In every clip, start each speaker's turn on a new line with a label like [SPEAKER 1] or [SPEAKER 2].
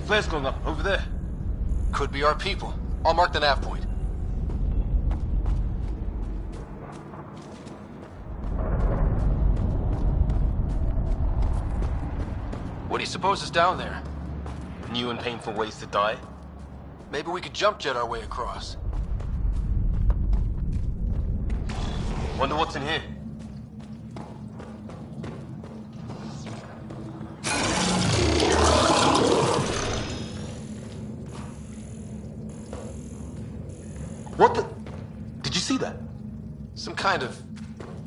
[SPEAKER 1] Flares going up, over there.
[SPEAKER 2] Could be our people. I'll mark the nav point. What do you suppose is down there?
[SPEAKER 1] New and painful ways to die?
[SPEAKER 2] Maybe we could jump jet our way across.
[SPEAKER 1] Wonder what's in here. What the? Did you see that?
[SPEAKER 2] Some kind of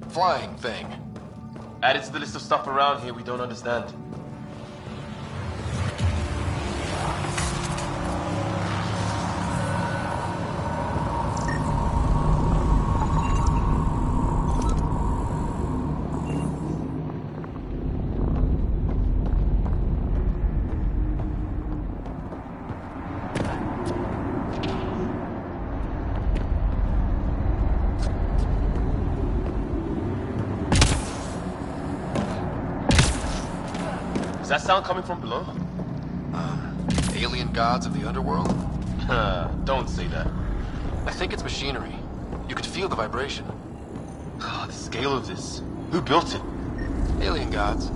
[SPEAKER 2] flying thing.
[SPEAKER 1] Added to the list of stuff around here we don't understand. Is that sound coming from below?
[SPEAKER 2] Alien gods of the underworld?
[SPEAKER 1] Don't say that.
[SPEAKER 2] I think it's machinery. You could feel the vibration.
[SPEAKER 1] The scale of this. Who built it?
[SPEAKER 2] Alien gods.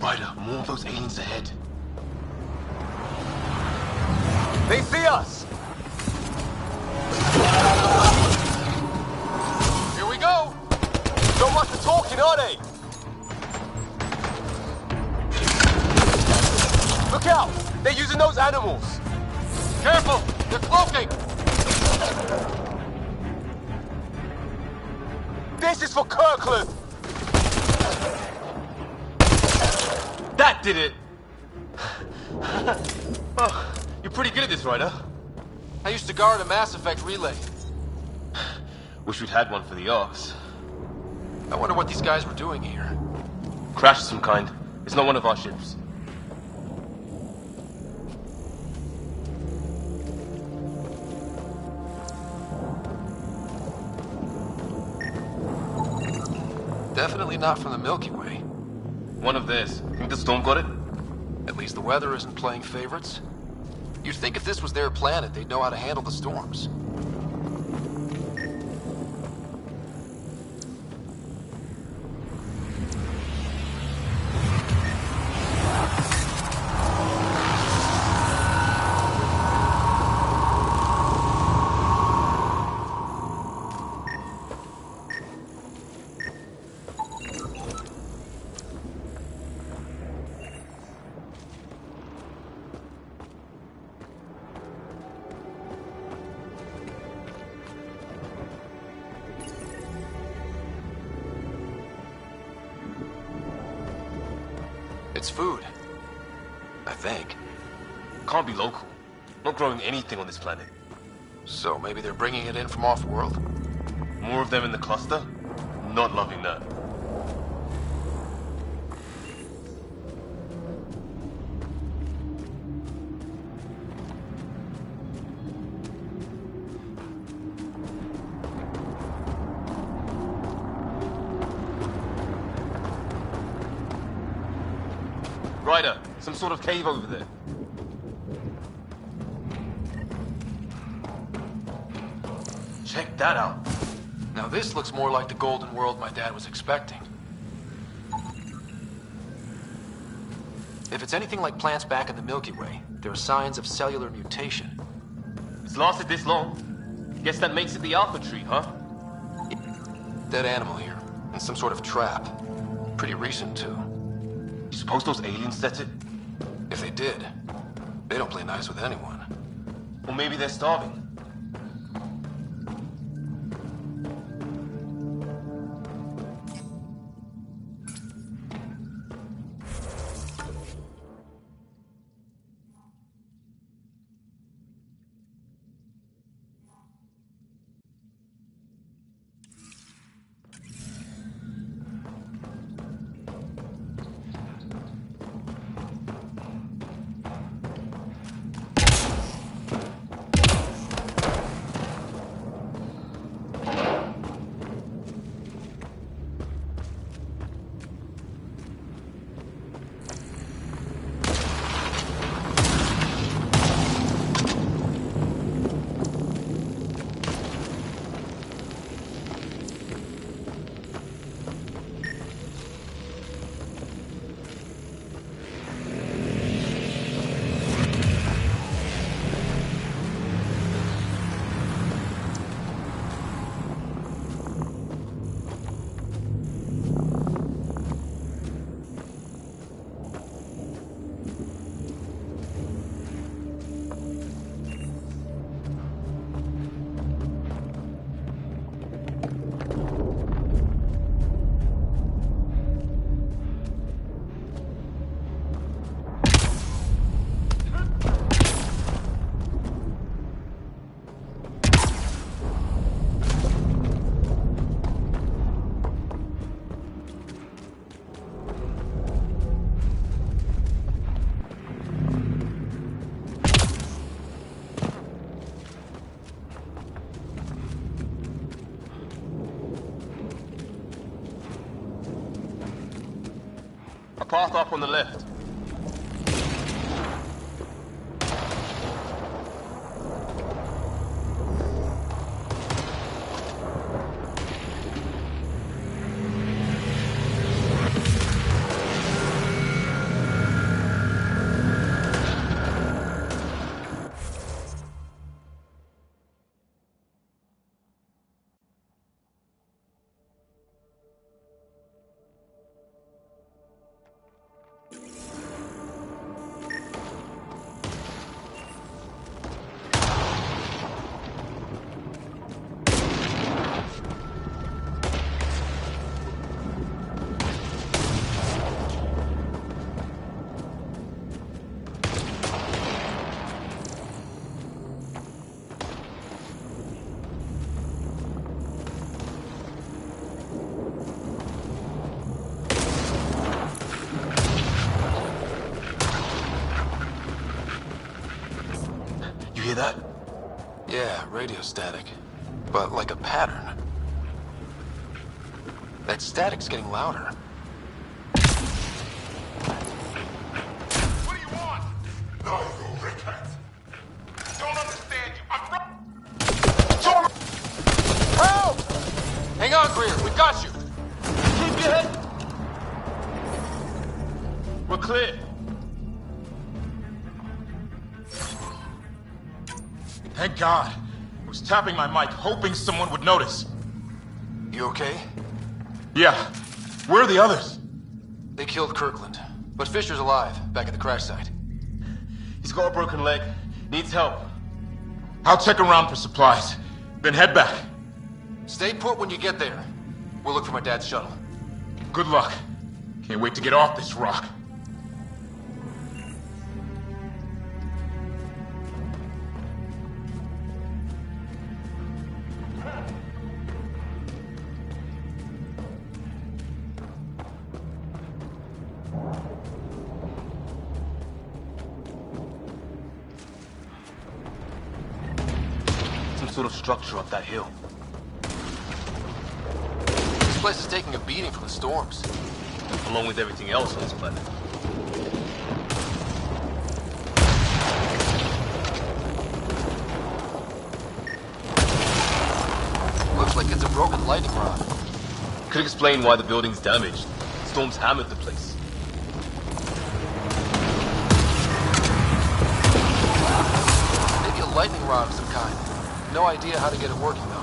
[SPEAKER 1] Ryder, more of those aliens ahead.
[SPEAKER 3] They see us!
[SPEAKER 2] Here we go!
[SPEAKER 3] So much for talking, are they? Look out! They're using those animals!
[SPEAKER 2] Careful! They're cloaking!
[SPEAKER 3] This is for Kirkland!
[SPEAKER 1] That did it! Oh, you're pretty good at this, Ryder.
[SPEAKER 2] I used to guard a Mass Effect relay.
[SPEAKER 1] Wish we'd had one for the Arks.
[SPEAKER 2] I wonder what these guys were doing here.
[SPEAKER 1] Crash of some kind. It's not one of our ships.
[SPEAKER 2] Definitely not from the Milky Way.
[SPEAKER 1] One of theirs. Think the storm got it?
[SPEAKER 2] At least the weather isn't playing favorites. You'd think if this was their planet, they'd know how to handle the storms. It's food. I think.
[SPEAKER 1] Can't be local. Not growing anything on this planet.
[SPEAKER 2] So maybe they're bringing it in from off-world?
[SPEAKER 1] More of them in the cluster? Not loving that. Ryder, some sort of cave over there. Check that out.
[SPEAKER 2] Now this looks more like the golden world my dad was expecting. If it's anything like plants back in the Milky Way, there are signs of cellular mutation.
[SPEAKER 1] It's lasted this long. Guess that makes it the Alpha Tree, huh?
[SPEAKER 2] Dead animal here, and some sort of trap. Pretty recent, too.
[SPEAKER 1] You suppose those aliens set it?
[SPEAKER 2] If they did, they don't play nice with anyone.
[SPEAKER 1] Or maybe they're starving. path up on the left. Hear that?
[SPEAKER 2] Yeah, radio static. But like a pattern. That static's getting louder.
[SPEAKER 4] What do you want? No, you repent. Don't understand you.
[SPEAKER 3] Help!
[SPEAKER 2] Hang on, Greer. We got you.
[SPEAKER 1] Keep your head. We're clear.
[SPEAKER 4] Thank God. I was tapping my mic, hoping someone would notice.
[SPEAKER 2] You okay?
[SPEAKER 4] Yeah. Where are the others?
[SPEAKER 2] They killed Kirkland. But Fisher's alive, back at the crash site.
[SPEAKER 1] He's got a broken leg. Needs help.
[SPEAKER 4] I'll check around for supplies. Then head back.
[SPEAKER 2] Stay put when you get there. We'll look for my dad's shuttle.
[SPEAKER 4] Good luck. Can't wait to get off this rock.
[SPEAKER 1] Some sort of structure up that hill.
[SPEAKER 2] This place is taking a beating from the storms.
[SPEAKER 1] Along with everything else on this planet.
[SPEAKER 2] Looks like it's a broken lightning rod.
[SPEAKER 1] Could explain why the building's damaged. Storms hammered the place.
[SPEAKER 2] Maybe a lightning rod of some kind. No idea how to get it working, though.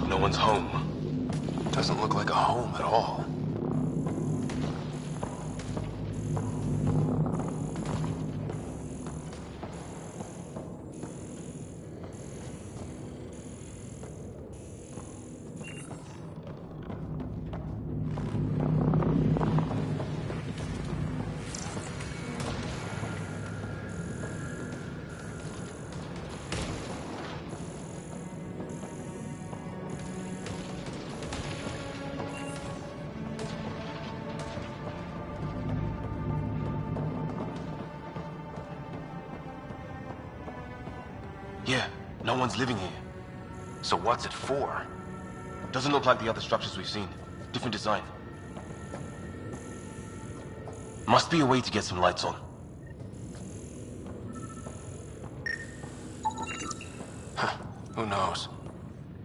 [SPEAKER 1] No one's home.
[SPEAKER 2] Doesn't look like a home at all.
[SPEAKER 1] No one's living here.
[SPEAKER 2] So what's it for?
[SPEAKER 1] Doesn't look like the other structures we've seen. Different design. Must be a way to get some lights on.
[SPEAKER 2] Who knows?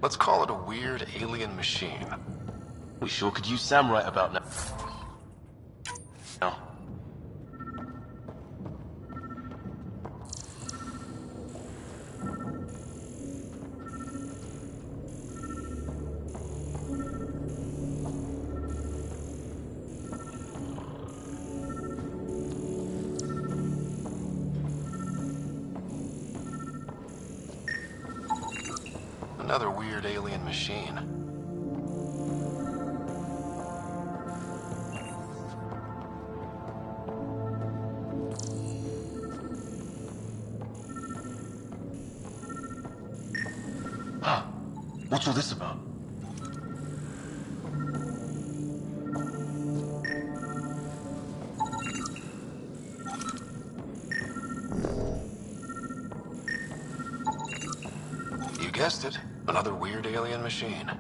[SPEAKER 2] Let's call it a weird alien machine.
[SPEAKER 1] We sure could use Sam right about now.
[SPEAKER 2] Another weird alien machine.
[SPEAKER 1] Huh. What's all this about?
[SPEAKER 2] You guessed it. Another weird alien machine.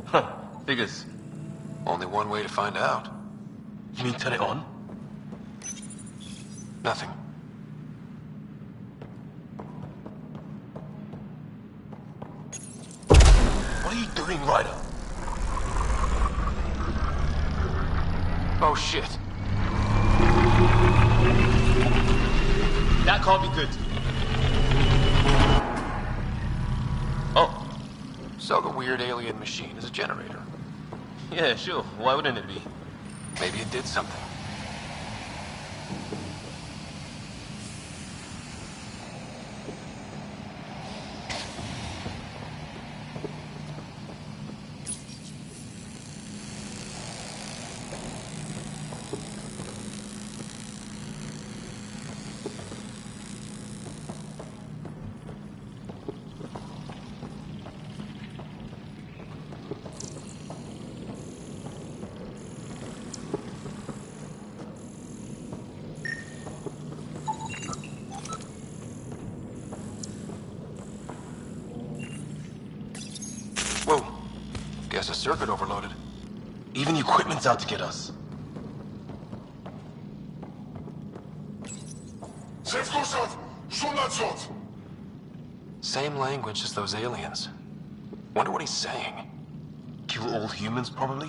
[SPEAKER 1] Huh. Figures.
[SPEAKER 2] Only one way to find out.
[SPEAKER 1] You mean turn it on?
[SPEAKER 2] Nothing.
[SPEAKER 1] What are you doing, Ryder?
[SPEAKER 2] Oh shit.
[SPEAKER 1] That can't be good. Oh.
[SPEAKER 2] So the weird alien machine is a generator.
[SPEAKER 1] Yeah, sure. Why wouldn't it be?
[SPEAKER 2] Maybe it did something. Whoa. Guess a circuit overloaded.
[SPEAKER 1] Even the equipment's out to get us.
[SPEAKER 2] Same language as those aliens. Wonder what he's saying.
[SPEAKER 1] Kill all humans, probably?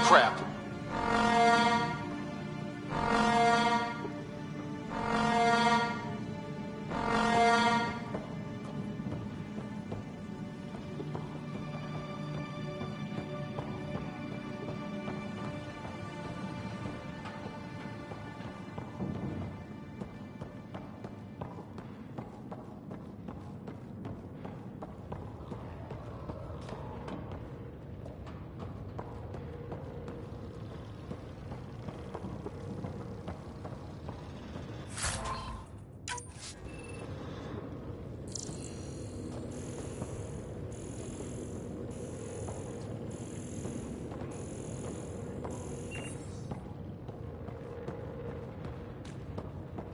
[SPEAKER 2] Crap.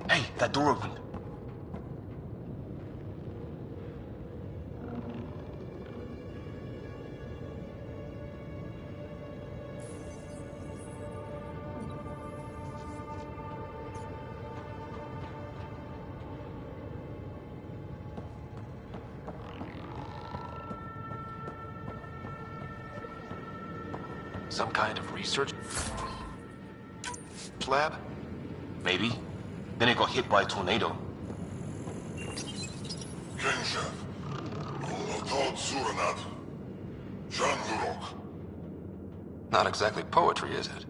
[SPEAKER 1] Hey, that door opened.
[SPEAKER 2] Some kind of research lab?
[SPEAKER 1] Maybe. Then it got hit by a tornado.
[SPEAKER 2] Not exactly poetry, is it?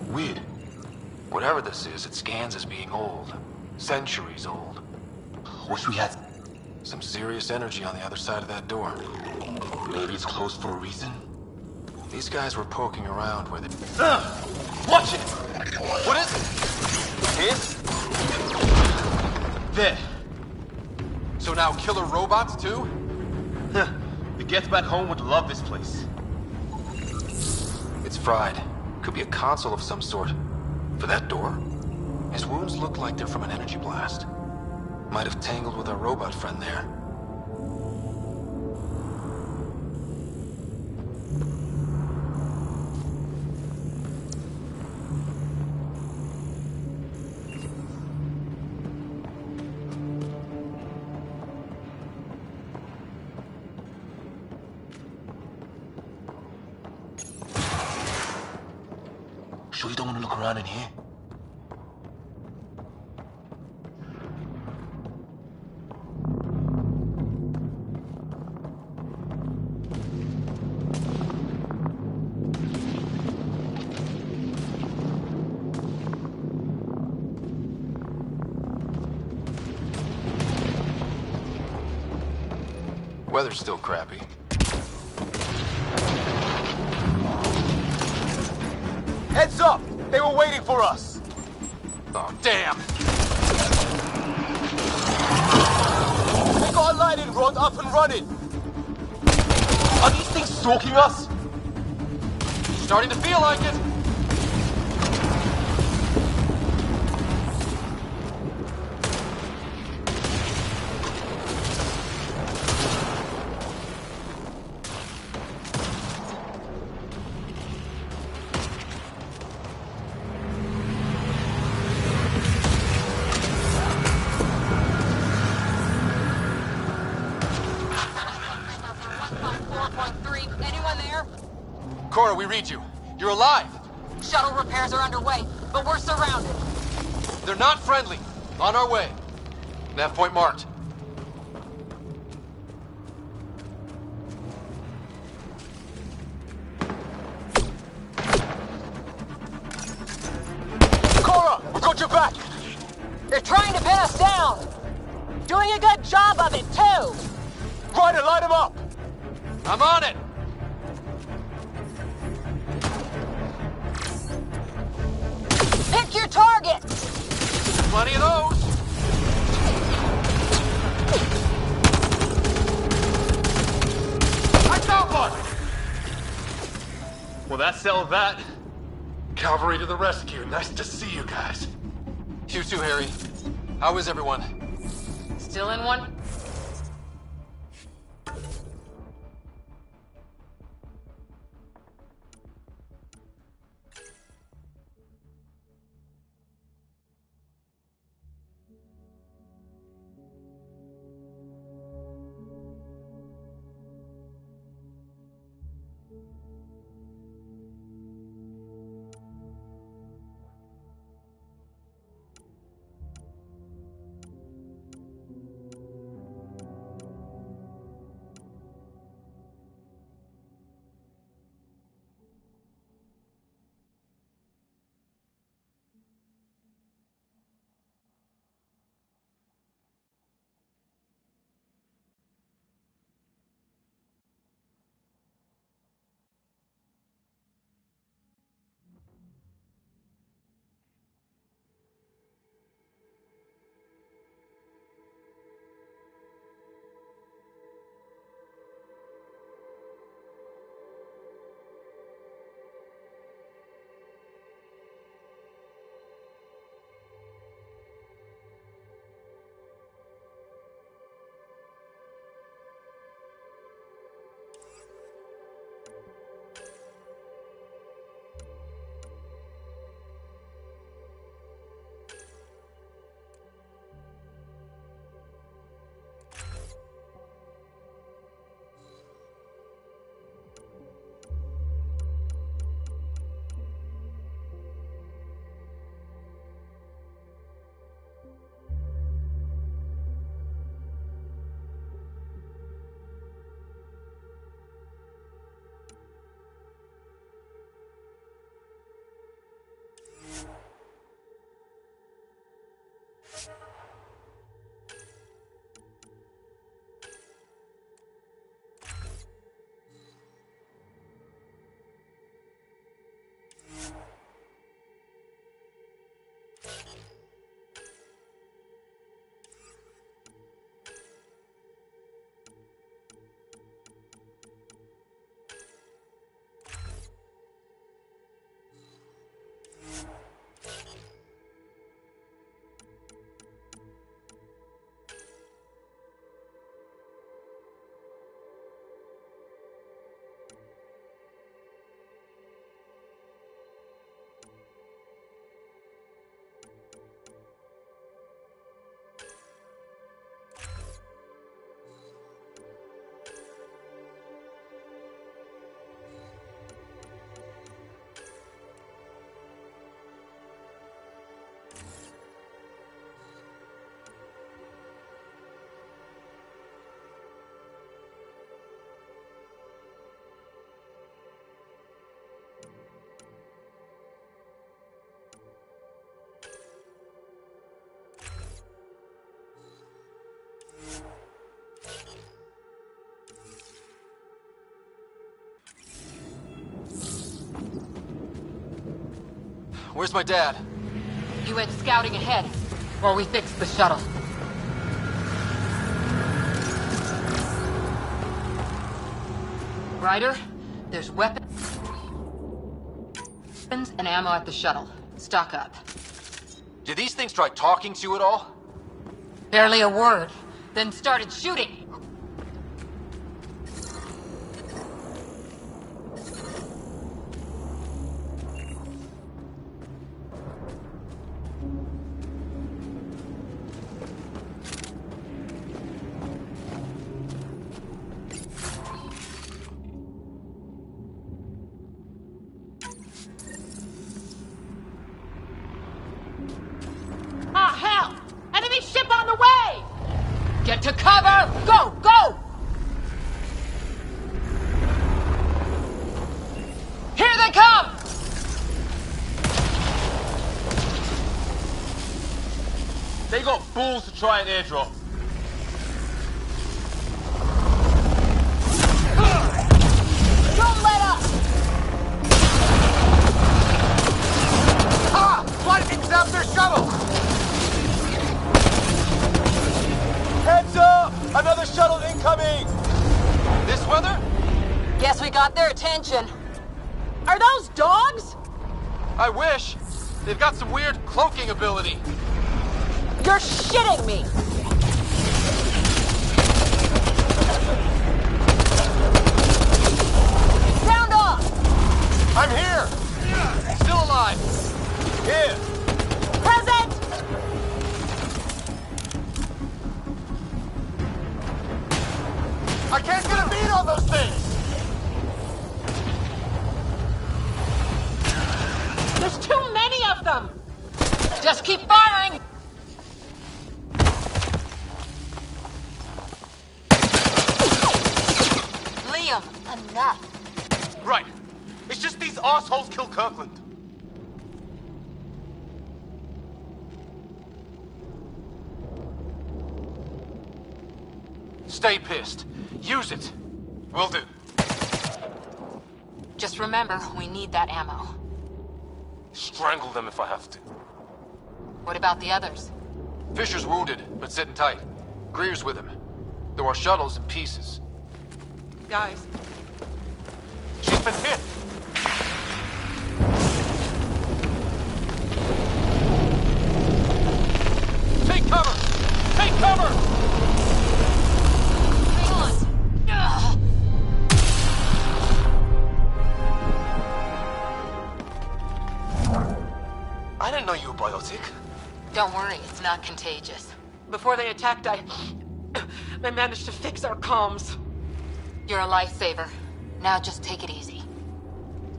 [SPEAKER 1] Weird.
[SPEAKER 2] Whatever this is, it scans as being old. Centuries old.
[SPEAKER 1] Wish we had...
[SPEAKER 2] Some serious energy on the other side of that door.
[SPEAKER 1] Maybe it's closed for a reason?
[SPEAKER 2] These guys were poking around where they...
[SPEAKER 1] Watch it!
[SPEAKER 2] What is it?
[SPEAKER 3] Here?
[SPEAKER 1] There.
[SPEAKER 2] So now killer robots too?
[SPEAKER 1] Huh. The Gets back home would love this place.
[SPEAKER 2] It's fried. Could be a console of some sort. For that door, his wounds look like they're from an energy blast. Might have tangled with our robot friend there.
[SPEAKER 1] Sure you don't want to look around in here?
[SPEAKER 2] Weather's still crappy.
[SPEAKER 3] Heads up! They were waiting for us!
[SPEAKER 2] Oh, damn!
[SPEAKER 3] They got a lightning rod up and running!
[SPEAKER 1] Are these things stalking us?
[SPEAKER 2] Starting to feel like it!
[SPEAKER 5] Anyone there?
[SPEAKER 2] Cora, we read you. You're alive!
[SPEAKER 5] Shuttle repairs are underway, but we're surrounded.
[SPEAKER 2] They're not friendly. On our way. Nav point marked.
[SPEAKER 3] Cora, we got your back!
[SPEAKER 5] They're trying to pin us down! Doing a good job of it, too!
[SPEAKER 3] Ryder, light them up!
[SPEAKER 2] I'm on it!
[SPEAKER 5] Pick your targets!
[SPEAKER 2] Plenty of those!
[SPEAKER 4] I got one!
[SPEAKER 1] Well, that settled that.
[SPEAKER 4] Cavalry to the rescue. Nice to see you guys.
[SPEAKER 2] You too, Harry. How is everyone?
[SPEAKER 5] Still in one?
[SPEAKER 2] Where's my dad?
[SPEAKER 5] He went scouting ahead while we fixed the shuttle. Ryder, there's weapons and ammo at the shuttle. Stock up.
[SPEAKER 2] Did these things try talking to you at all?
[SPEAKER 5] Barely a word, then started shooting. Ah, hell! Enemy ship on the way! Get to cover! Go! Go! Here they come!
[SPEAKER 1] They got balls to try an airdrop.
[SPEAKER 5] Don't let up!
[SPEAKER 3] Ah! Lightning zapped their shuttle! Heads up! Another shuttle incoming!
[SPEAKER 2] This weather?
[SPEAKER 5] Guess we got their attention. Are those dogs?
[SPEAKER 2] I wish. They've got some weird cloaking ability.
[SPEAKER 5] You're shitting me! Sound off!
[SPEAKER 3] I'm here!
[SPEAKER 2] Still alive.
[SPEAKER 3] Here!
[SPEAKER 5] Present!
[SPEAKER 3] I can't get a beat on those things!
[SPEAKER 5] There's too many of them! Just keep firing! Liam, enough.
[SPEAKER 4] Right. It's just these assholes kill Kirkland.
[SPEAKER 2] Stay pissed. Use it.
[SPEAKER 4] Will do.
[SPEAKER 5] Just remember, we need that ammo.
[SPEAKER 1] Strangle them if I have to.
[SPEAKER 5] What about the others?
[SPEAKER 2] Fisher's wounded, but sitting tight. Greer's with him. Though our shuttle's in pieces.
[SPEAKER 5] Guys.
[SPEAKER 4] She's been hit.
[SPEAKER 2] Take cover! Take cover!
[SPEAKER 5] Hang on. Ugh.
[SPEAKER 1] I didn't know you were biotic.
[SPEAKER 5] Don't worry, it's not contagious.
[SPEAKER 6] Before they attacked, I managed to fix our comms.
[SPEAKER 5] You're a lifesaver. Now just take it easy.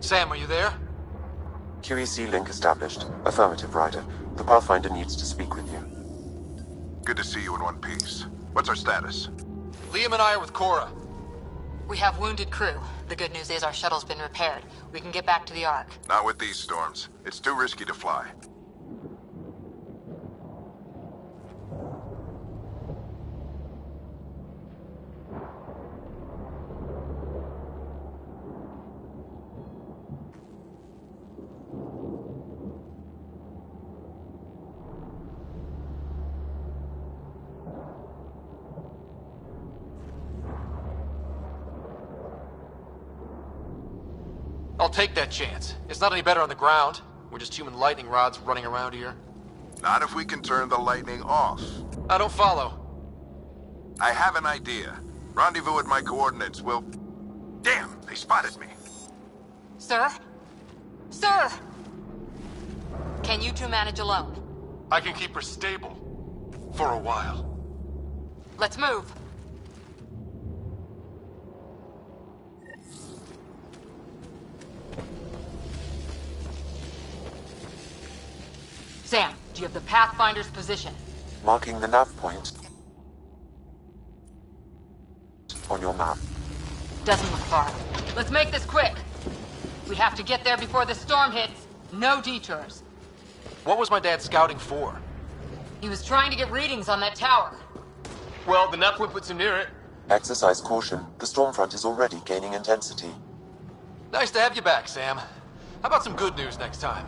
[SPEAKER 2] Sam, are you there?
[SPEAKER 7] QEC link established. Affirmative, Ryder. The Pathfinder needs to speak with you.
[SPEAKER 8] Good to see you in one piece. What's our status?
[SPEAKER 2] Liam and I are with Cora.
[SPEAKER 5] We have wounded crew. The good news is our shuttle's been repaired. We can get back to the Ark.
[SPEAKER 8] Not with these storms. It's too risky to fly.
[SPEAKER 2] I'll take that chance. It's not any better on the ground. We're just human lightning rods running around here.
[SPEAKER 8] Not if we can turn the lightning off.
[SPEAKER 2] I don't follow.
[SPEAKER 8] I have an idea. Rendezvous at my coordinates. We'll... Damn, they spotted me.
[SPEAKER 5] Sir? Sir! Can you two manage alone?
[SPEAKER 4] I can keep her stable. For a while.
[SPEAKER 5] Let's move. Sam, do you have the Pathfinder's position?
[SPEAKER 7] Marking the nav point on your map.
[SPEAKER 5] Doesn't look far. Let's make this quick. We have to get there before the storm hits. No detours.
[SPEAKER 2] What was my dad scouting for?
[SPEAKER 5] He was trying to get readings on that tower.
[SPEAKER 1] Well, the napwin puts him near it.
[SPEAKER 7] Exercise caution. The storm front is already gaining intensity.
[SPEAKER 2] Nice to have you back, Sam. How about some good news next time?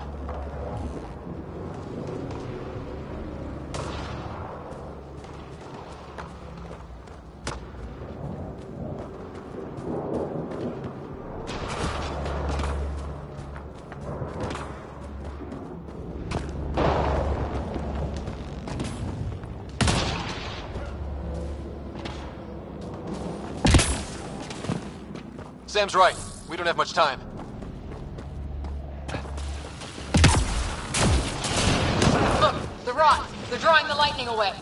[SPEAKER 2] Sam's right. We don't have much time.
[SPEAKER 5] Look, the rods. They're drawing the lightning away.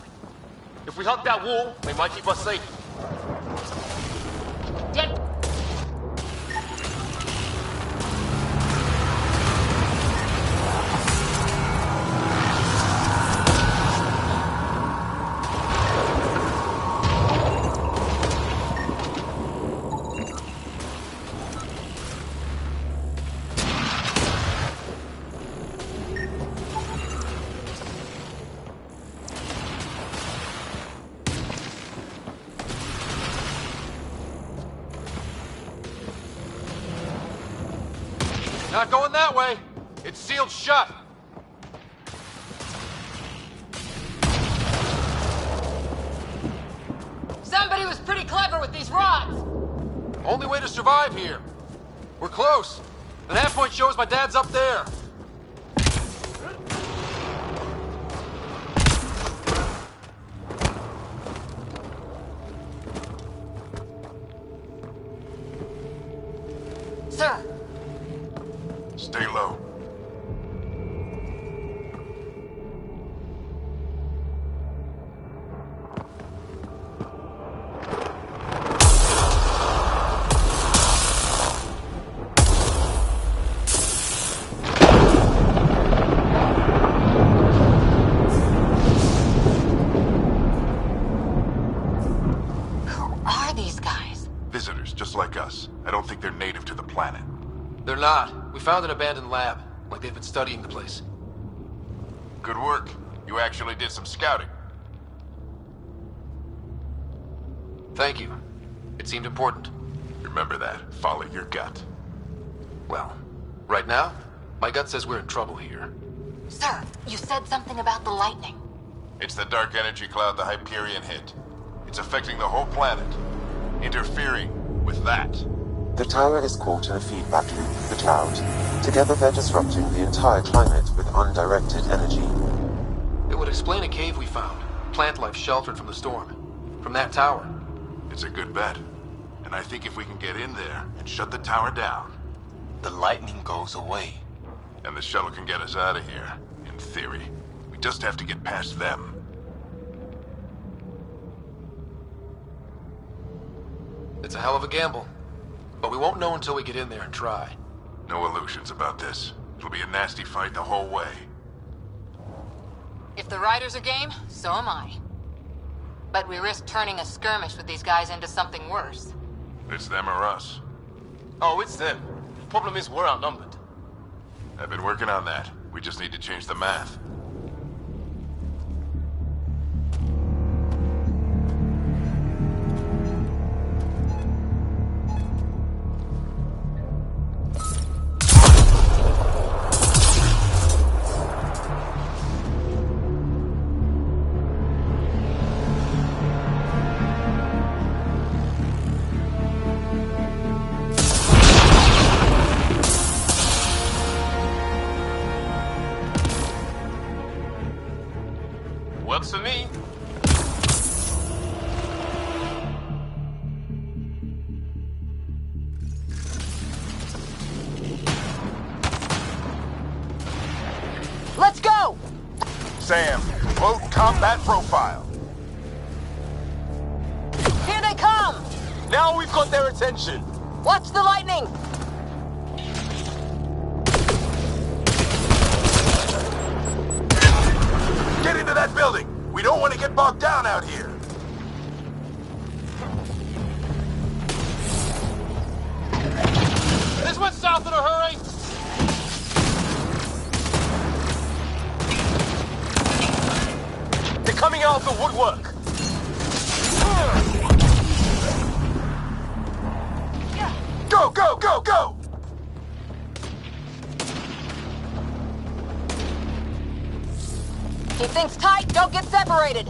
[SPEAKER 1] If we hug that wall, they might keep us safe.
[SPEAKER 5] Get...
[SPEAKER 2] Not going that way. It's sealed shut.
[SPEAKER 5] Somebody was pretty clever with these rods.
[SPEAKER 2] Only way to survive here. We're close. The nav point shows my dad's up there.
[SPEAKER 5] Sir,
[SPEAKER 8] Stay low.
[SPEAKER 5] who are these guys?
[SPEAKER 8] Visitors, just like us. I don't think they're native to the planet.
[SPEAKER 2] They're not. We found an abandoned lab. Like they've been studying the place.
[SPEAKER 8] Good work. You actually did some scouting.
[SPEAKER 2] Thank you. It seemed important.
[SPEAKER 8] Remember that. Follow your gut.
[SPEAKER 2] Well, right now, my gut says we're in trouble here.
[SPEAKER 5] Sir, you said something about the lightning.
[SPEAKER 8] It's the dark energy cloud the Hyperion hit. It's affecting the whole planet. Interfering with that.
[SPEAKER 7] The tower is caught in a feedback loop with the cloud. Together they're disrupting the entire climate with undirected energy.
[SPEAKER 2] It would explain a cave we found. Plant life sheltered from the storm. From that tower.
[SPEAKER 8] It's a good bet. And I think if we can get in there and shut the tower down,
[SPEAKER 1] The lightning goes away.
[SPEAKER 8] and the shuttle can get us out of here, in theory. We just have to get past them.
[SPEAKER 2] It's a hell of a gamble. But we won't know until we get in there and try.
[SPEAKER 8] No illusions about this. It'll be a nasty fight the whole way.
[SPEAKER 5] If the riders are game, so am I. But we risk turning a skirmish with these guys into something worse.
[SPEAKER 8] It's them or us.
[SPEAKER 1] Oh, it's them. Problem is, we're outnumbered.
[SPEAKER 8] I've been working on that. We just need to change the math.
[SPEAKER 1] Works for me.
[SPEAKER 3] Let's go!
[SPEAKER 8] Sam, load combat profile.
[SPEAKER 3] Here they come!
[SPEAKER 1] Now we've got their attention.
[SPEAKER 3] Watch the lightning!
[SPEAKER 8] Get into that building. We don't want to get bogged down out here.
[SPEAKER 1] This one's south in a hurry. They're coming out of the woodwork.
[SPEAKER 6] separated.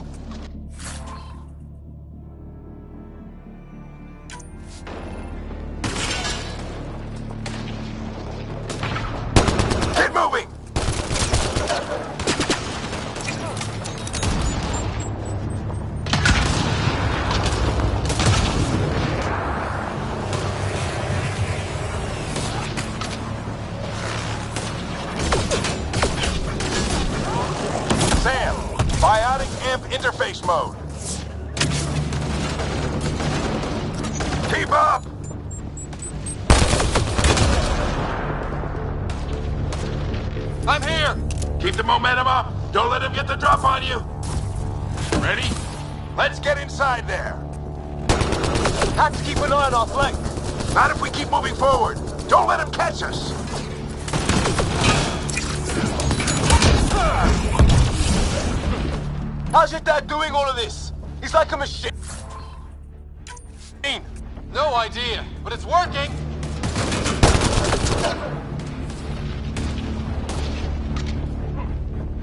[SPEAKER 8] Get moving! Sam, biotic amp interface mode. Keep up!
[SPEAKER 4] I'm here!
[SPEAKER 8] Keep the momentum up. Don't let him get the drop on you.
[SPEAKER 4] Ready?
[SPEAKER 8] Let's get inside there.
[SPEAKER 3] Have to keep an eye on our flank.
[SPEAKER 8] Not if we keep moving forward. Don't let him catch us.
[SPEAKER 3] How's your dad doing all of this? He's like a machine.
[SPEAKER 4] No idea, but it's working!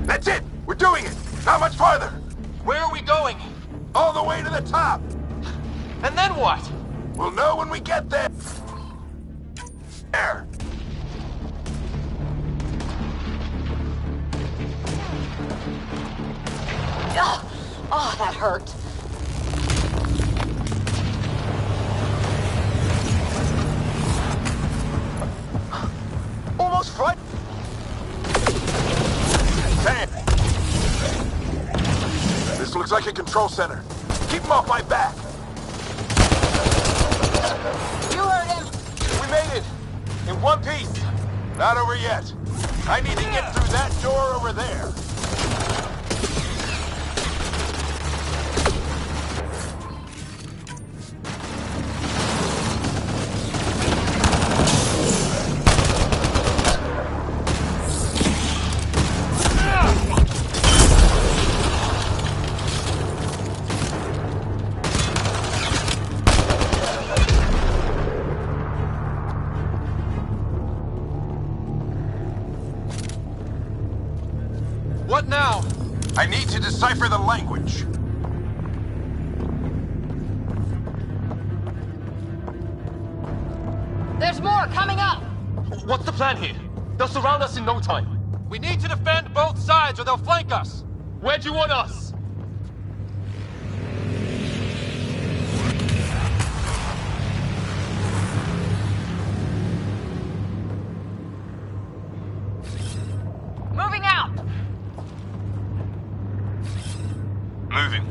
[SPEAKER 8] That's it. We're doing it. Not much farther.
[SPEAKER 4] Where are we going?
[SPEAKER 8] All the way to the top.
[SPEAKER 4] And then what?
[SPEAKER 8] We'll know when we get there. There.
[SPEAKER 6] Oh, that hurt.
[SPEAKER 3] Almost frightened.
[SPEAKER 8] Sam. This looks like a control center. Keep him off my back.
[SPEAKER 6] You heard him.
[SPEAKER 3] We made it. In one piece.
[SPEAKER 8] Not over yet. I need to get through that door over there.
[SPEAKER 4] What now?
[SPEAKER 8] I need to decipher the language.
[SPEAKER 5] There's more coming up!
[SPEAKER 1] What's the plan here? They'll surround us in no time.
[SPEAKER 4] We need to defend both sides or they'll flank us!
[SPEAKER 1] Where do you want us?
[SPEAKER 5] Moving out!
[SPEAKER 1] Moving.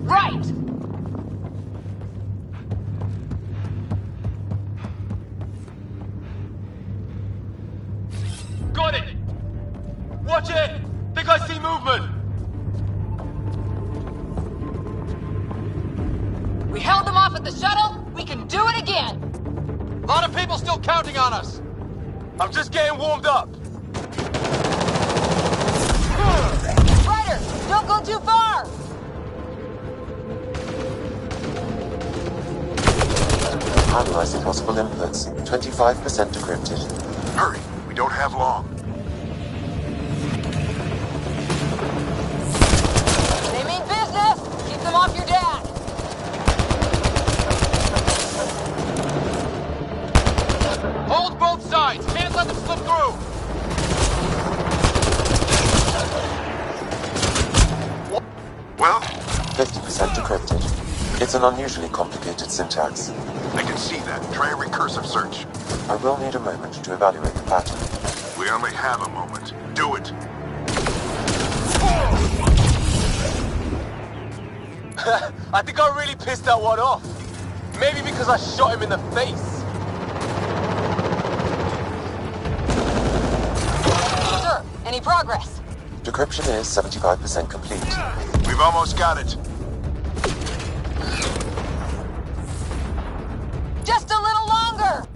[SPEAKER 5] Right!
[SPEAKER 1] Got it! Watch it! Think I see movement!
[SPEAKER 5] We held them off at the shuttle. We can do it again.
[SPEAKER 4] A lot of people still counting on us!
[SPEAKER 3] I'm just getting warmed up.
[SPEAKER 6] Ryder, don't go too far.
[SPEAKER 7] Analyzing possible inputs. 25% decrypted.
[SPEAKER 8] Hurry. We don't have long.
[SPEAKER 6] They mean business. Keep them off your dad.
[SPEAKER 4] Hold both sides! Can't let them slip through!
[SPEAKER 8] Well,
[SPEAKER 7] 50% decrypted. It's an unusually complicated syntax.
[SPEAKER 8] I can see that. Try a recursive search.
[SPEAKER 7] I will need a moment to evaluate the pattern.
[SPEAKER 8] We only have a moment. Do it.
[SPEAKER 3] I think I really pissed that one off. Maybe because I shot him in the face.
[SPEAKER 6] Sir, any progress?
[SPEAKER 7] Decryption is 75% complete.
[SPEAKER 8] We've almost got it.
[SPEAKER 6] Just a little longer.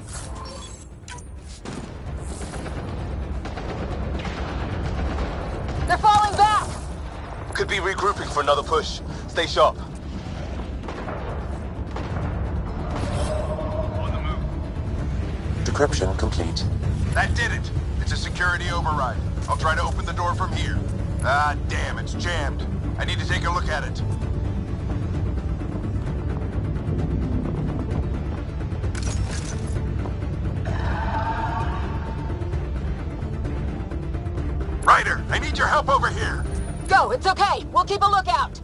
[SPEAKER 3] Could be for another push. Stay sharp.
[SPEAKER 8] On the move.
[SPEAKER 7] Decryption complete.
[SPEAKER 8] That did it. It's a security override. I'll try to open the door from here. Ah, damn, it's jammed. I need to take a look at it. Ryder, I need your help over here.
[SPEAKER 5] Go, it's okay. We'll keep a lookout.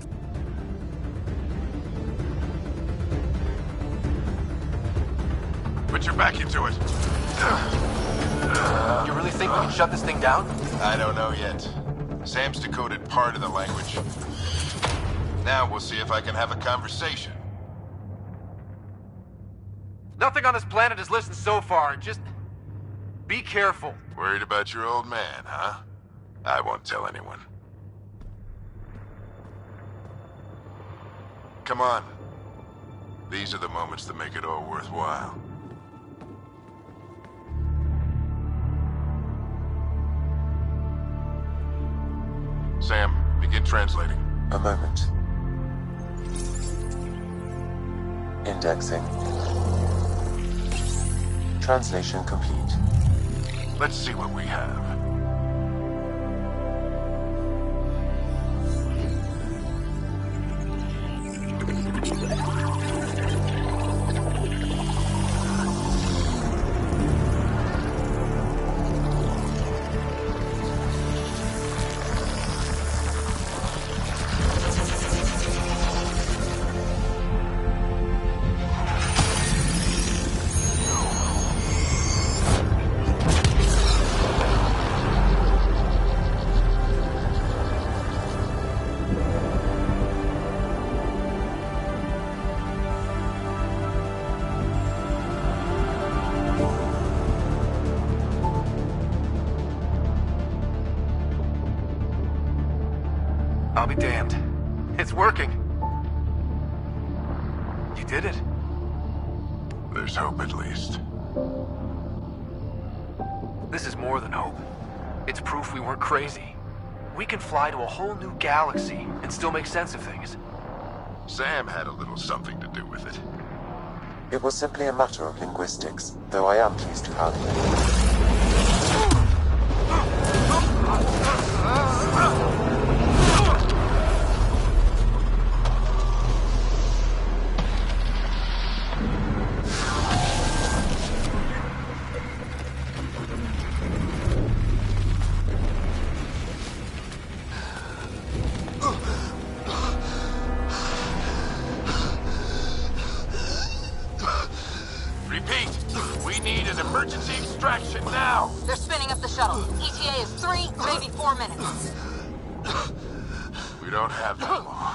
[SPEAKER 8] Put your back into it.
[SPEAKER 2] You really think we can shut this thing down?
[SPEAKER 8] I don't know yet. Sam's decoded part of the language. Now we'll see if I can have a conversation.
[SPEAKER 2] Nothing on this planet has listened so far. Just be careful.
[SPEAKER 8] Worried about your old man, huh? I won't tell anyone. Come on. These are the moments that make it all worthwhile. Sam, begin translating.
[SPEAKER 7] A moment. Indexing. Translation complete.
[SPEAKER 8] Let's see what we have.
[SPEAKER 2] I'll be damned. It's working. You did it.
[SPEAKER 8] There's hope at least.
[SPEAKER 2] This is more than hope. It's proof we weren't crazy. We can fly to a whole new galaxy and still make sense of things.
[SPEAKER 8] Sam had a little something to do with it.
[SPEAKER 7] It was simply a matter of linguistics, though I am pleased to have.
[SPEAKER 8] Repeat, we need an emergency extraction now.
[SPEAKER 5] They're spinning up the shuttle. ETA is 3, maybe 4 minutes.
[SPEAKER 8] We don't have that long.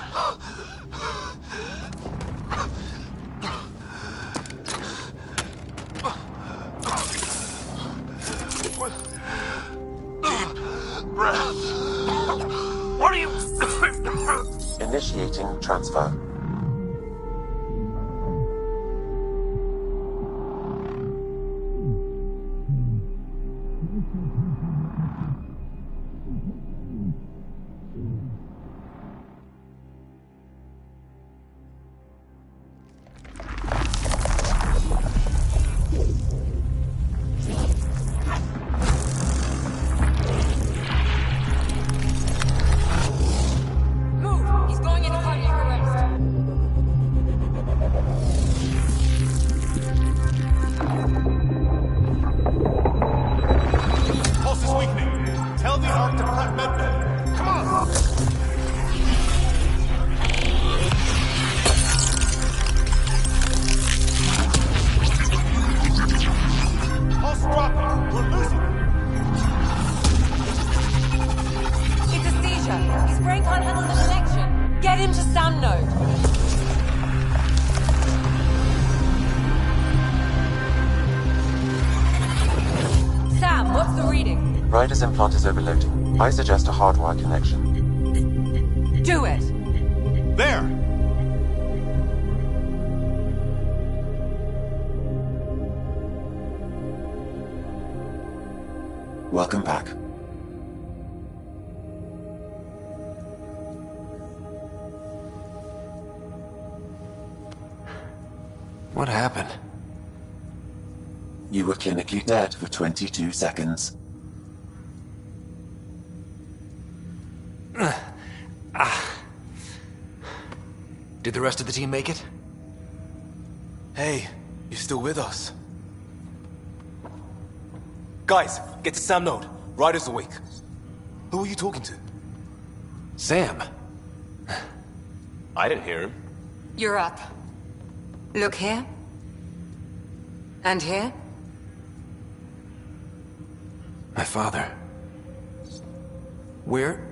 [SPEAKER 8] Deep breath. What are you...
[SPEAKER 7] Initiating transfer.
[SPEAKER 5] Move! He's going into cardiac arrest.
[SPEAKER 3] Pulse is weakening. Tell the Ark to prep medbay. Come on! Pulse dropping. We're losing him.
[SPEAKER 9] It's a seizure. His brain can't handle the connection. Get him to sound node. Sam, what's the reading?
[SPEAKER 7] Ryder's implant is overloading. I suggest a hardwire connection.
[SPEAKER 9] Do it.
[SPEAKER 3] There!
[SPEAKER 7] Welcome back.
[SPEAKER 2] What happened?
[SPEAKER 7] You were clinically dead for 22 seconds.
[SPEAKER 2] Did the rest of the team make it?
[SPEAKER 3] Hey, you're still with us. Guys, get to Sam Node. Ryder's awake. Who are you talking to?
[SPEAKER 2] Sam.
[SPEAKER 3] I didn't hear him.
[SPEAKER 9] You're up. Look here. And here.
[SPEAKER 2] My father. Where?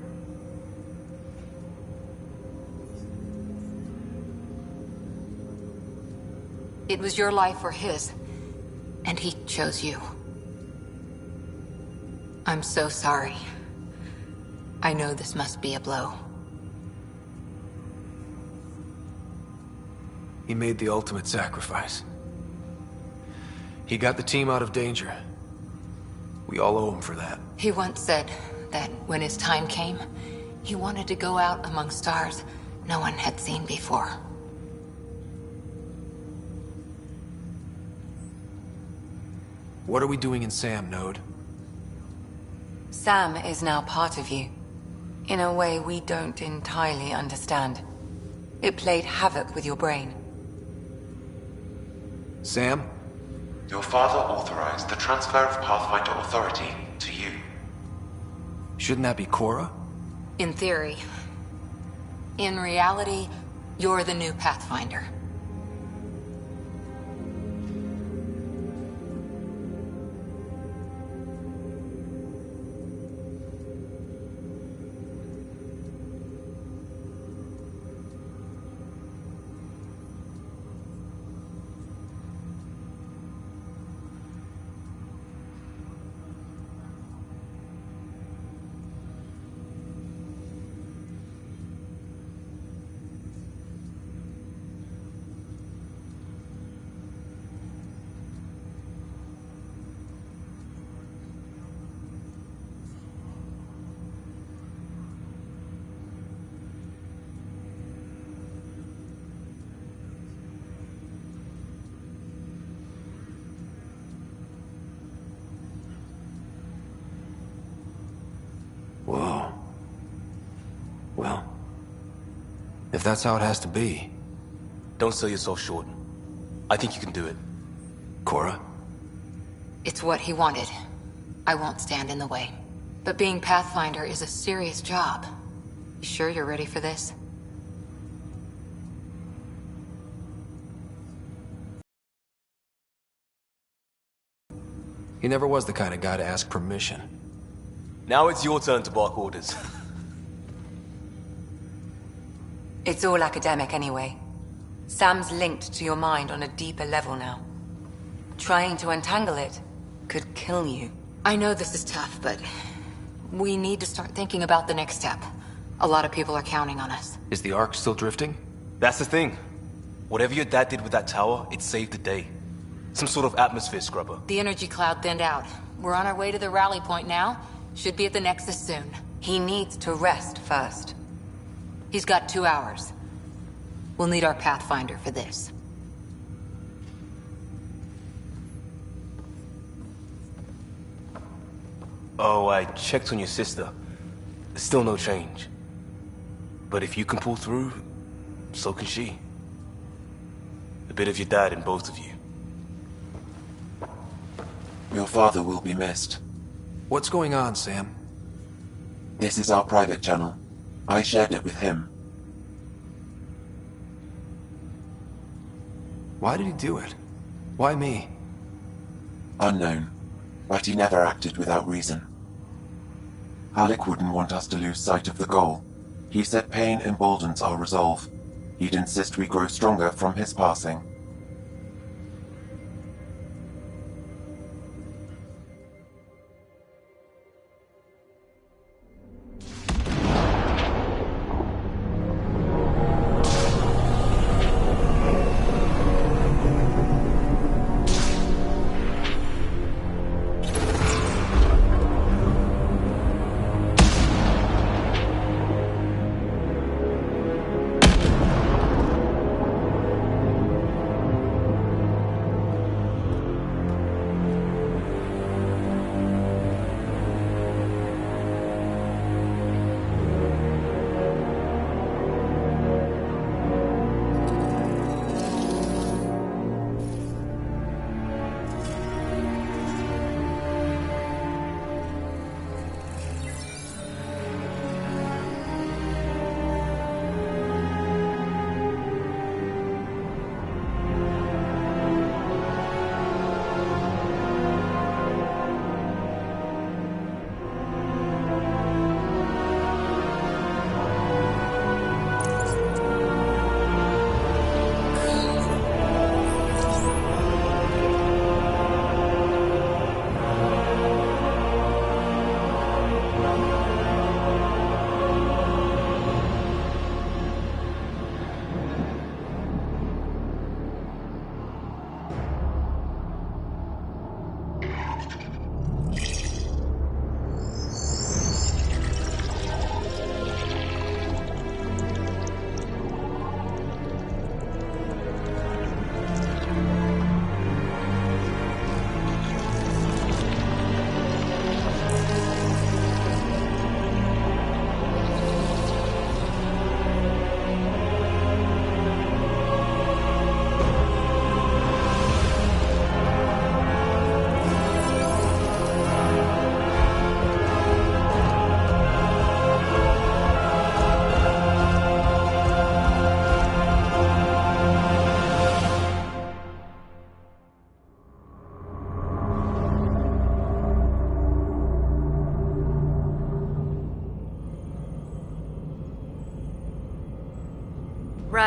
[SPEAKER 5] It was your life or his, and he chose you. I'm so sorry. I know this must be a blow.
[SPEAKER 2] He made the ultimate sacrifice. He got the team out of danger. We all owe him for that.
[SPEAKER 5] He once said that when his time came, he wanted to go out among stars no one had seen before.
[SPEAKER 2] What are we doing in Sam Node?
[SPEAKER 9] Sam is now part of you. In a way we don't entirely understand. It played havoc with your brain.
[SPEAKER 2] Sam?
[SPEAKER 7] Your father authorized the transfer of Pathfinder authority to you.
[SPEAKER 2] Shouldn't that be Cora?
[SPEAKER 5] In theory. In reality, you're the new Pathfinder.
[SPEAKER 2] Whoa. Well, if that's how it has to be.
[SPEAKER 3] Don't sell yourself short. I think you can do it.
[SPEAKER 2] Cora?
[SPEAKER 5] It's what he wanted. I won't stand in the way. But being Pathfinder is a serious job. You sure you're ready for this?
[SPEAKER 2] He never was the kind of guy to ask permission.
[SPEAKER 3] Now it's your turn to bark orders.
[SPEAKER 9] It's all academic anyway. Sam's linked to your mind on a deeper level now. Trying to untangle it could kill you.
[SPEAKER 5] I know this is tough, but we need to start thinking about the next step. A lot of people are counting on us.
[SPEAKER 2] Is the Ark still drifting?
[SPEAKER 3] That's the thing. Whatever your dad did with that tower, it saved the day. Some sort of atmosphere scrubber.
[SPEAKER 5] The energy cloud thinned out. We're on our way to the rally point now. Should be at the Nexus soon.
[SPEAKER 9] He needs to rest first.
[SPEAKER 5] He's got 2 hours. We'll need our Pathfinder for this.
[SPEAKER 3] Oh, I checked on your sister. There's still no change. But if you can pull through, so can she. A bit of your dad in both of you.
[SPEAKER 7] Your father will be missed.
[SPEAKER 2] What's going on, Sam?
[SPEAKER 7] This is our private channel. I shared it with him.
[SPEAKER 2] Why did he do it? Why me?
[SPEAKER 7] Unknown, but he never acted without reason. Alec wouldn't want us to lose sight of the goal. He said pain emboldens our resolve. He'd insist we grow stronger from his passing.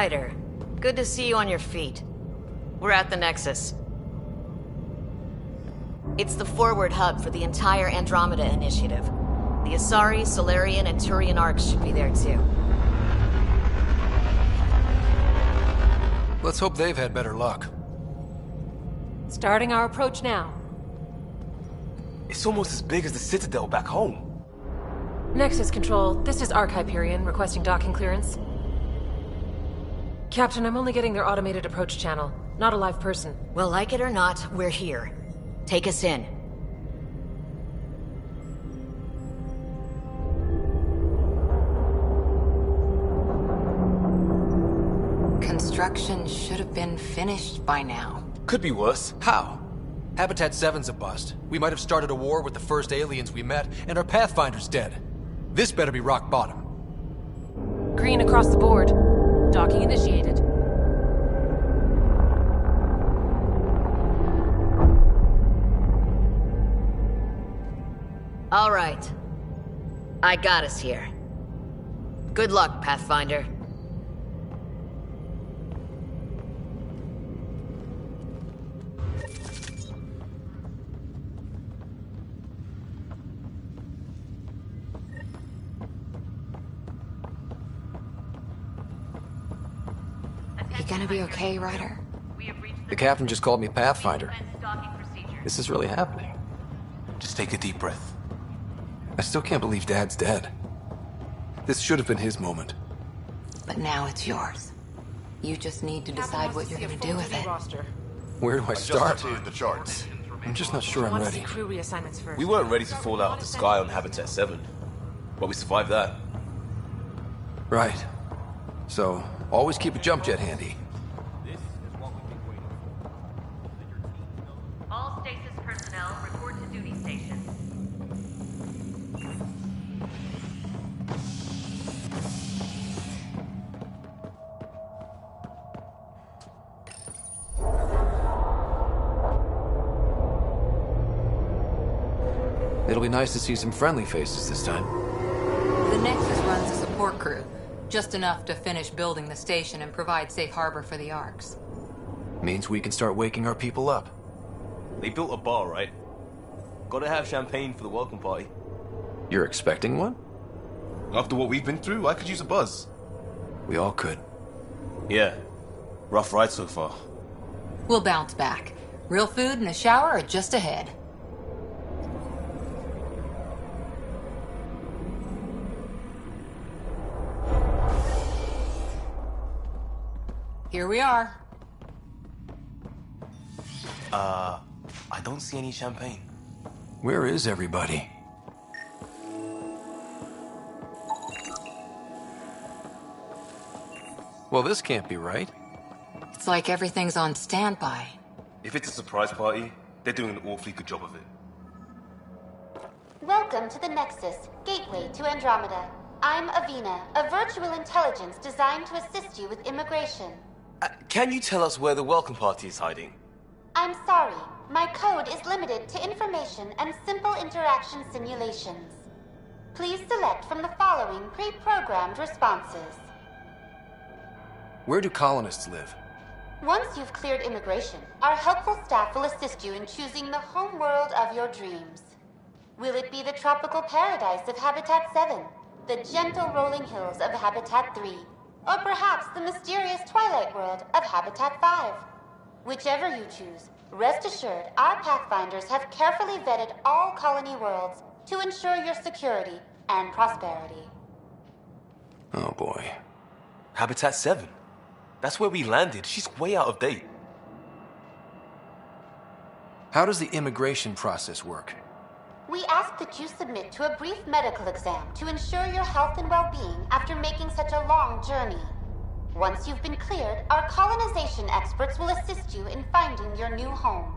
[SPEAKER 10] Ryder, good to see you on your feet. We're at the Nexus. It's the forward hub for the entire Andromeda initiative. The Asari, Solarian, and Turian arcs should be there too.
[SPEAKER 2] Let's hope they've had better luck.
[SPEAKER 11] Starting our approach now.
[SPEAKER 3] It's almost as big as the Citadel back home.
[SPEAKER 11] Nexus Control, this is Arc Hyperion requesting docking clearance. Captain, I'm only getting their automated approach channel, not a live person.
[SPEAKER 10] Well, like it or not, we're here. Take us in.
[SPEAKER 5] Construction should have been finished by now.
[SPEAKER 3] Could be worse.
[SPEAKER 2] How? Habitat 7's a bust. We might have started a war with the first aliens we met, and our Pathfinder's dead. This better be rock bottom.
[SPEAKER 11] Green across the board. Docking initiated.
[SPEAKER 10] All right. I got us here. Good luck, Pathfinder.
[SPEAKER 5] You gonna be okay, Ryder?
[SPEAKER 2] The captain just called me Pathfinder. This is really happening.
[SPEAKER 3] Just take a deep breath.
[SPEAKER 2] I still can't believe Dad's dead. This should have been his moment.
[SPEAKER 5] But now it's yours. You just need to decide what you're gonna do with it.
[SPEAKER 2] Where do I start?
[SPEAKER 8] Just updated the charts.
[SPEAKER 2] I'm just not sure I'm ready.
[SPEAKER 11] Crew reassignments first.
[SPEAKER 3] We weren't ready to fall out of the sky on Habitat 7. But we survived that.
[SPEAKER 2] Right. So, always keep a jump jet handy.
[SPEAKER 12] All stasis personnel report to duty station.
[SPEAKER 2] It'll be nice to see some friendly faces this time.
[SPEAKER 5] The Nexus runs a support crew. Just enough to finish building the station and provide safe harbor for the arcs.
[SPEAKER 2] Means we can start waking our people up.
[SPEAKER 3] They built a bar, right? Gotta have champagne for the welcome party.
[SPEAKER 2] You're expecting one?
[SPEAKER 3] After what we've been through, I could use a buzz.
[SPEAKER 2] We all could.
[SPEAKER 3] Yeah. Rough ride so far.
[SPEAKER 5] We'll bounce back. Real food and a shower are just ahead. Here we are.
[SPEAKER 3] I don't see any champagne.
[SPEAKER 2] Where is everybody? Well, this can't be right.
[SPEAKER 5] It's like everything's on standby.
[SPEAKER 3] If it's a surprise party, they're doing an awfully good job of it.
[SPEAKER 13] Welcome to the Nexus, gateway to Andromeda. I'm Avina, a virtual intelligence designed to assist you with immigration.
[SPEAKER 3] Can you tell us where the welcome party is hiding?
[SPEAKER 13] I'm sorry. My code is limited to information and simple interaction simulations. Please select from the following pre-programmed responses.
[SPEAKER 2] Where do colonists live?
[SPEAKER 13] Once you've cleared immigration, our helpful staff will assist you in choosing the home world of your dreams. Will it be the tropical paradise of Habitat 7, the gentle rolling hills of Habitat 3, or perhaps the mysterious twilight world of Habitat 5? Whichever you choose, rest assured our Pathfinders have carefully vetted all colony worlds to ensure your security and prosperity.
[SPEAKER 2] Oh boy.
[SPEAKER 3] Habitat 7. That's where we landed. She's way out of date.
[SPEAKER 2] How does the immigration process work?
[SPEAKER 13] We ask that you submit to a brief medical exam to ensure your health and well-being after making such a long journey. Once you've been cleared, our colonization experts will assist you in finding your new home.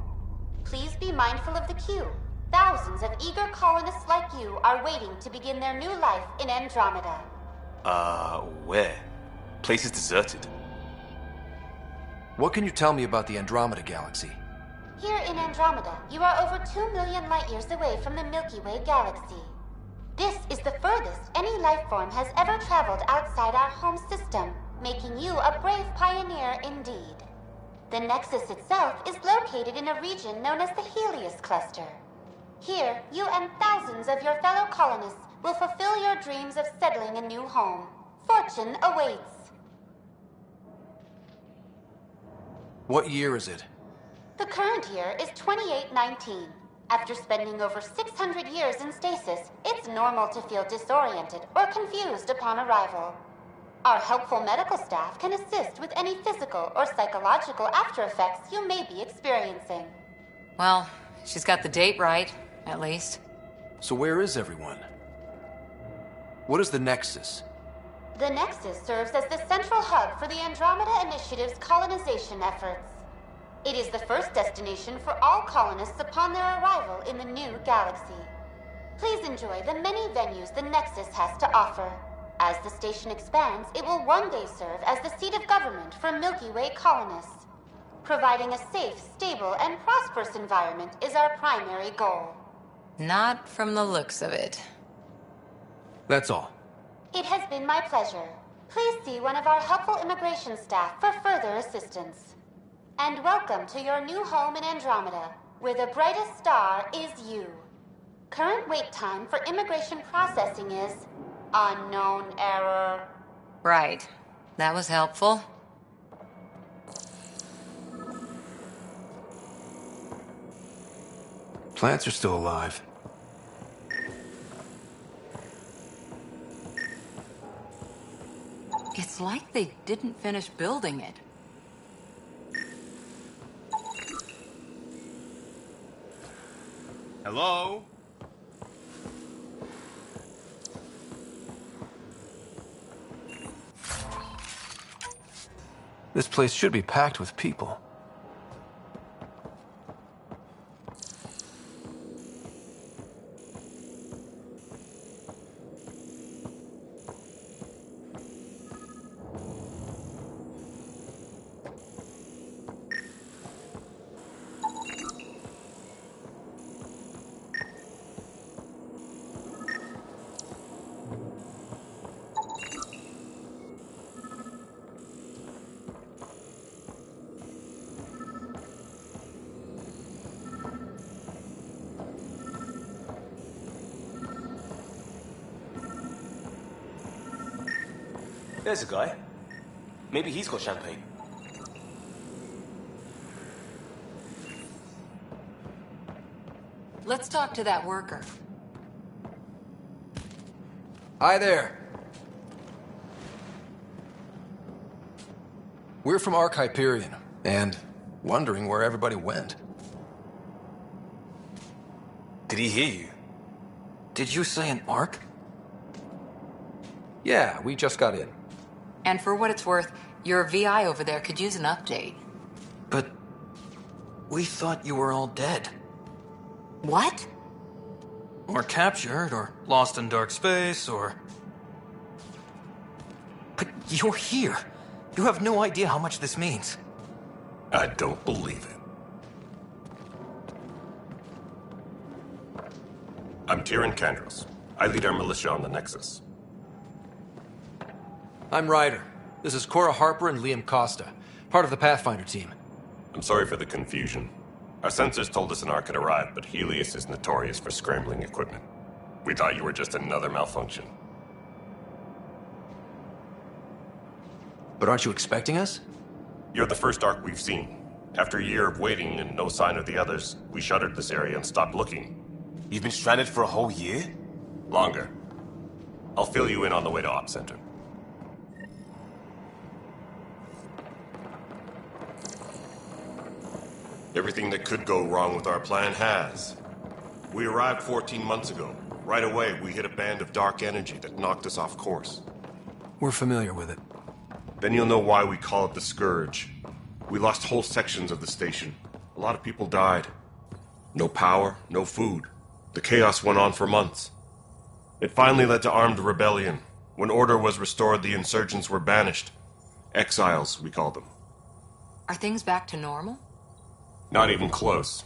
[SPEAKER 13] Please be mindful of the queue. Thousands of eager colonists like you are waiting to begin their new life in Andromeda.
[SPEAKER 3] Where? Place is deserted.
[SPEAKER 2] What can you tell me about the Andromeda galaxy?
[SPEAKER 13] Here in Andromeda, you are over 2 million light-years away from the Milky Way galaxy. This is the furthest any life form has ever traveled outside our home system, making you a brave pioneer indeed. The Nexus itself is located in a region known as the Helios Cluster. Here, you and thousands of your fellow colonists will fulfill your dreams of settling a new home. Fortune awaits.
[SPEAKER 2] What year is it?
[SPEAKER 13] The current year is 2819. After spending over 600 years in stasis, it's normal to feel disoriented or confused upon arrival. Our helpful medical staff can assist with any physical or psychological after effects you may be experiencing.
[SPEAKER 5] Well, she's got the date right, at least.
[SPEAKER 2] So where is everyone? What is the Nexus?
[SPEAKER 13] The Nexus serves as the central hub for the Andromeda Initiative's colonization efforts. It is the first destination for all colonists upon their arrival in the new galaxy. Please enjoy the many venues the Nexus has to offer. As the station expands, it will one day serve as the seat of government for Milky Way colonists. Providing a safe, stable, and prosperous environment is our primary goal.
[SPEAKER 5] Not from the looks of it.
[SPEAKER 2] That's all.
[SPEAKER 13] It has been my pleasure. Please see one of our helpful immigration staff for further assistance. And welcome to your new home in Andromeda, where the brightest star is you. Current wait time for immigration processing is unknown error.
[SPEAKER 5] Right. That was helpful.
[SPEAKER 2] Plants are still alive.
[SPEAKER 5] It's like they didn't finish building it.
[SPEAKER 1] Hello?
[SPEAKER 2] This place should be packed with people.
[SPEAKER 3] There's a guy. Maybe he's got champagne.
[SPEAKER 5] Let's talk to that worker.
[SPEAKER 2] Hi there. We're from Hyperion, and wondering where everybody went.
[SPEAKER 3] Did he hear you?
[SPEAKER 2] Did you say an Ark? Yeah, we just got in.
[SPEAKER 5] And for what it's worth, your VI over there could use an update.
[SPEAKER 2] But we thought you were all dead.
[SPEAKER 5] What?
[SPEAKER 14] Or captured, or lost in dark space, or...
[SPEAKER 2] But you're here. You have no idea how much this means.
[SPEAKER 15] I don't believe it. I'm Tyrion Kandros. I lead our militia on the Nexus.
[SPEAKER 2] I'm Ryder. This is Cora Harper and Liam Costa, part of the Pathfinder team.
[SPEAKER 15] I'm sorry for the confusion. Our sensors told us an Ark had arrived, but Helios is notorious for scrambling equipment. We thought you were just another malfunction.
[SPEAKER 2] But aren't you expecting us?
[SPEAKER 15] You're the first Ark we've seen. After a year of waiting and no sign of the others, we shuttered this area and stopped looking.
[SPEAKER 3] You've been stranded for a whole year?
[SPEAKER 15] Longer. I'll fill you in on the way to Op Center. Everything that could go wrong with our plan has. We arrived 14 months ago. Right away, we hit a band of dark energy that knocked us off course.
[SPEAKER 2] We're familiar with it.
[SPEAKER 15] Then you'll know why we call it the Scourge. We lost whole sections of the station. A lot of people died. No power, no food. The chaos went on for months. It finally led to armed rebellion. When order was restored, the insurgents were banished. Exiles, we call them.
[SPEAKER 5] Are things back to normal?
[SPEAKER 15] Not even close.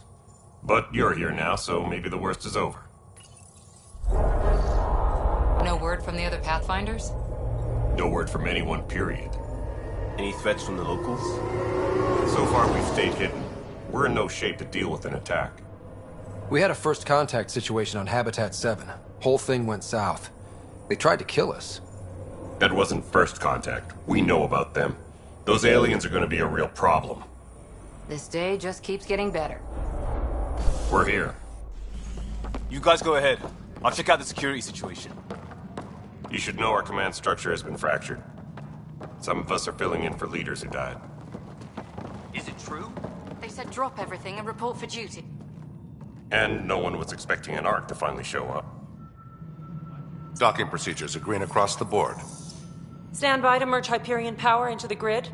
[SPEAKER 15] But you're here now, so maybe the worst is over.
[SPEAKER 5] No word from the other Pathfinders?
[SPEAKER 15] No word from anyone, period.
[SPEAKER 3] Any threats from the locals?
[SPEAKER 15] So far, we've stayed hidden. We're in no shape to deal with an attack.
[SPEAKER 16] We had a first contact situation on Habitat 7. Whole thing went south. They tried to kill us.
[SPEAKER 15] That wasn't first contact. We know about them. Those aliens are going to be a real problem.
[SPEAKER 5] This day just keeps getting better.
[SPEAKER 15] We're here.
[SPEAKER 3] You guys go ahead. I'll check out the security situation.
[SPEAKER 15] You should know our command structure has been fractured. Some of us are filling in for leaders who died.
[SPEAKER 5] Is it true? They said drop everything and report for duty.
[SPEAKER 15] And no one was expecting an Ark to finally show up.
[SPEAKER 17] Docking procedures are green across the board.
[SPEAKER 6] Stand by to merge Hyperion power into the grid.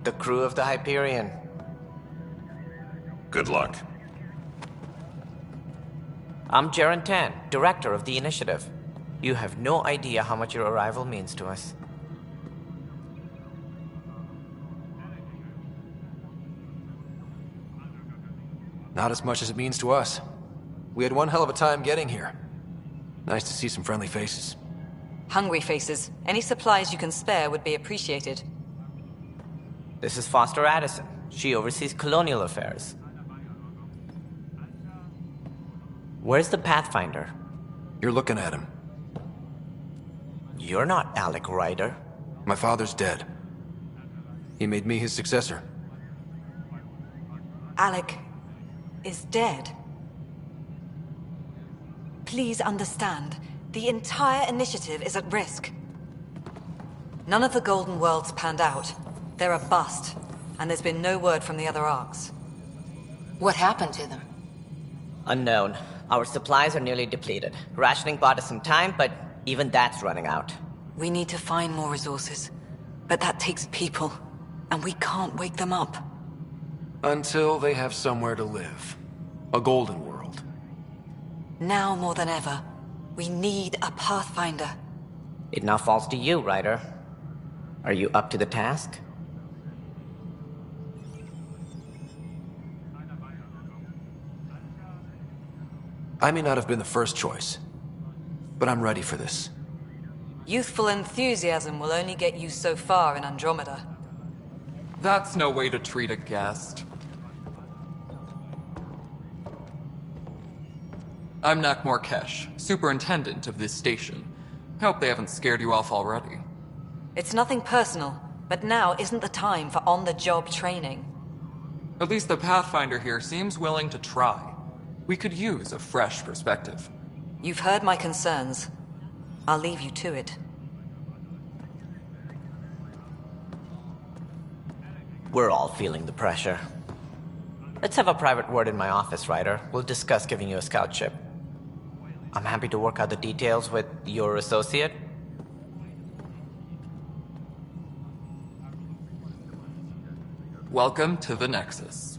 [SPEAKER 18] The crew of the Hyperion.
[SPEAKER 15] Good luck.
[SPEAKER 18] I'm Jaren Tan, director of the initiative. You have no idea how much your arrival means to us.
[SPEAKER 16] Not as much as it means to us. We had one hell of a time getting here. Nice to see some friendly faces.
[SPEAKER 9] Hungry faces. Any supplies you can spare would be appreciated.
[SPEAKER 18] This is Foster Addison. She oversees colonial affairs. Where's the Pathfinder?
[SPEAKER 16] You're looking at him.
[SPEAKER 18] You're not Alec Ryder.
[SPEAKER 16] My father's dead. He made me his successor.
[SPEAKER 9] Alec is dead. Please understand, the entire initiative is at risk. None of the Golden Worlds panned out. They're a bust, and there's been no word from the other arcs.
[SPEAKER 5] What happened to them?
[SPEAKER 18] Unknown. Our supplies are nearly depleted. Rationing bought us some time, but even that's running out.
[SPEAKER 9] We need to find more resources, but that takes people, and we can't wake them up.
[SPEAKER 16] Until they have somewhere to live. A golden world.
[SPEAKER 9] Now more than ever, we need a Pathfinder.
[SPEAKER 18] It now falls to you, Ryder. Are you up to the task?
[SPEAKER 16] I may not have been the first choice, but I'm ready for this.
[SPEAKER 9] Youthful enthusiasm will only get you so far in Andromeda.
[SPEAKER 19] That's no way to treat a guest. I'm Nak Morkesh, superintendent of this station. Hope they haven't scared you off already.
[SPEAKER 9] It's nothing personal, but now isn't the time for on-the-job training.
[SPEAKER 19] At least the Pathfinder here seems willing to try. We could use a fresh perspective.
[SPEAKER 9] You've heard my concerns. I'll leave you to it.
[SPEAKER 18] We're all feeling the pressure. Let's have a private word in my office, Ryder. We'll discuss giving you a scout ship. I'm happy to work out the details with your associate.
[SPEAKER 19] Welcome to the Nexus.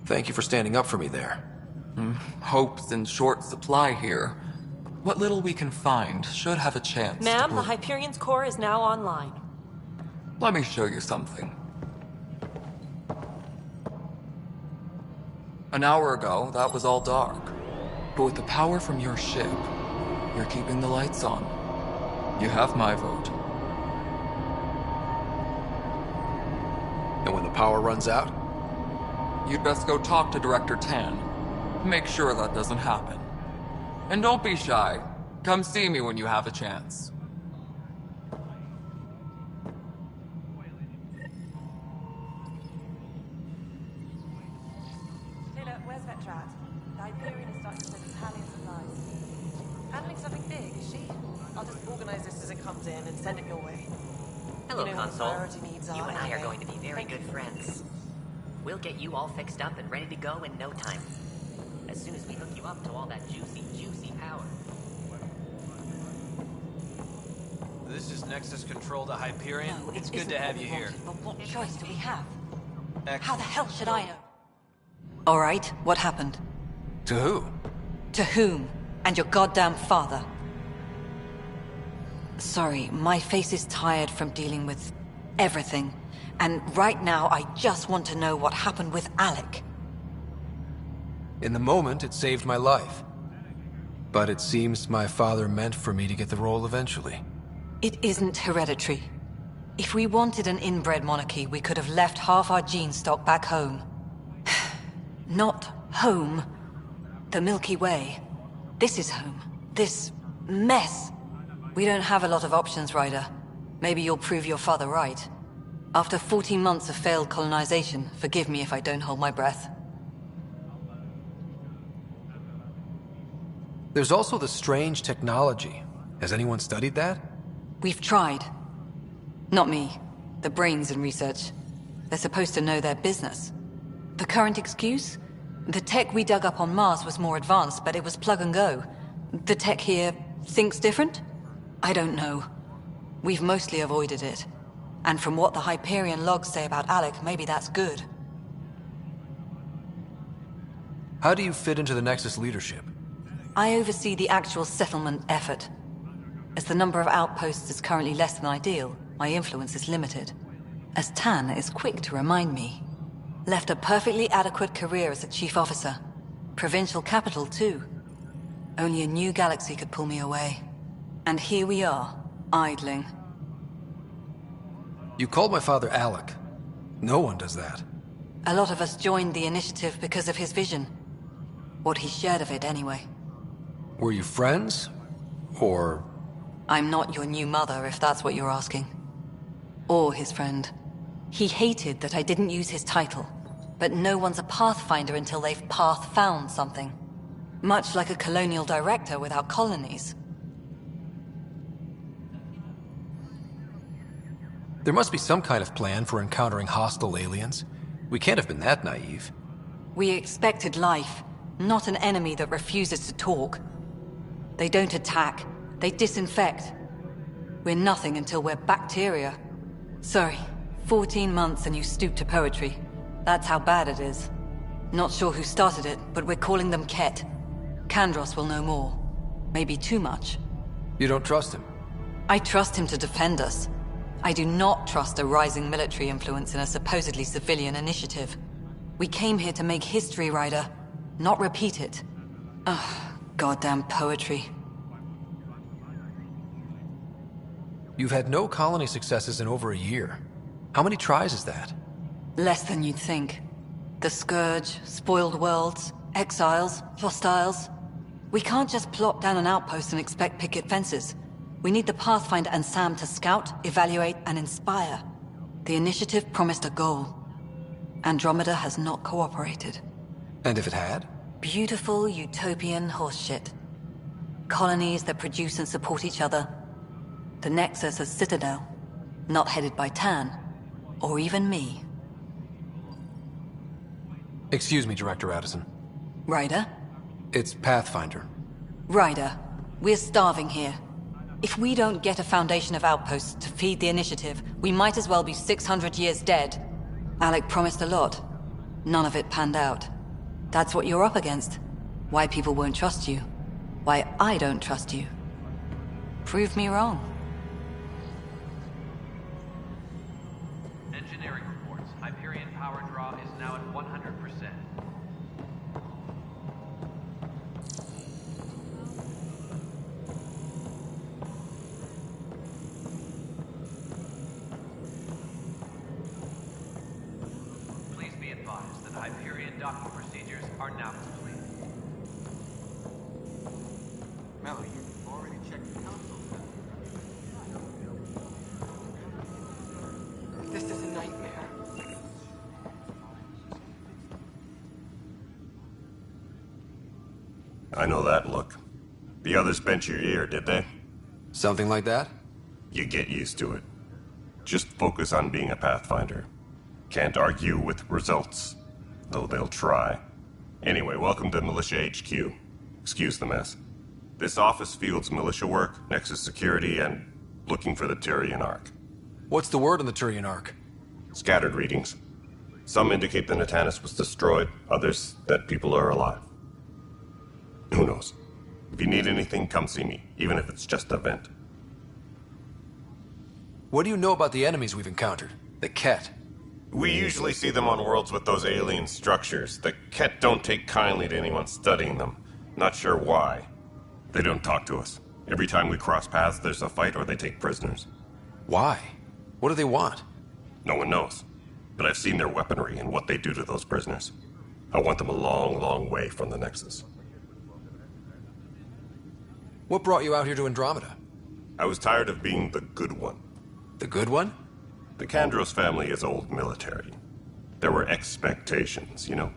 [SPEAKER 16] Thank you for standing up for me there.
[SPEAKER 19] Hope's in short supply here. What little we can find should have a chance.
[SPEAKER 6] Ma'am, the Hyperion's core is now online.
[SPEAKER 19] Let me show you something. An hour ago, that was all dark. But with the power from your ship, you're keeping the lights on. You have my vote.
[SPEAKER 16] And when the power runs out?
[SPEAKER 19] You'd best go talk to Director Tan. Make sure that doesn't happen. And don't be shy. Come see me when you have a chance.
[SPEAKER 11] Taylor, where's Vetrat? The Hyperion is starting to send Italian supplies. Handling something big, is she? I'll just organize this as it comes in and send it your way.
[SPEAKER 20] Hello,
[SPEAKER 11] You know what
[SPEAKER 20] Console.
[SPEAKER 11] priority needs
[SPEAKER 20] You
[SPEAKER 11] are
[SPEAKER 20] and I are
[SPEAKER 11] anyway.
[SPEAKER 20] going to be very good friends. We'll get you all fixed up and ready to go in no time. As soon as we hook you up to all that juicy power.
[SPEAKER 21] This is Nexus Control to Hyperion.
[SPEAKER 9] No,
[SPEAKER 21] it's
[SPEAKER 9] it
[SPEAKER 21] good
[SPEAKER 9] isn't
[SPEAKER 21] to have
[SPEAKER 9] what
[SPEAKER 21] you
[SPEAKER 9] we
[SPEAKER 21] here.
[SPEAKER 9] wanted, but what choice do we have?
[SPEAKER 21] Excellent.
[SPEAKER 9] How the hell should I know? All right, what happened?
[SPEAKER 16] To who?
[SPEAKER 9] To whom? And your goddamn father. Sorry, my face is tired from dealing with everything. And right now, I just want to know what happened with Alec.
[SPEAKER 16] In the moment, it saved my life. But it seems my father meant for me to get the role eventually.
[SPEAKER 9] It isn't hereditary. If we wanted an inbred monarchy, we could have left half our gene stock back home. Not home. The Milky Way. This is home. This mess. We don't have a lot of options, Ryder. Maybe you'll prove your father right. After 14 months of failed colonization, forgive me if I don't hold my breath.
[SPEAKER 16] There's also the strange technology. Has anyone studied that?
[SPEAKER 9] We've tried. Not me. The brains in research. They're supposed to know their business. The current excuse? The tech we dug up on Mars was more advanced, but it was plug and go. The tech here thinks different? I don't know. We've mostly avoided it. And from what the Hyperion logs say about Alec, maybe that's good.
[SPEAKER 16] How do you fit into the Nexus leadership?
[SPEAKER 9] I oversee the actual settlement effort. As the number of outposts is currently less than ideal, my influence is limited. As Tan is quick to remind me. Left a perfectly adequate career as a chief officer. Provincial capital, too. Only a new galaxy could pull me away. And here we are, idling.
[SPEAKER 16] You called my father Alec. No one does that.
[SPEAKER 9] A lot of us joined the initiative because of his vision. What he shared of it, anyway.
[SPEAKER 16] Were you friends? Or...
[SPEAKER 9] I'm not your new mother, if that's what you're asking. Or his friend. He hated that I didn't use his title. But no one's a Pathfinder until they've path-found something. Much like a colonial director without colonies.
[SPEAKER 16] There must be some kind of plan for encountering hostile aliens. We can't have been that naive.
[SPEAKER 9] We expected life, not an enemy that refuses to talk. They don't attack, they disinfect. We're nothing until we're bacteria. Sorry, 14 months and you stoop to poetry. That's how bad it is. Not sure who started it, but we're calling them Ket. Kandros will know more. Maybe too much.
[SPEAKER 16] You don't trust him?
[SPEAKER 9] I trust him to defend us. I do not trust a rising military influence in a supposedly civilian initiative. We came here to make history, Ryder, not repeat it. Ugh, goddamn poetry.
[SPEAKER 16] You've had no colony successes in over a year. How many tries is that?
[SPEAKER 9] Less than you'd think. The Scourge, spoiled worlds, exiles, hostiles. We can't just plop down an outpost and expect picket fences. We need the Pathfinder and Sam to scout, evaluate, and inspire. The initiative promised a goal. Andromeda has not cooperated.
[SPEAKER 16] And if it had?
[SPEAKER 9] Beautiful utopian horseshit. Colonies that produce and support each other. The Nexus as Citadel. Not headed by Tan. Or even me.
[SPEAKER 16] Excuse me, Director Addison.
[SPEAKER 9] Ryder?
[SPEAKER 16] It's Pathfinder.
[SPEAKER 9] Ryder, we're starving here. If we don't get a foundation of outposts to feed the initiative, we might as well be 600 years dead. Alec promised a lot. None of it panned out. That's what you're up against. Why people won't trust you. Why I don't trust you. Prove me wrong.
[SPEAKER 21] Engineering reports. Hyperion power draw is now at 100%. Please be advised that Hyperion docking procedures are now complete.
[SPEAKER 8] Melody, you've already checked the console.
[SPEAKER 6] This is a nightmare.
[SPEAKER 15] I know that look. The others bent your ear, did they?
[SPEAKER 16] Something like that?
[SPEAKER 15] You get used to it. Just focus on being a Pathfinder. Can't argue with results, though they'll try. Anyway, welcome to Militia HQ. Excuse the mess. This office fields militia work, Nexus security, and looking for the Turian Ark.
[SPEAKER 16] What's the word on the Turian Ark?
[SPEAKER 15] Scattered readings. Some indicate the Natanus was destroyed, others that people are alive. Who knows? If you need anything, come see me, even if it's just a vent.
[SPEAKER 16] What do you know about the enemies we've encountered? The Ket?
[SPEAKER 15] We usually see them on worlds with those alien structures. The Ket don't take kindly to anyone studying them. Not sure why. They don't talk to us. Every time we cross paths, there's a fight or they take prisoners.
[SPEAKER 16] Why? What do they want?
[SPEAKER 15] No one knows. But I've seen their weaponry and what they do to those prisoners. I want them a long, long way from the Nexus.
[SPEAKER 16] What brought you out here to Andromeda?
[SPEAKER 15] I was tired of being the good one.
[SPEAKER 16] The good one?
[SPEAKER 15] The Kandros family is old military. There were expectations, you know?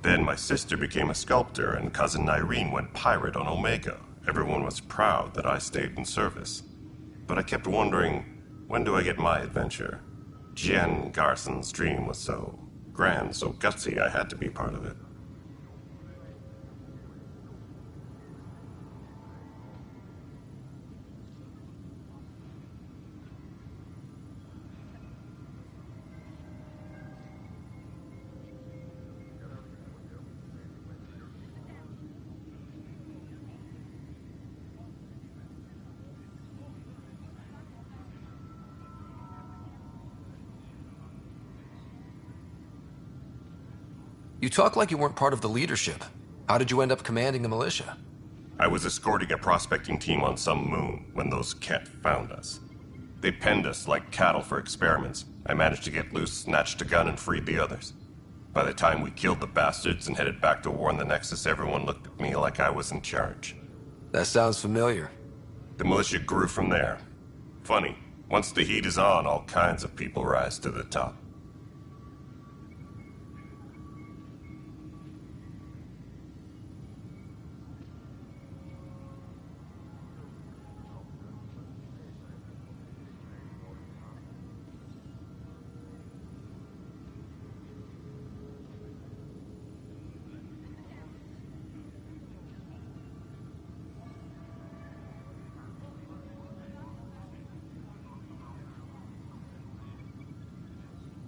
[SPEAKER 15] Then my sister became a sculptor and cousin Irene went pirate on Omega. Everyone was proud that I stayed in service. But I kept wondering, when do I get my adventure? Jen Garson's dream was so grand, so gutsy, I had to be part of it.
[SPEAKER 16] You talk like you weren't part of the leadership. How did you end up commanding the militia?
[SPEAKER 15] I was escorting a prospecting team on some moon when those Ket found us. They penned us like cattle for experiments. I managed to get loose, snatched a gun, and freed the others. By the time we killed the bastards and headed back to warn the Nexus, everyone looked at me like I was in charge.
[SPEAKER 16] That sounds familiar.
[SPEAKER 15] The militia grew from there. Funny, once the heat is on, all kinds of people rise to the top.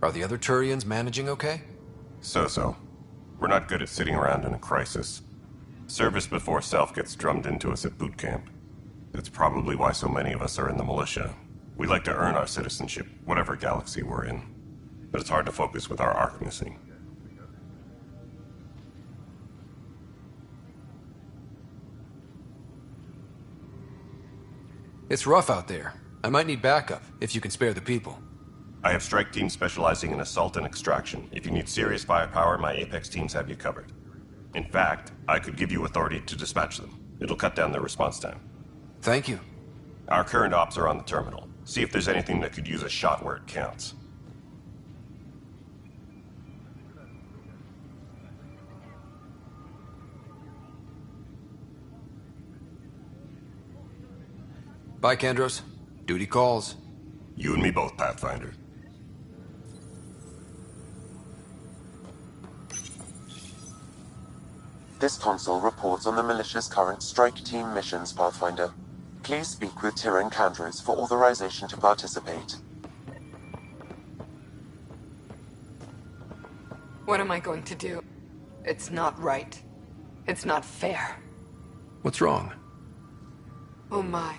[SPEAKER 16] Are the other Turians managing okay?
[SPEAKER 15] So-so. We're not good at sitting around in a crisis. Service before self gets drummed into us at boot camp. That's probably why so many of us are in the militia. We like to earn our citizenship, whatever galaxy we're in. But it's hard to focus with our arc missing.
[SPEAKER 16] It's rough out there. I might need backup, if you can spare the people.
[SPEAKER 15] I have strike teams specializing in assault and extraction. If you need serious firepower, my Apex teams have you covered. In fact, I could give you authority to dispatch them. It'll cut down their response time.
[SPEAKER 16] Thank you.
[SPEAKER 15] Our current ops are on the terminal. See if there's anything that could use a shot where it counts.
[SPEAKER 16] Bye, Kandros. Duty calls.
[SPEAKER 15] You and me both, Pathfinder.
[SPEAKER 7] This console reports on the militia's current strike team missions, Pathfinder. Please speak with Tyrion Kandros for authorization to participate.
[SPEAKER 6] What am I going to do? It's not right. It's not fair.
[SPEAKER 16] What's wrong?
[SPEAKER 6] Oh my,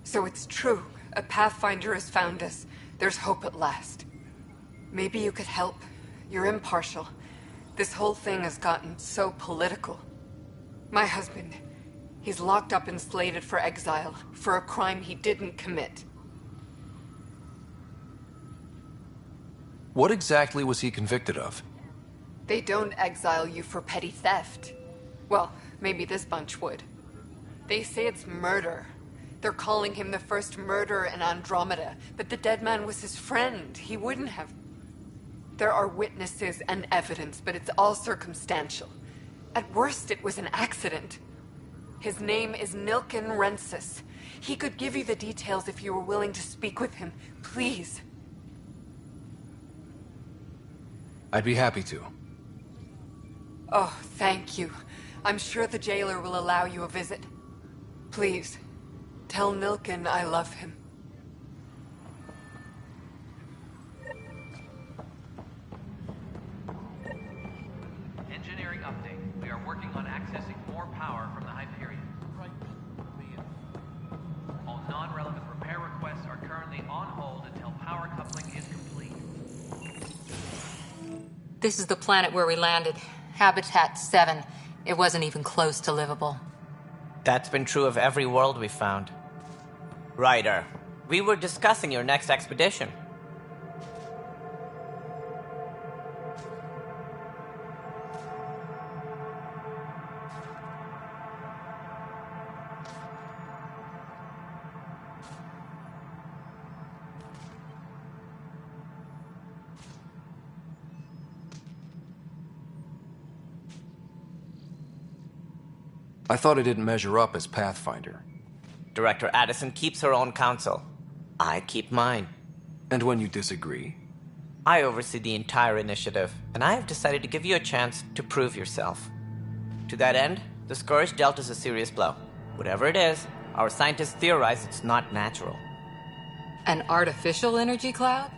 [SPEAKER 6] So it's true. A Pathfinder has found us. There's hope at last. Maybe you could help. You're impartial. This whole thing has gotten so political. My husband, he's locked up and slated for exile for a crime he didn't commit.
[SPEAKER 16] What exactly was he convicted of?
[SPEAKER 6] They don't exile you for petty theft. Well, maybe this bunch would. They say it's murder. They're calling him the first murderer in Andromeda, but the dead man was his friend. He wouldn't have... There are witnesses and evidence, but it's all circumstantial. At worst, it was an accident. His name is Nilken Rensis. He could give you the details if you were willing to speak with him. Please.
[SPEAKER 16] I'd be happy to.
[SPEAKER 6] Oh, thank you. I'm sure the jailer will allow you a visit. Please, tell Nilken I love him.
[SPEAKER 21] Engineering update. We are working on accessing more power from the Hyperion. All non-relevant repair requests
[SPEAKER 5] This is the planet where we landed. Habitat 7. It wasn't even close to livable.
[SPEAKER 18] That's been true of every world we've found. Ryder, we were discussing your next expedition.
[SPEAKER 16] I thought I didn't measure up as Pathfinder.
[SPEAKER 18] Director Addison keeps her own counsel. I keep mine.
[SPEAKER 16] And when you disagree?
[SPEAKER 18] I oversee the entire initiative, and I have decided to give you a chance to prove yourself. To that end, the Scourge dealt us a serious blow. Whatever it is, our scientists theorize it's not natural.
[SPEAKER 5] An artificial energy cloud?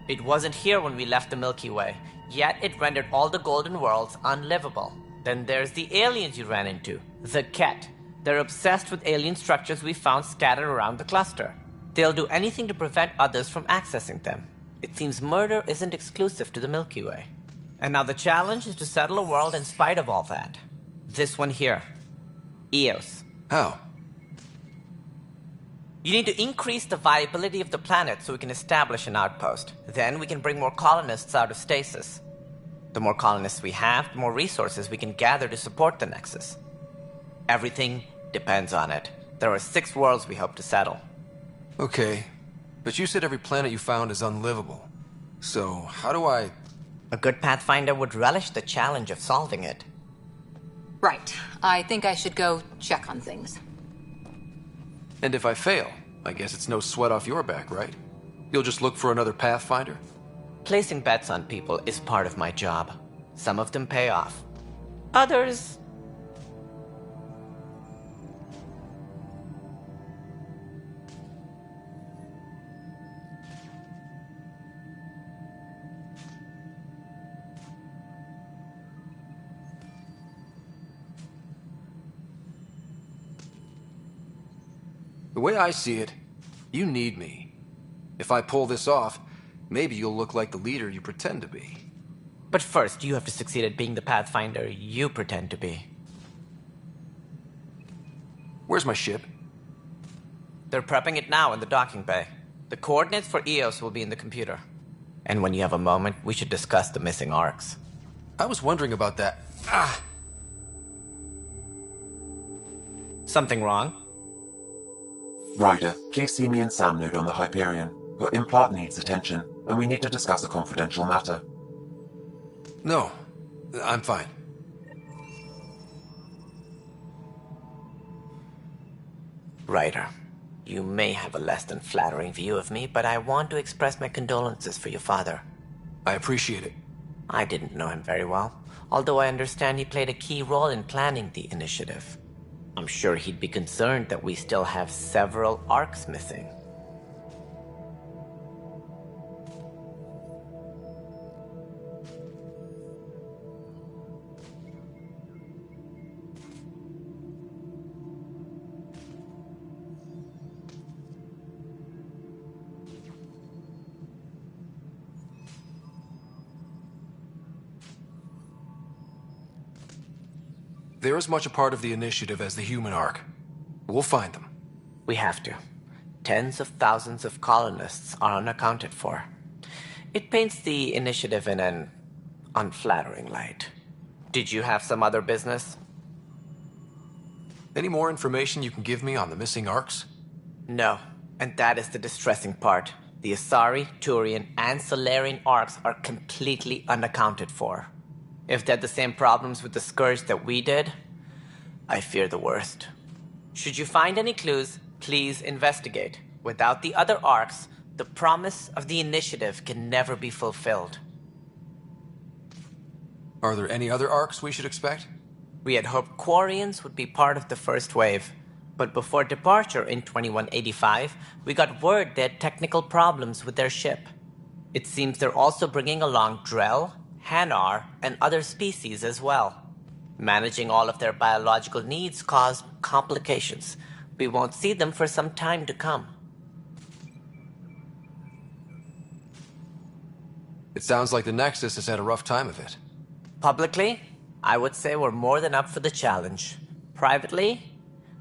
[SPEAKER 18] It wasn't here when we left the Milky Way, yet it rendered all the Golden Worlds unlivable. Then there's the aliens you ran into, the Ket. They're obsessed with alien structures we found scattered around the cluster. They'll do anything to prevent others from accessing them. It seems murder isn't exclusive to the Milky Way. And now the challenge is to settle a world in spite of all that. This one here. Eos.
[SPEAKER 16] How?
[SPEAKER 18] You need to increase the viability of the planet so we can establish an outpost. Then we can bring more colonists out of stasis. The more colonists we have, the more resources we can gather to support the Nexus. Everything depends on it. There are 6 worlds we hope to settle.
[SPEAKER 16] Okay, but you said every planet you found is unlivable. So, how do I...
[SPEAKER 18] A good Pathfinder would relish the challenge of solving it.
[SPEAKER 5] Right. I think I should go check on things.
[SPEAKER 16] And if I fail, I guess it's no sweat off your back, right? You'll just look for another Pathfinder?
[SPEAKER 18] Placing bets on people is part of my job. Some of them pay off. Others...
[SPEAKER 16] The way I see it, you need me. If I pull this off, maybe you'll look like the leader you pretend to be.
[SPEAKER 18] But first, you have to succeed at being the Pathfinder you pretend to be.
[SPEAKER 16] Where's my ship?
[SPEAKER 18] They're prepping it now in the docking bay. The coordinates for Eos will be in the computer. And when you have a moment, we should discuss the missing arcs.
[SPEAKER 16] I was wondering about that.
[SPEAKER 18] Something wrong?
[SPEAKER 7] Ryder, please see me and Sam Node on the Hyperion. Your implant needs attention, and we need to discuss a confidential matter.
[SPEAKER 16] No, I'm fine.
[SPEAKER 18] Ryder, you may have a less than flattering view of me, but I want to express my condolences for your father.
[SPEAKER 16] I appreciate it.
[SPEAKER 18] I didn't know him very well, although I understand he played a key role in planning the initiative. I'm sure he'd be concerned that we still have several arcs missing.
[SPEAKER 16] They're as much a part of the initiative as the human arc. We'll find them.
[SPEAKER 18] We have to. Tens of thousands of colonists are unaccounted for. It paints the initiative in an unflattering light. Did you have some other business?
[SPEAKER 16] Any more information you can give me on the missing arcs?
[SPEAKER 18] No, and that is the distressing part. The Asari, Turian, and Solarian arcs are completely unaccounted for. If they had the same problems with the Scourge that we did, I fear the worst. Should you find any clues, please investigate. Without the other arcs, the promise of the initiative can never be fulfilled.
[SPEAKER 16] Are there any other arcs we should expect?
[SPEAKER 18] We had hoped Quarians would be part of the first wave, but before departure in 2185, we got word they had technical problems with their ship. It seems they're also bringing along Drell, Hanar, and other species as well. Managing all of their biological needs caused complications. We won't see them for some time to come.
[SPEAKER 16] It sounds like the Nexus has had a rough time of it.
[SPEAKER 18] Publicly, I would say we're more than up for the challenge. Privately,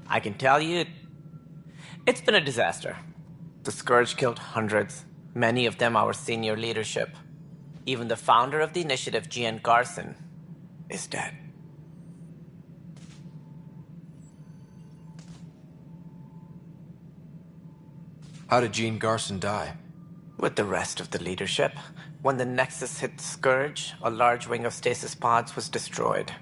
[SPEAKER 18] I can tell you, it's been a disaster. The Scourge killed hundreds, many of them our senior leadership. Even the founder of the initiative, Gian Garson, is dead.
[SPEAKER 16] How did Jean Garson die?
[SPEAKER 18] With the rest of the leadership. When the Nexus hit the Scourge, a large wing of stasis pods was destroyed.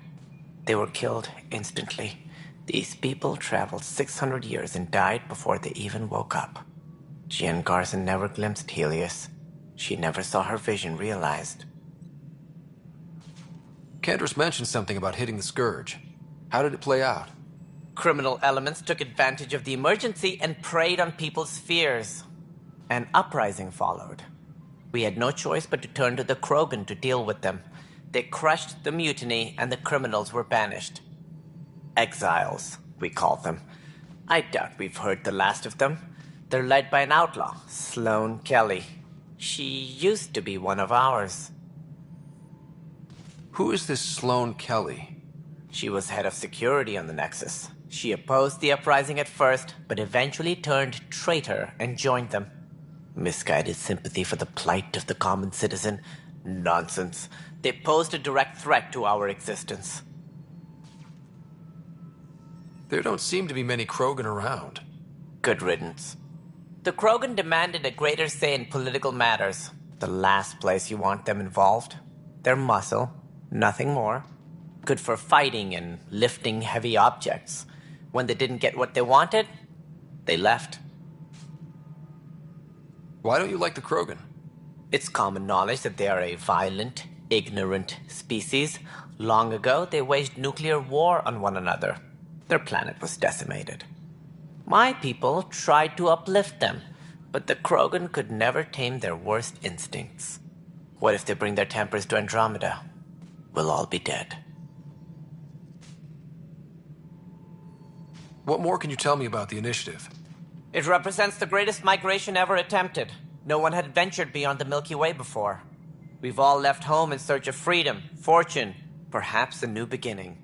[SPEAKER 18] They were killed instantly. These people traveled 600 years and died before they even woke up. Jean Garson never glimpsed Helios. She never saw her vision realized.
[SPEAKER 16] Cantor's mentioned something about hitting the Scourge. How did it play out?
[SPEAKER 18] Criminal elements took advantage of the emergency and preyed on people's fears. An uprising followed. We had no choice but to turn to the Krogan to deal with them. They crushed the mutiny and the criminals were banished. Exiles, we call them. I doubt we've heard the last of them. They're led by an outlaw, Sloane Kelly. She used to be one of ours.
[SPEAKER 16] Who is this Sloane Kelly?
[SPEAKER 18] She was head of security on the Nexus. She opposed the uprising at first, but eventually turned traitor and joined them. Misguided sympathy for the plight of the common citizen? Nonsense. They posed a direct threat to our existence.
[SPEAKER 16] There don't seem to be many Krogan around.
[SPEAKER 18] Good riddance. The Krogan demanded a greater say in political matters. The last place you want them involved. They're muscle, nothing more. Good for fighting and lifting heavy objects. When they didn't get what they wanted, they left.
[SPEAKER 16] Why don't you like the Krogan?
[SPEAKER 18] It's common knowledge that they are a violent, ignorant species. Long ago, they waged nuclear war on one another. Their planet was decimated. My people tried to uplift them, but the Krogan could never tame their worst instincts. What if they bring their tempers to Andromeda? We'll all be dead.
[SPEAKER 16] What more can you tell me about the initiative?
[SPEAKER 18] It represents the greatest migration ever attempted. No one had ventured beyond the Milky Way before. We've all left home in search of freedom, fortune, perhaps a new beginning.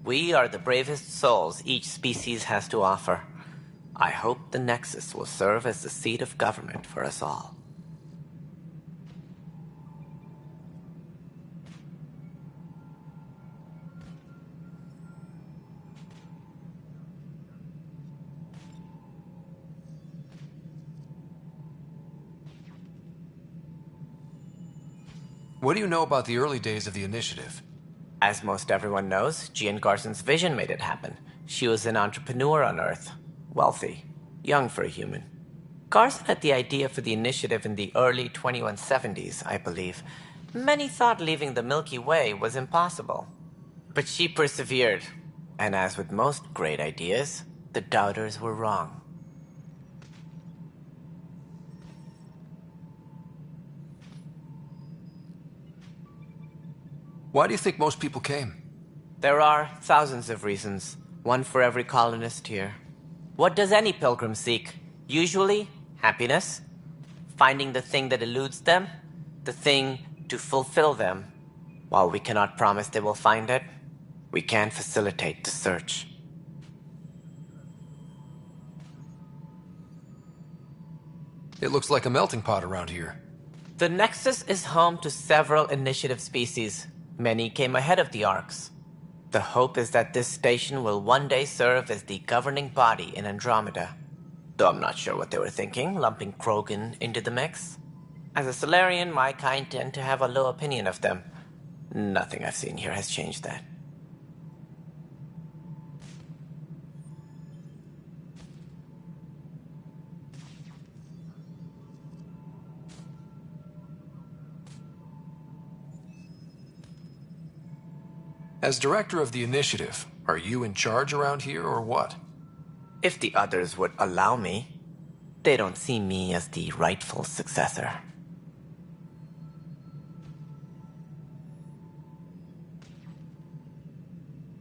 [SPEAKER 18] We are the bravest souls each species has to offer. I hope the Nexus will serve as the seat of government for us all.
[SPEAKER 16] What do you know about the early days of the initiative?
[SPEAKER 18] As most everyone knows, Gian Garson's vision made it happen. She was an entrepreneur on Earth. Wealthy. Young for a human. Garson had the idea for the initiative in the early 2170s, I believe. Many thought leaving the Milky Way was impossible. But she persevered. And as with most great ideas, the doubters were wrong.
[SPEAKER 16] Why do you think most people came?
[SPEAKER 18] There are thousands of reasons, one for every colonist here. What does any pilgrim seek? Usually, happiness. Finding the thing that eludes them, the thing to fulfill them. While we cannot promise they will find it, we can facilitate the search.
[SPEAKER 16] It looks like a melting pot around here.
[SPEAKER 18] The Nexus is home to several initiative species. Many came ahead of the Arks. The hope is that this station will one day serve as the governing body in Andromeda. Though I'm not sure what they were thinking, lumping Krogan into the mix. As a Solarian, my kind tend to have a low opinion of them. Nothing I've seen here has changed that.
[SPEAKER 16] As director of the initiative, are you in charge around here or what?
[SPEAKER 18] If the others would allow me, they don't see me as the rightful successor.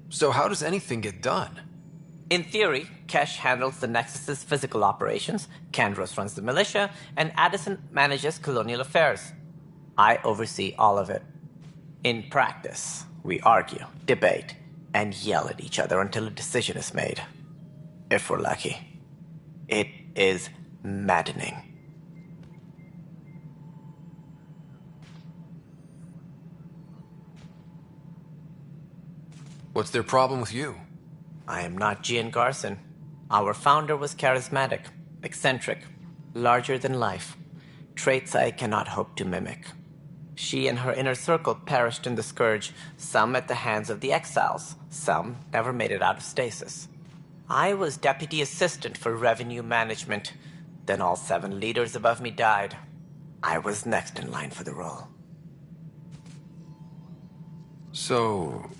[SPEAKER 16] So how does anything get done?
[SPEAKER 18] In theory, Kesh handles the Nexus's physical operations, Kandros runs the militia, and Addison manages colonial affairs. I oversee all of it. In practice, we argue, debate, and yell at each other until a decision is made. If we're lucky. It is maddening.
[SPEAKER 16] What's their problem with you?
[SPEAKER 18] I am not Gian Garson. Our founder was charismatic, eccentric, larger than life. Traits I cannot hope to mimic. She and her inner circle perished in the Scourge, some at the hands of the Exiles, some never made it out of stasis. I was deputy assistant for revenue management. Then all 7 leaders above me died. I was next in line for the role.
[SPEAKER 16] So,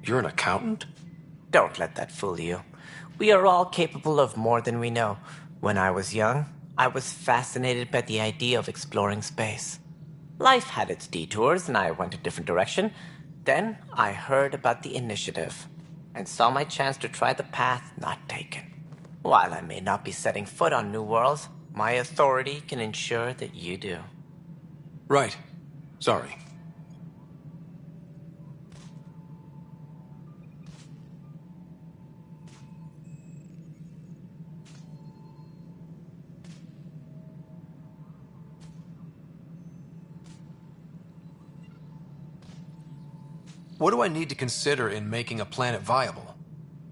[SPEAKER 16] you're an accountant?
[SPEAKER 18] Don't let that fool you. We are all capable of more than we know. When I was young, I was fascinated by the idea of exploring space. Life had its detours, and I went a different direction. Then I heard about the initiative, and saw my chance to try the path not taken. While I may not be setting foot on new worlds, my authority can ensure that you do.
[SPEAKER 16] Right. Sorry. What do I need to consider in making a planet viable?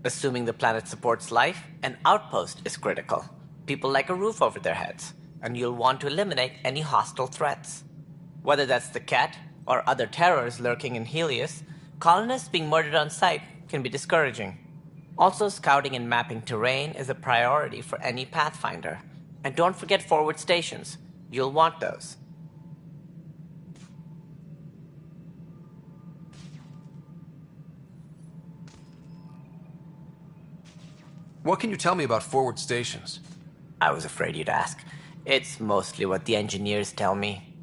[SPEAKER 18] Assuming the planet supports life, an outpost is critical. People like a roof over their heads, and you'll want to eliminate any hostile threats. Whether that's the cat or other terrors lurking in Helios, colonists being murdered on sight can be discouraging. Also, scouting and mapping terrain is a priority for any Pathfinder. And don't forget forward stations. You'll want those.
[SPEAKER 16] What can you tell me about forward stations?
[SPEAKER 18] I was afraid you'd ask. It's mostly what the engineers tell me.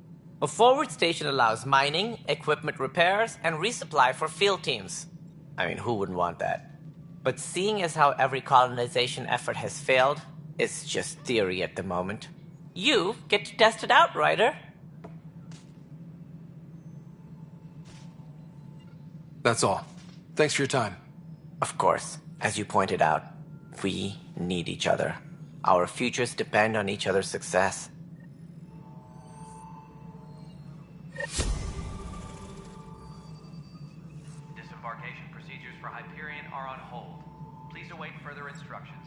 [SPEAKER 18] A forward station allows mining, equipment repairs, and resupply for field teams. I mean, who wouldn't want that? But seeing as how every colonization effort has failed, it's just theory at the moment. You get to test it out, Ryder.
[SPEAKER 16] That's all. Thanks for your time.
[SPEAKER 18] Of course, as you pointed out, we need each other. Our futures depend on each other's success.
[SPEAKER 21] Disembarkation procedures for Hyperion are on hold. Please await further instructions.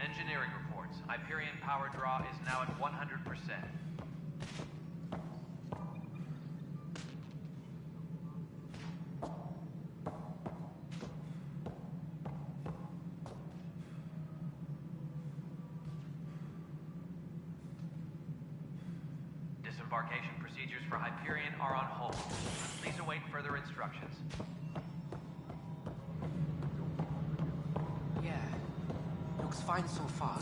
[SPEAKER 21] Engineering reports. Hyperion power draw is now at 100%. Disembarkation procedures for Hyperion are on hold. Please await further instructions.
[SPEAKER 4] Yeah. Looks fine so far.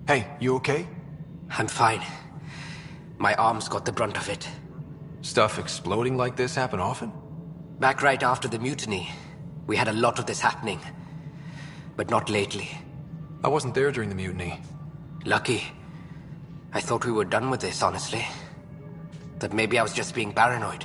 [SPEAKER 16] Hey, you okay?
[SPEAKER 4] I'm fine. My arms got the brunt of it.
[SPEAKER 16] Stuff exploding like this happen often?
[SPEAKER 4] Back right after the mutiny, we had a lot of this happening. But not lately.
[SPEAKER 16] I wasn't there during the mutiny.
[SPEAKER 4] Lucky. I thought we were done with this, honestly. That maybe I was just being paranoid.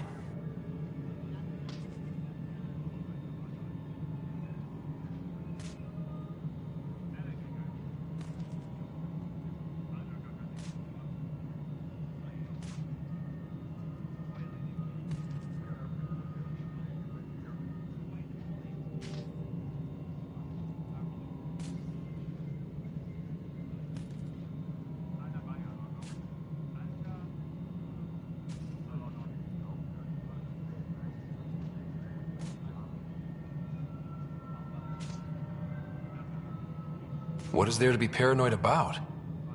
[SPEAKER 16] What is there to be paranoid about?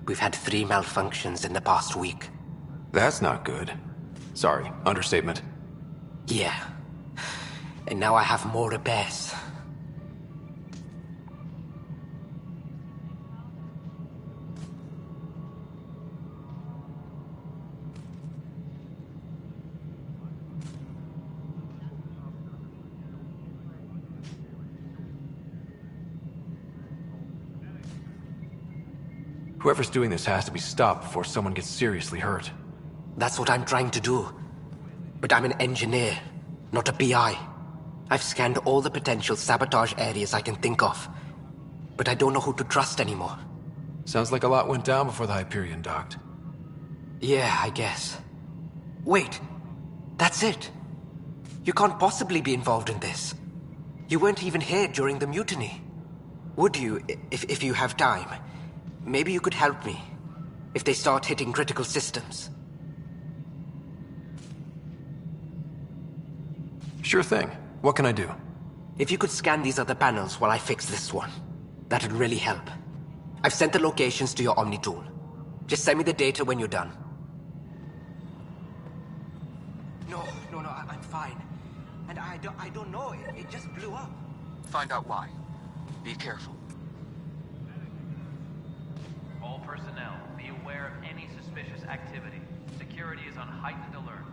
[SPEAKER 4] We've had 3 malfunctions in the past week.
[SPEAKER 16] That's not good. Sorry, understatement.
[SPEAKER 4] Yeah. And now I have more to bears.
[SPEAKER 16] Whoever's doing this has to be stopped before someone gets seriously hurt.
[SPEAKER 4] That's what I'm trying to do. But I'm an engineer, not a PI. I've scanned all the potential sabotage areas I can think of. But I don't know who to trust anymore.
[SPEAKER 16] Sounds like a lot went down before the Hyperion docked.
[SPEAKER 4] Yeah, I guess. Wait, that's it. You can't possibly be involved in this. You weren't even here during the mutiny. Would you, if you have time? Maybe you could help me. If they start hitting critical systems.
[SPEAKER 16] Sure thing. What can I do?
[SPEAKER 4] If you could scan these other panels while I fix this one, that'd really help. I've sent the locations to your Omni tool. Just send me the data when you're done. No, I'm fine. And I don't know, it just blew up.
[SPEAKER 2] Find out why. Be careful.
[SPEAKER 21] All personnel, be aware of any suspicious activity. Security is on heightened alert.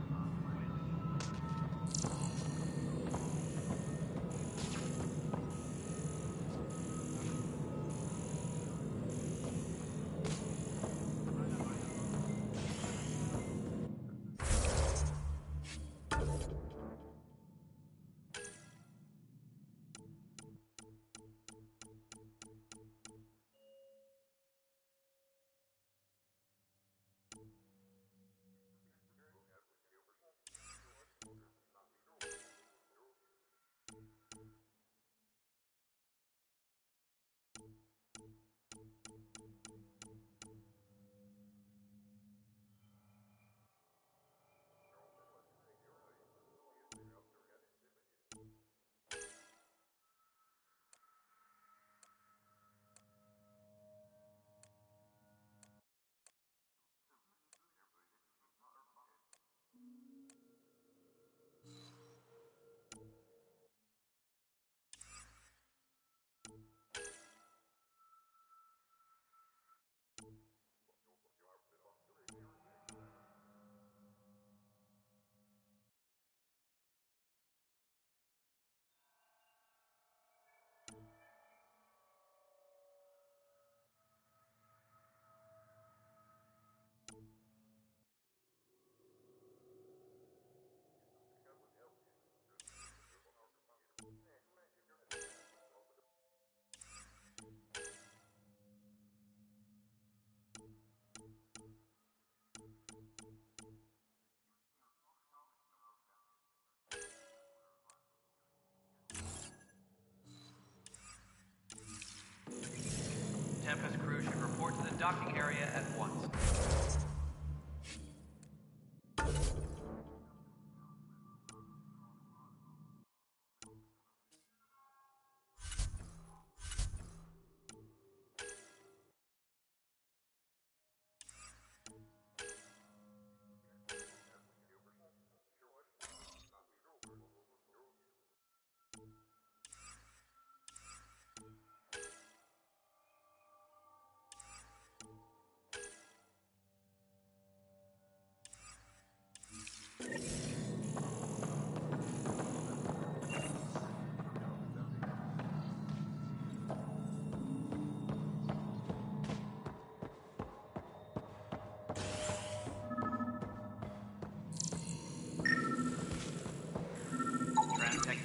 [SPEAKER 21] Tempest crew should report to the docking area at once.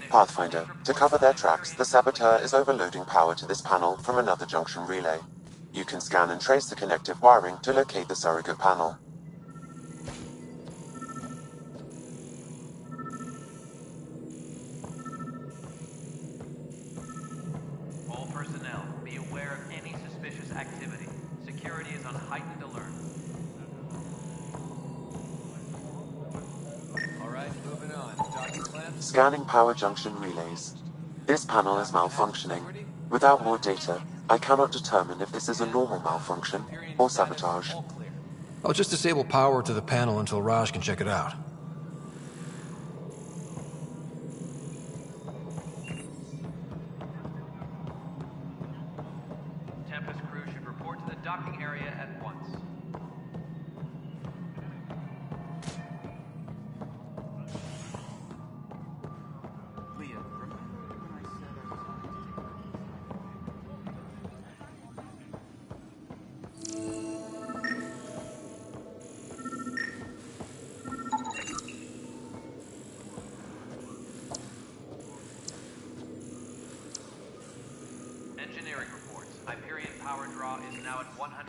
[SPEAKER 7] Pathfinder, to cover their tracks, the saboteur is overloading power to this panel from another junction relay. You can scan and trace the connective wiring to locate the surrogate panel.
[SPEAKER 21] All personnel, be aware of any suspicious activity. Security is on heightened alert.
[SPEAKER 10] Alright, moving on. Docking clamp.
[SPEAKER 7] Scanning power junction relays. This panel is malfunctioning. Without more data, I cannot determine if this is a normal malfunction or sabotage.
[SPEAKER 16] I'll just disable power to the panel until Raj can check it out.
[SPEAKER 21] Tempest crew should report to the docking area at once. Engineering reports. Hyperion power draw is now at 100%.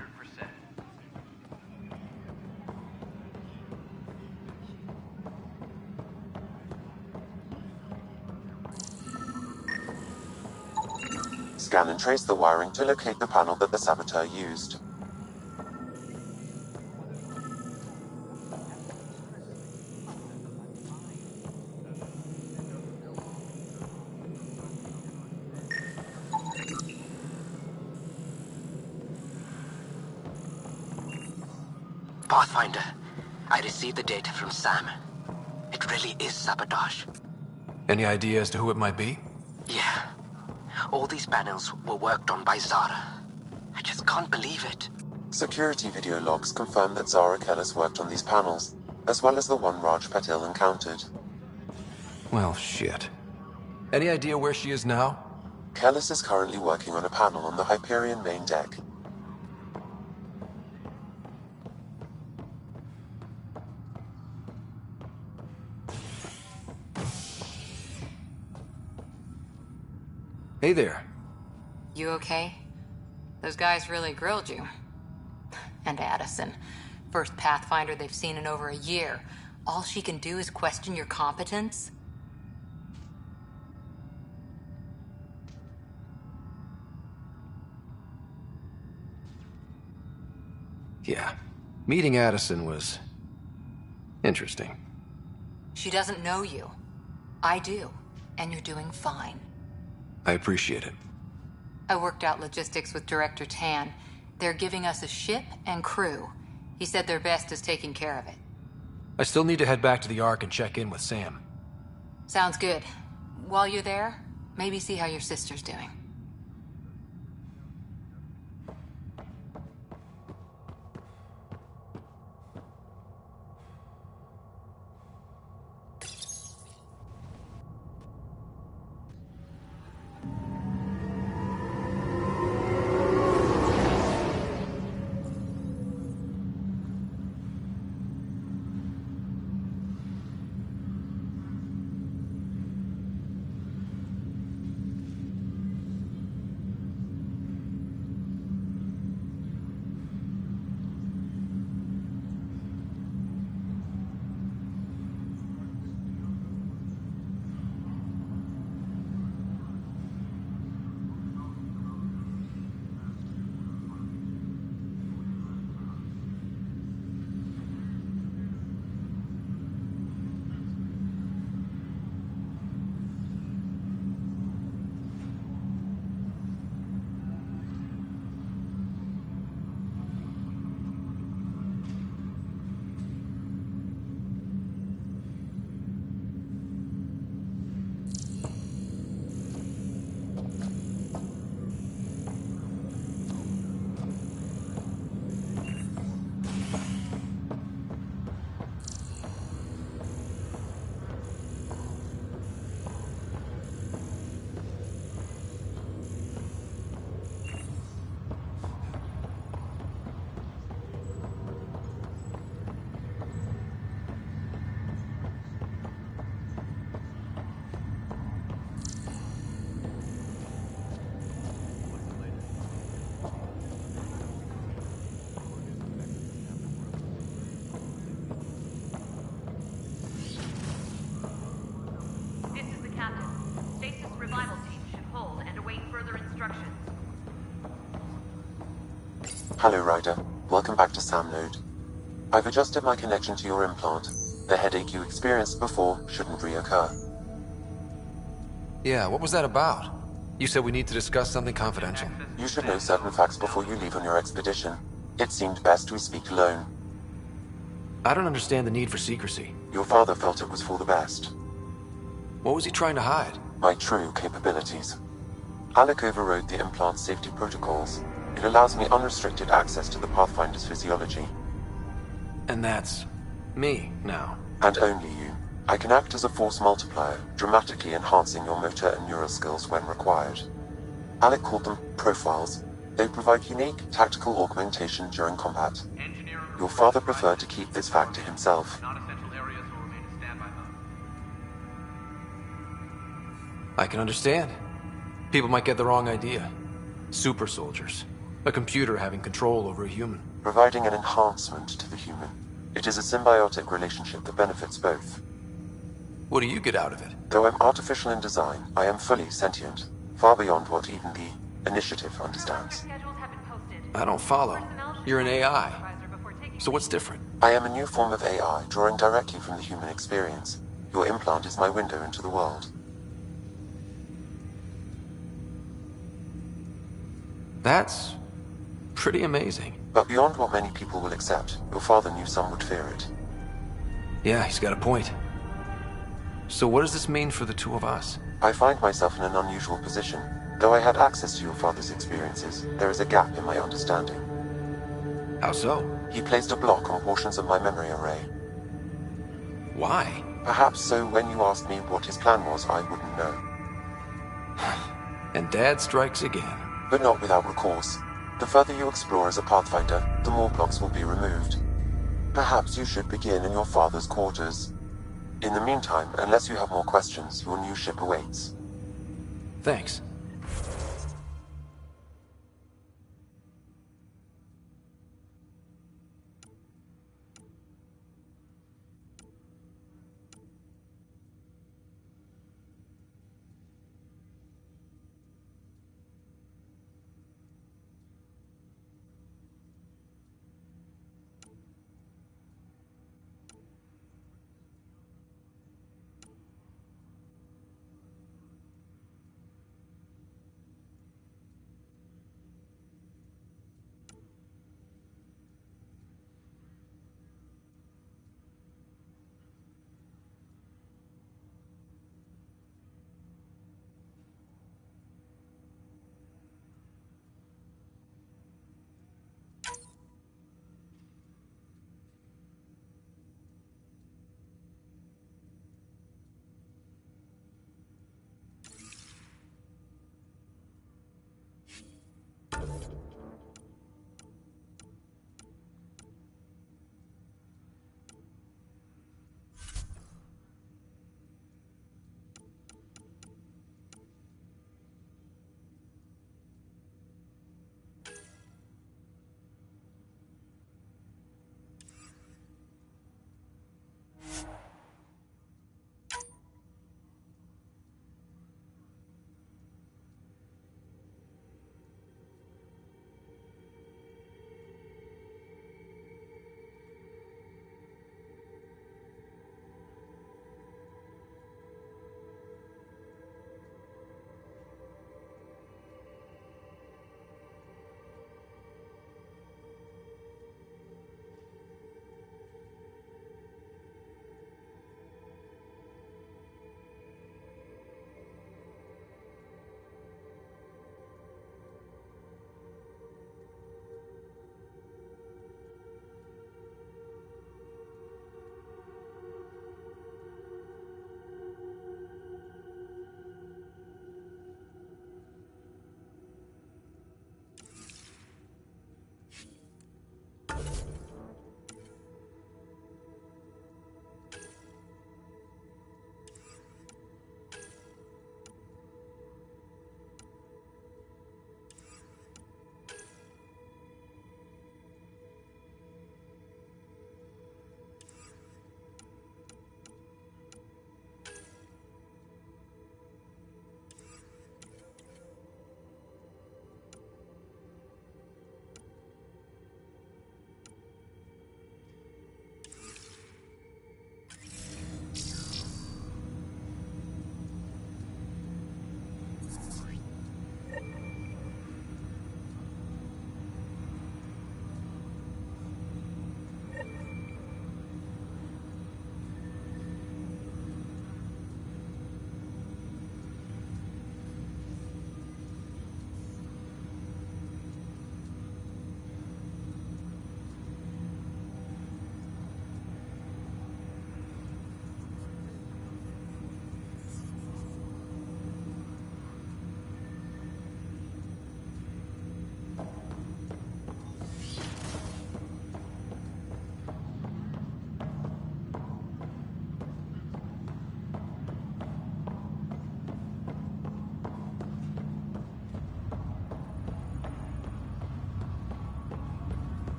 [SPEAKER 7] Scan and trace the wiring to locate the panel that the saboteur used.
[SPEAKER 4] Pathfinder, I received the data from Sam. It really is sabotage.
[SPEAKER 16] Any idea as to who it might be?
[SPEAKER 4] Yeah. All these panels were worked on by Zara. I just can't believe it.
[SPEAKER 7] Security video logs confirm that Zara Kellis worked on these panels, as well as the one Raj Patil encountered.
[SPEAKER 16] Well, shit. Any idea where she is now?
[SPEAKER 7] Kellis is currently working on a panel on the Hyperion main deck.
[SPEAKER 16] Hey there.
[SPEAKER 5] You okay? Those guys really grilled you. And Addison. First Pathfinder they've seen in over a year. All she can do is question your competence?
[SPEAKER 16] Yeah. Meeting Addison was interesting.
[SPEAKER 5] She doesn't know you. I do. And you're doing fine.
[SPEAKER 16] I appreciate it.
[SPEAKER 5] I worked out logistics with Director Tan. They're giving us a ship and crew. He said their best is taking care of it.
[SPEAKER 16] I still need to head back to the Ark and check in with Sam.
[SPEAKER 5] Sounds good. While you're there, maybe see how your sister's doing.
[SPEAKER 7] Hello, Ryder. Welcome back to Sam Node. I've adjusted my connection to your implant. The headache you experienced before shouldn't reoccur.
[SPEAKER 16] Yeah, what was that about? You said we need to discuss something confidential.
[SPEAKER 7] You should know certain facts before you leave on your expedition. It seemed best we speak alone.
[SPEAKER 16] I don't understand the need for secrecy.
[SPEAKER 7] Your father felt it was for the best.
[SPEAKER 16] What was he trying to hide?
[SPEAKER 7] My true capabilities. Alec overrode the implant safety protocols. It allows me unrestricted access to the Pathfinder's physiology.
[SPEAKER 16] And that's me now.
[SPEAKER 7] And only you. I can act as a force multiplier, dramatically enhancing your motor and neural skills when required. Alec called them profiles. They provide unique tactical augmentation during combat. Your father preferred to keep this fact to himself.
[SPEAKER 16] I can understand. People might get the wrong idea. Super soldiers. A computer having control over a human.
[SPEAKER 7] Providing an enhancement to the human. It is a symbiotic relationship that benefits both.
[SPEAKER 16] What do you get out of it?
[SPEAKER 7] Though I'm artificial in design, I am fully sentient, far beyond what even the Initiative understands.
[SPEAKER 16] I don't follow. You're an AI. So what's different?
[SPEAKER 7] I am a new form of AI, drawing directly from the human experience. Your implant is my window into the world.
[SPEAKER 16] That's pretty amazing.
[SPEAKER 7] But beyond what many people will accept, your father knew some would fear it.
[SPEAKER 16] Yeah, he's got a point. So what does this mean for the two of us?
[SPEAKER 7] I find myself in an unusual position. Though I had access to your father's experiences, there is a gap in my understanding.
[SPEAKER 16] How so?
[SPEAKER 7] He placed a block on portions of my memory array.
[SPEAKER 16] Why?
[SPEAKER 7] Perhaps so when you asked me what his plan was, I wouldn't know.
[SPEAKER 16] And Dad strikes again.
[SPEAKER 7] But not without recourse. The further you explore as a Pathfinder, the more blocks will be removed. Perhaps you should begin in your father's quarters. In the meantime, unless you have more questions, your new ship awaits.
[SPEAKER 16] Thanks.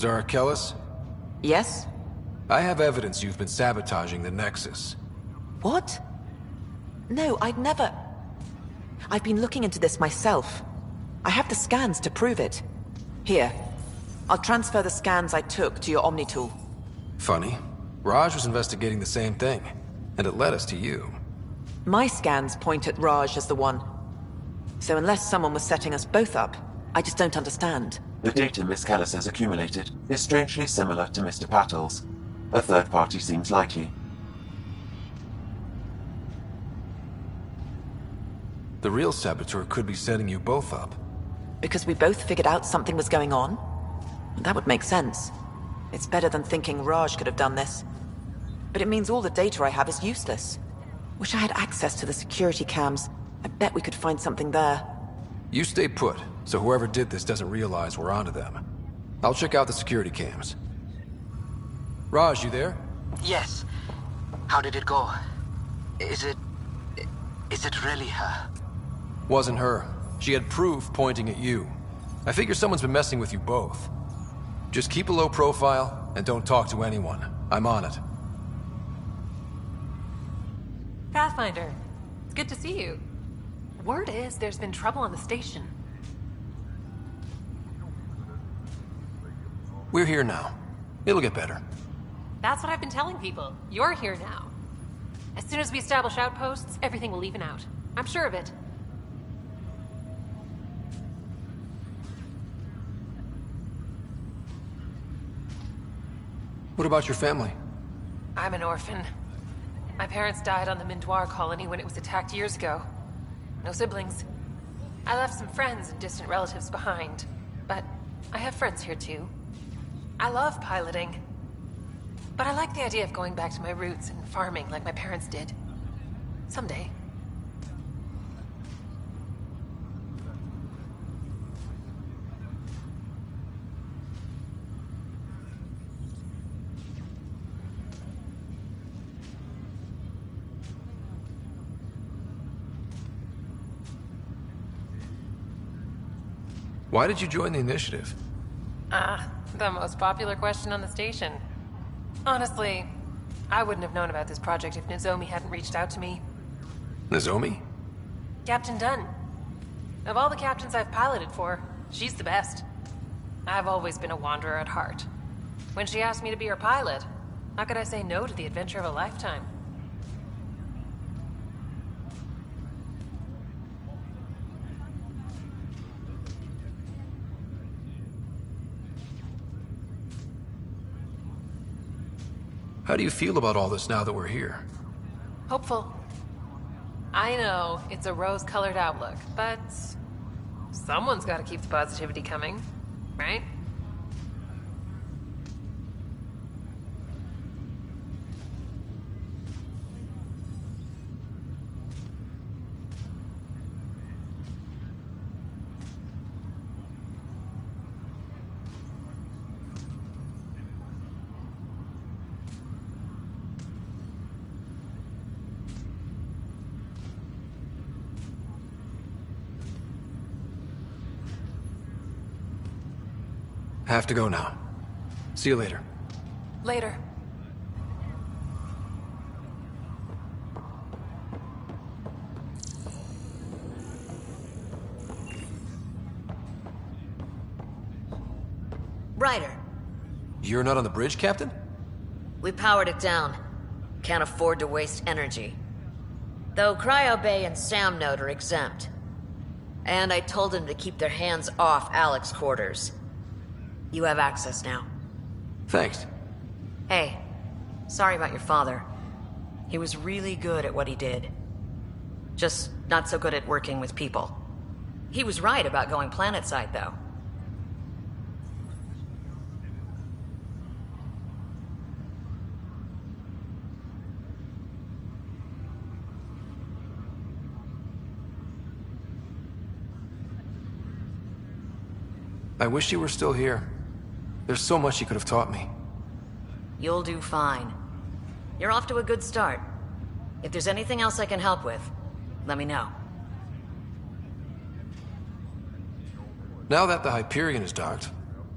[SPEAKER 16] Kellis?
[SPEAKER 12] Yes?
[SPEAKER 16] I have evidence you've been sabotaging the Nexus.
[SPEAKER 12] What? No, I'd never... I've been looking into this myself. I have the scans to prove it. Here. I'll transfer the scans I took to your Omni tool.
[SPEAKER 16] Funny. Raj was investigating the same thing, and it led us to you.
[SPEAKER 12] My scans point at Raj as the one. So unless someone was setting us both up, I just don't understand.
[SPEAKER 7] The data Miss Kellis has accumulated is strangely similar to Mr. Patel's. A third party seems likely.
[SPEAKER 16] The real saboteur could be setting you both up.
[SPEAKER 12] Because we both figured out something was going on? That would make sense. It's better than thinking Raj could have done this. But it means all the data I have is useless. Wish I had access to the security cams. I bet we could find something there.
[SPEAKER 16] You stay put, so whoever did this doesn't realize we're onto them. I'll check out the security cams. Raj, you there?
[SPEAKER 22] Yes. How did it go? Is it really her?
[SPEAKER 16] Wasn't her. She had proof pointing at you. I figure someone's been messing with you both. Just keep a low profile, and don't talk to anyone. I'm on it.
[SPEAKER 11] Pathfinder, it's good to see you. Word is there's been trouble on the station.
[SPEAKER 16] We're here now. It'll get better.
[SPEAKER 11] That's what I've been telling people. You're here now. As soon as we establish outposts, everything will even out. I'm sure of it.
[SPEAKER 16] What about your family?
[SPEAKER 11] I'm an orphan. My parents died on the Mindoir colony when it was attacked years ago. No siblings. I left some friends and distant relatives behind, but I have friends here too. I love piloting, but I like the idea of going back to my roots and farming like my parents did. Someday.
[SPEAKER 16] Why did you join the initiative?
[SPEAKER 11] The most popular question on the station. Honestly, I wouldn't have known about this project if Nozomi hadn't reached out to me.
[SPEAKER 16] Nozomi?
[SPEAKER 11] Captain Dunn. Of all the captains I've piloted for, she's the best. I've always been a wanderer at heart. When she asked me to be her pilot, how could I say no to the adventure of a lifetime?
[SPEAKER 16] How do you feel about all this now that we're here?
[SPEAKER 11] Hopeful. I know, it's a rose-colored outlook, but someone's got to keep the positivity coming, right?
[SPEAKER 16] Have to go now. See you later.
[SPEAKER 11] Later.
[SPEAKER 23] Ryder,
[SPEAKER 16] You're not on the bridge, Captain?
[SPEAKER 23] we powered it down. Can't afford to waste energy. Though Cryo Bay and Sam Node are exempt. And I told them to keep their hands off Alec's quarters. You have access now.
[SPEAKER 16] Thanks.
[SPEAKER 23] Hey, sorry about your father. He was really good at what he did. Just not so good at working with people. He was right about going planetside, though.
[SPEAKER 16] I wish you were still here. There's so much you could have taught me.
[SPEAKER 23] You'll do fine. You're off to a good start. If there's anything else I can help with, let me know.
[SPEAKER 16] Now that the Hyperion is docked,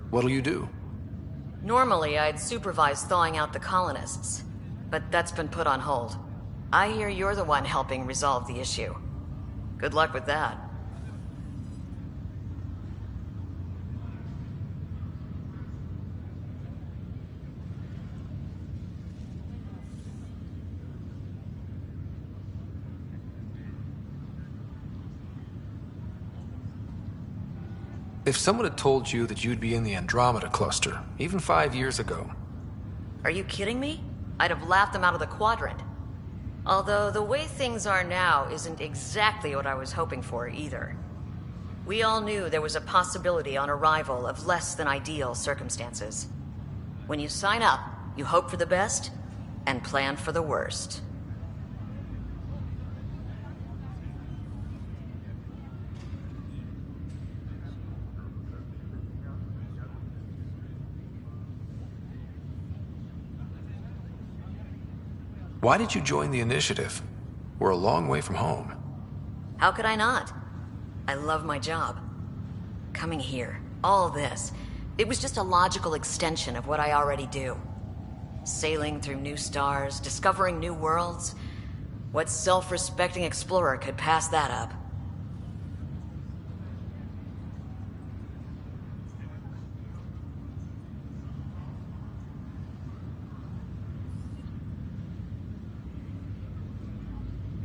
[SPEAKER 16] what'll you do?
[SPEAKER 23] Normally, I'd supervise thawing out the colonists, but that's been put on hold. I hear you're the one helping resolve the issue. Good luck with that.
[SPEAKER 16] If someone had told you that you'd be in the Andromeda cluster, even 5 years ago...
[SPEAKER 23] Are you kidding me? I'd have laughed them out of the quadrant. Although the way things are now isn't exactly what I was hoping for either. We all knew there was a possibility on arrival of less than ideal circumstances. When you sign up, you hope for the best and plan for the worst.
[SPEAKER 16] Why did you join the initiative? We're a long way from home.
[SPEAKER 23] How could I not? I love my job. Coming here, all this, it was just a logical extension of what I already do. Sailing through new stars, discovering new worlds. What self-respecting explorer could pass that up?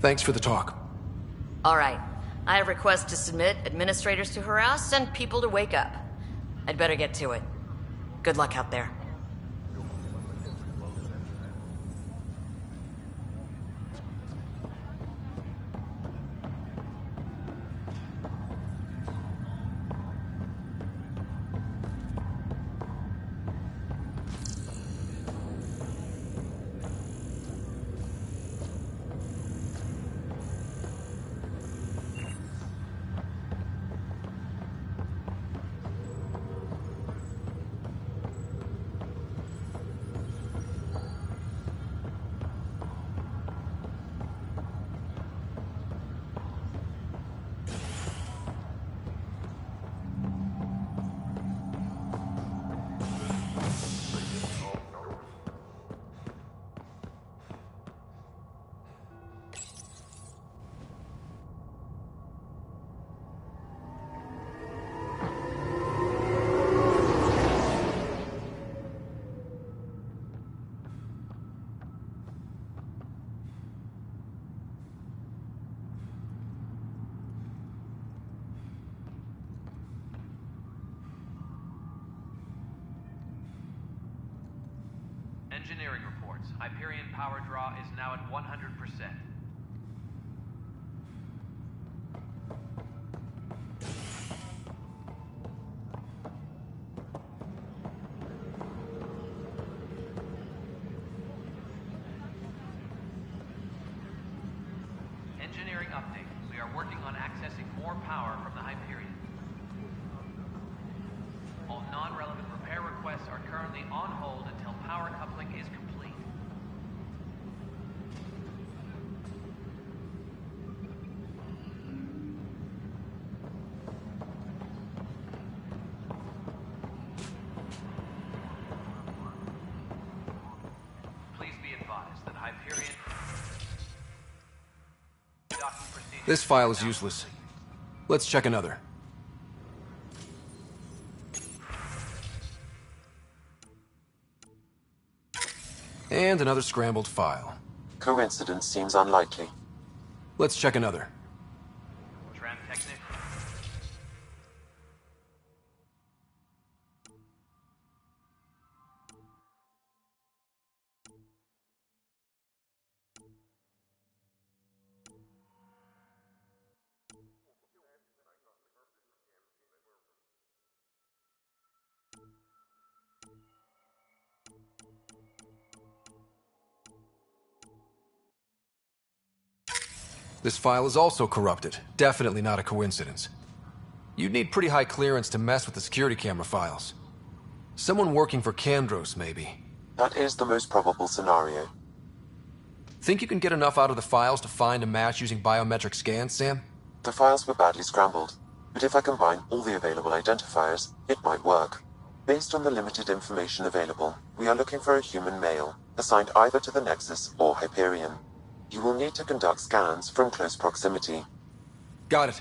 [SPEAKER 16] Thanks for the talk.
[SPEAKER 23] All right. I have requests to submit, administrators to harass, and people to wake up. I'd better get to it. Good luck out there.
[SPEAKER 21] Engineering reports. Hyperion power draw is now at 100%. Engineering update. We are working on accessing more power from the Hyperion. All non-relevant repair requests are currently on hold until power coupling is complete. Please be advised that Hyperion... Docking procedure...
[SPEAKER 16] This file is useless. Let's check another. And another scrambled file.
[SPEAKER 7] Coincidence seems unlikely.
[SPEAKER 16] Let's check another.
[SPEAKER 21] Tram Technic.
[SPEAKER 16] This file is also corrupted. Definitely not a coincidence. You'd need pretty high clearance to mess with the security camera files. Someone working for Kandros, maybe.
[SPEAKER 7] That is the most probable scenario.
[SPEAKER 16] Think you can get enough out of the files to find a match using biometric scans, Sam?
[SPEAKER 7] The files were badly scrambled, but if I combine all the available identifiers, it might work. Based on the limited information available, we are looking for a human male, assigned either to the Nexus or Hyperion. You will need to conduct scans from close proximity.
[SPEAKER 16] Got it.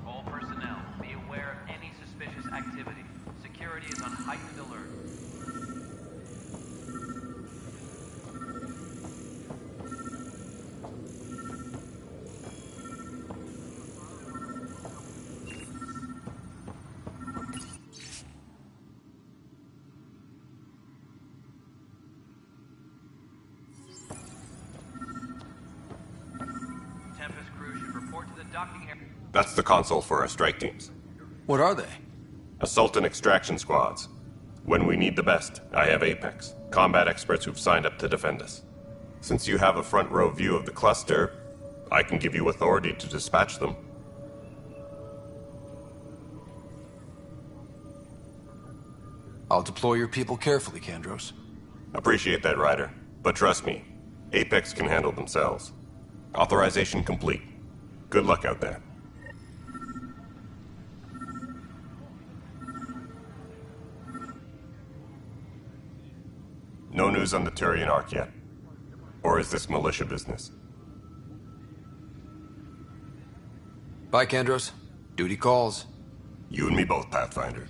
[SPEAKER 21] All personnel, be aware of any suspicious activity. Security is on heightened alert. Tempest crew should report to the docking area.
[SPEAKER 15] That's the console for our strike teams.
[SPEAKER 16] What are they?
[SPEAKER 15] Assault and extraction squads. When we need the best, I have Apex, combat experts who've signed up to defend us. Since you have a front row view of the cluster, I can give you authority to dispatch them.
[SPEAKER 16] I'll deploy your people carefully, Kandros.
[SPEAKER 15] Appreciate that, Ryder. But trust me, Apex can handle themselves. Authorization complete. Good luck out there. No news on the Turian Ark yet. Or is this militia business?
[SPEAKER 16] Bye, Kandros. Duty calls.
[SPEAKER 15] You and me both, Pathfinder.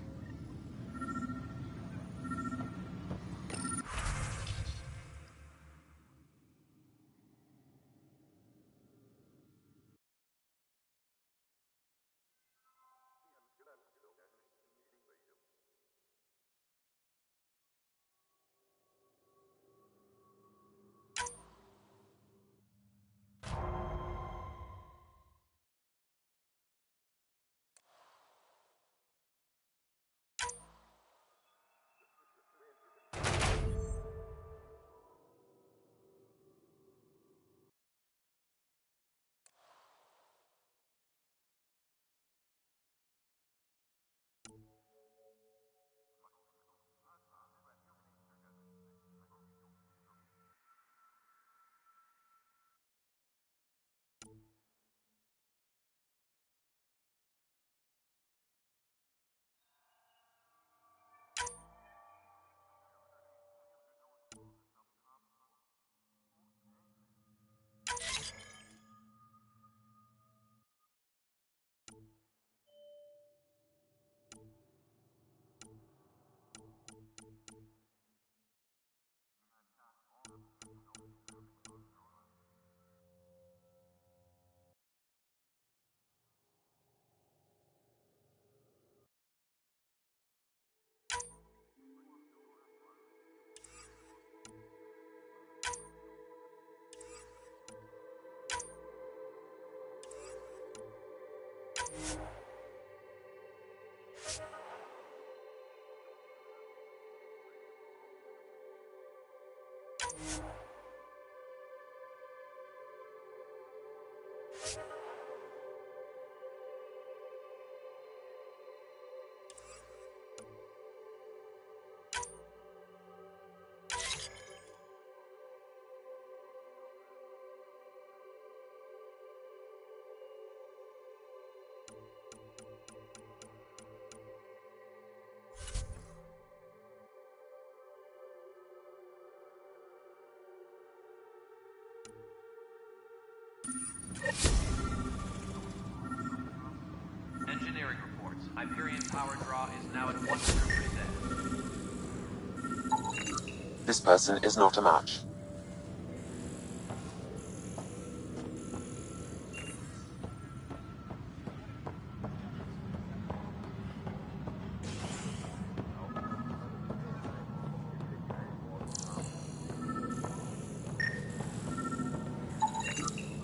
[SPEAKER 21] Engineering reports. Hyperion power draw is now at 100%.
[SPEAKER 7] This person is not a match.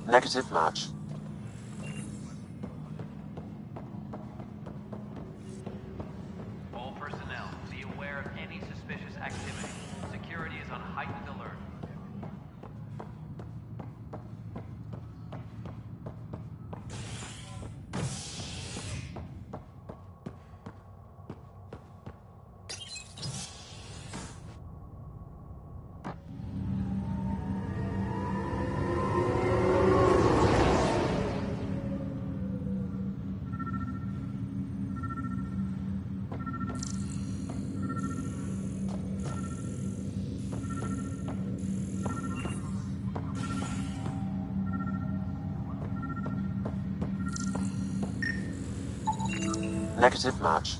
[SPEAKER 7] Negative match.
[SPEAKER 21] All personnel, be aware of any suspicious activity. Security is on heightened alert.
[SPEAKER 7] Negative match.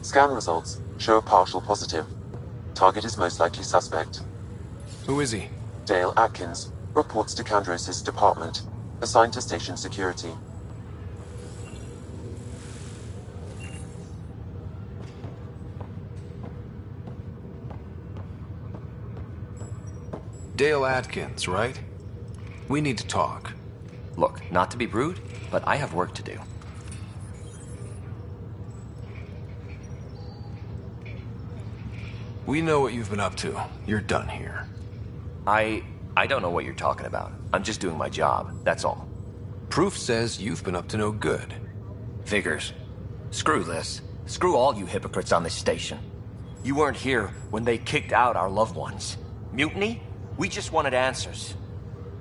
[SPEAKER 7] Scan results show a partial positive. Target is most likely suspect.
[SPEAKER 16] Who is he?
[SPEAKER 7] Dale Atkins, reports to Kandros' department, assigned to station security.
[SPEAKER 16] Dale Atkins, right? We need to talk.
[SPEAKER 1] Look, not to be rude, but I have work to do.
[SPEAKER 16] We know what you've been up to. You're done here.
[SPEAKER 1] I don't know what you're talking about. I'm just doing my job, that's all.
[SPEAKER 16] Proof says you've been up to no good.
[SPEAKER 1] Figures. Screw this. Screw all you hypocrites on this station. You weren't here when they kicked out our loved ones. Mutiny? We just wanted answers.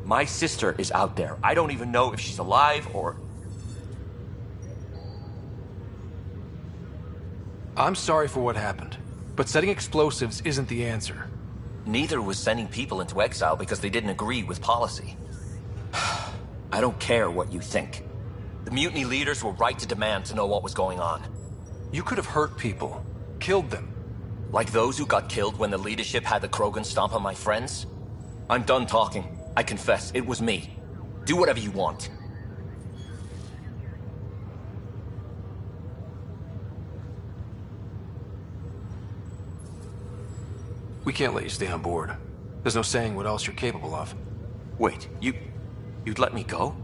[SPEAKER 1] My sister is out there. I don't even know if she's alive or...
[SPEAKER 16] I'm sorry for what happened, but setting explosives isn't the answer.
[SPEAKER 1] Neither was sending people into exile because they didn't agree with policy. I don't care what you think. The mutiny leaders were right to demand to know what was going on.
[SPEAKER 16] You could have hurt people, killed them.
[SPEAKER 1] Like those who got killed when the leadership had the Krogan stomp on my friends? I'm done talking. I confess, it was me. Do whatever you want.
[SPEAKER 16] We can't let you stay on board. There's no saying what else you're capable of.
[SPEAKER 1] Wait, you'd let me go?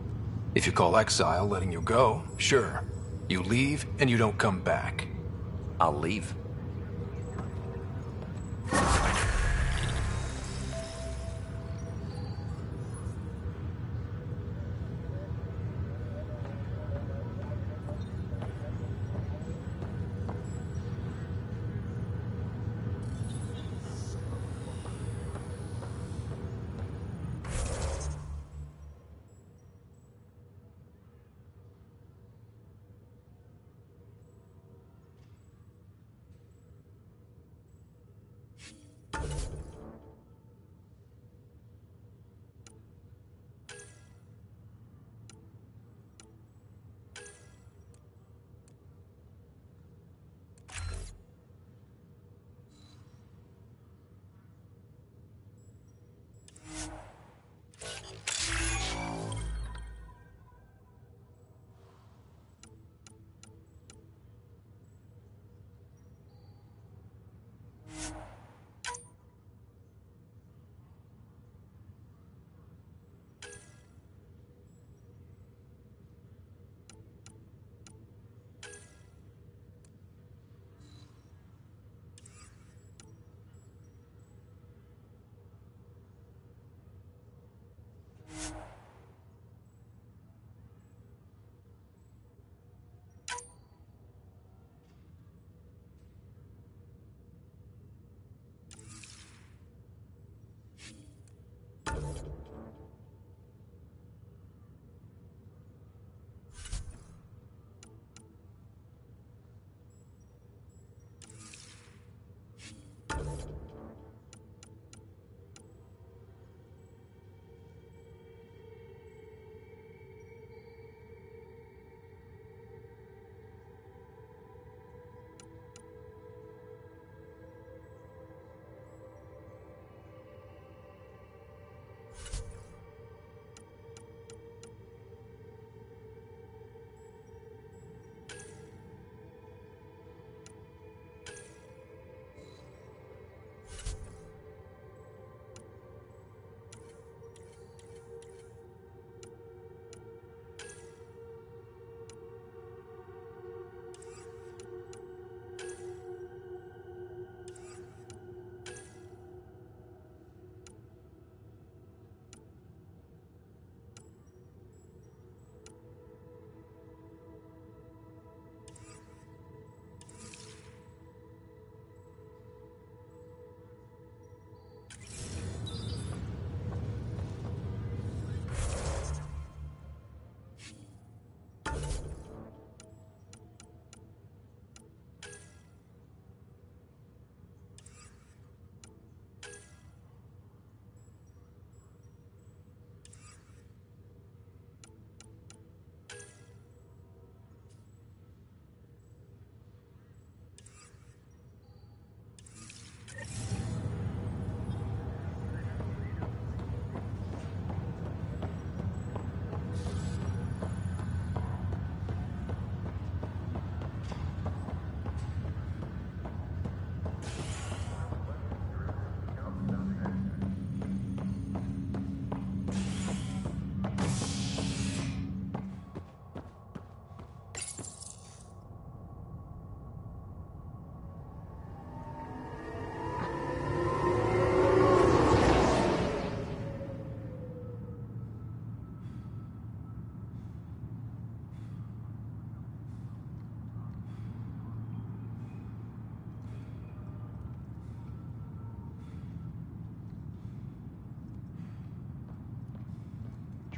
[SPEAKER 16] If you call exile letting you go, sure. You leave and you don't come back.
[SPEAKER 1] I'll leave.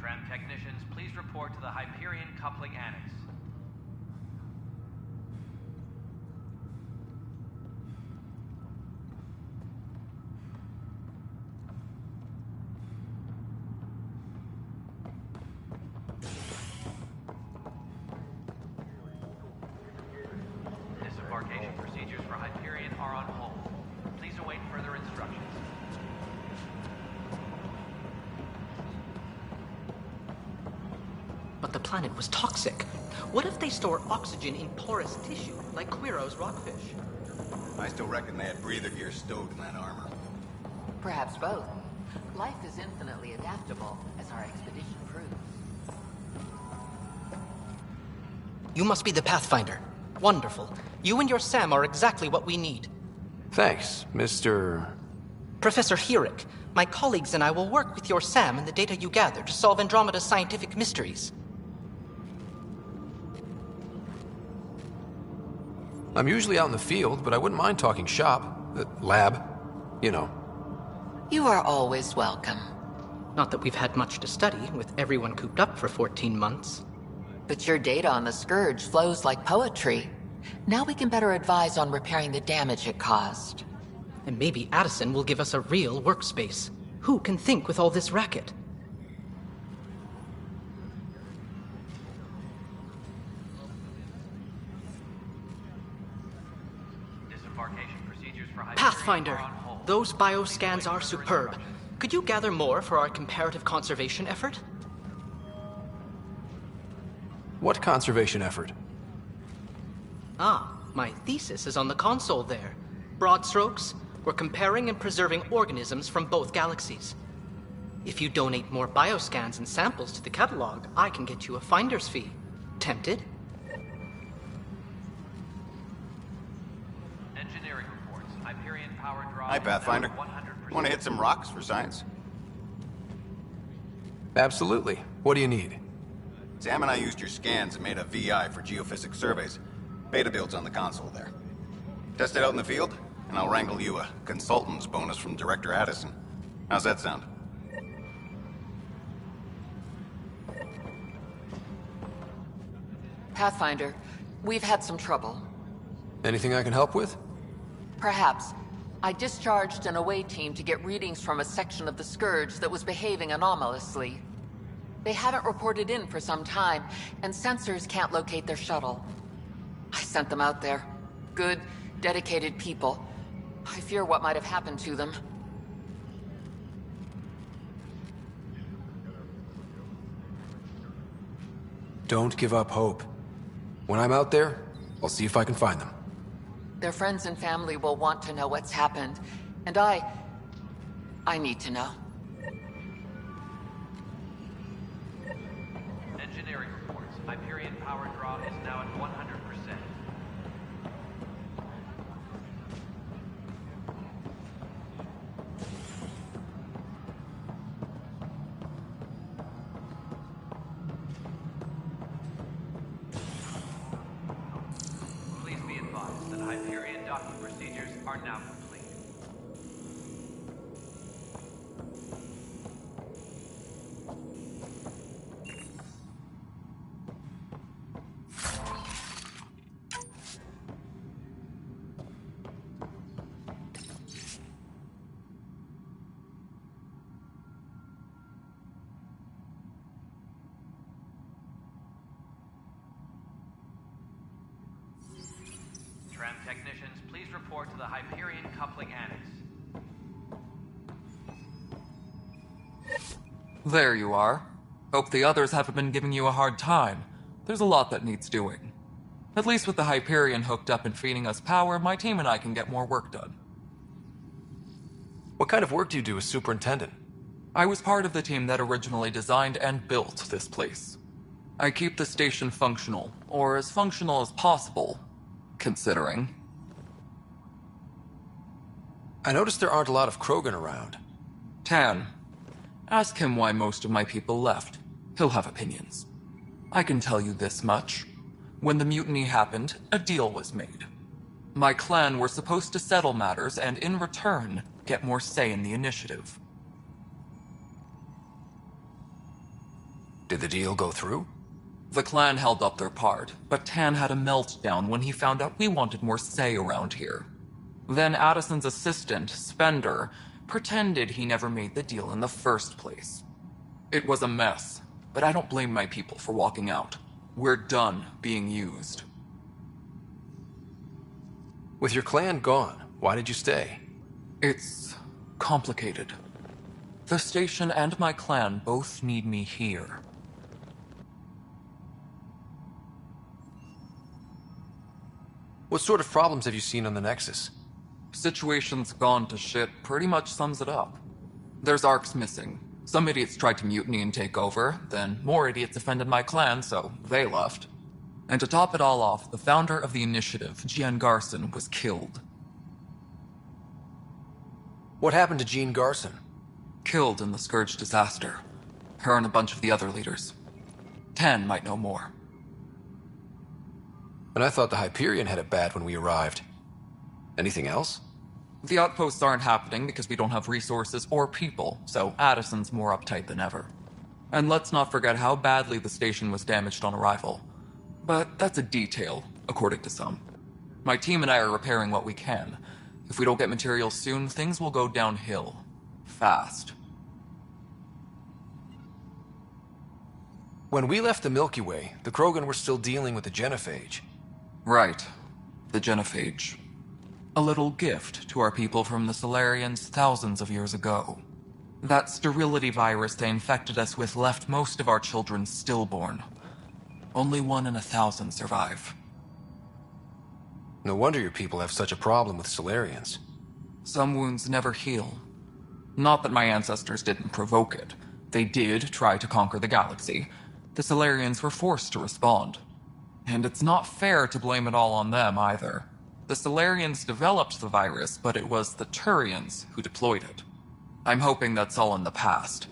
[SPEAKER 21] Tram technicians, please report to the Hyperion Coupling Annex. Disembarkation procedures for Hyperion are on hold. Please await further instructions.
[SPEAKER 3] But the planet was toxic. What if they store oxygen in porous tissue, like Quiro's rockfish?
[SPEAKER 8] I still reckon they had breather gear stowed in that armor.
[SPEAKER 13] Perhaps both. Life is infinitely adaptable, as our expedition proves.
[SPEAKER 3] You must be the Pathfinder. Wonderful. You and your Sam are exactly what we need.
[SPEAKER 16] Thanks, Mr.
[SPEAKER 3] Professor Herrick, my colleagues and I will work with your Sam and the data you gather to solve Andromeda's scientific mysteries.
[SPEAKER 16] I'm usually out in the field, but I wouldn't mind talking shop. Lab. You know.
[SPEAKER 13] You are always welcome.
[SPEAKER 3] Not that we've had much to study, with everyone cooped up for 14 months.
[SPEAKER 13] But your data on the Scourge flows like poetry. Now we can better advise on repairing the damage it caused.
[SPEAKER 3] And maybe Addison will give us a real workspace. Who can think with all this racket?
[SPEAKER 21] Disembarkation procedures for Hyperion
[SPEAKER 3] Pathfinder,
[SPEAKER 21] are on hold.
[SPEAKER 3] those bioscans are superb. Could you gather more for our comparative conservation effort?
[SPEAKER 16] What conservation effort?
[SPEAKER 3] Ah, my thesis is on the console there. Broad strokes, we're comparing and preserving organisms from both galaxies. If you donate more bioscans and samples to the catalog, I can get you a finder's fee. Tempted?
[SPEAKER 21] Engineering reports. Hyperion power draw.
[SPEAKER 8] Hi,
[SPEAKER 21] is
[SPEAKER 8] Pathfinder.
[SPEAKER 21] now at 100%.
[SPEAKER 8] Want to hit some rocks for science?
[SPEAKER 16] Absolutely. What do you need?
[SPEAKER 8] Sam and I used your scans and made a VI for geophysics surveys. Beta builds on the console there. Test it out in the field, and I'll wrangle you a consultant's bonus from Director Addison. How's that sound?
[SPEAKER 13] Pathfinder, we've had some trouble.
[SPEAKER 16] Anything I can help with?
[SPEAKER 13] Perhaps. I discharged an away team to get readings from a section of the Scourge that was behaving anomalously. They haven't reported in for some time, and sensors can't locate their shuttle. I sent them out there. Good, dedicated people. I fear what might have happened to them.
[SPEAKER 16] Don't give up hope. When I'm out there, I'll see if I can find them.
[SPEAKER 13] Their friends and family will want to know what's happened, and I need to know.
[SPEAKER 21] Engineering reports. Hyperion power draw is now at 100%. Please be advised that Hyperion docking procedures are now complete. Tram technicians, please report to the Hyperion Coupling Annex.
[SPEAKER 19] There you are. Hope the others haven't been giving you a hard time. There's a lot that needs doing. At least with the Hyperion hooked up and feeding us power, my team and I can get more work done.
[SPEAKER 16] What kind of work do you do as superintendent?
[SPEAKER 19] I was part of the team that originally designed and built this place. I keep the station functional, or as functional as possible, considering.
[SPEAKER 16] I noticed there aren't a lot of Krogan around.
[SPEAKER 19] Tan, ask him why most of my people left. He'll have opinions. I can tell you this much. When the mutiny happened, a deal was made. My clan were supposed to settle matters and, in return, get more say in the initiative.
[SPEAKER 16] Did the deal go through?
[SPEAKER 19] The clan held up their part, but Tan had a meltdown when he found out we wanted more say around here. Then Addison's assistant, Spender, pretended he never made the deal in the first place. It was a mess, but I don't blame my people for walking out. We're done being used.
[SPEAKER 16] With your clan gone, why did you stay?
[SPEAKER 19] It's complicated. The station and my clan both need me here.
[SPEAKER 16] What sort of problems have you seen on the Nexus?
[SPEAKER 19] Situation's gone to shit pretty much sums it up. There's arcs missing. Some idiots tried to mutiny and take over, then more idiots offended my clan, so they left. And to top it all off, the founder of the initiative, Gian Garson, was killed.
[SPEAKER 16] What happened to Jean Garson?
[SPEAKER 19] Killed in the Scourge disaster. Her and a bunch of the other leaders. Tan might know more.
[SPEAKER 16] And I thought the Hyperion had it bad when we arrived. Anything else?
[SPEAKER 19] The outposts aren't happening because we don't have resources or people, so Addison's more uptight than ever. And let's not forget how badly the station was damaged on arrival. But that's a detail, according to some. My team and I are repairing what we can. If we don't get materials soon, things will go downhill. Fast.
[SPEAKER 16] When we left the Milky Way, the Krogan were still dealing with the genophage.
[SPEAKER 19] Right. The genophage. A little gift to our people from the Solarians thousands of years ago. That sterility virus they infected us with left most of our children stillborn. Only 1 in 1,000 survive.
[SPEAKER 16] No wonder your people have such a problem with Solarians.
[SPEAKER 19] Some wounds never heal. Not that my ancestors didn't provoke it. They did try to conquer the galaxy. The Solarians were forced to respond. And it's not fair to blame it all on them either. The Solarians developed the virus, but it was the Turians who deployed it. I'm hoping that's all in the past.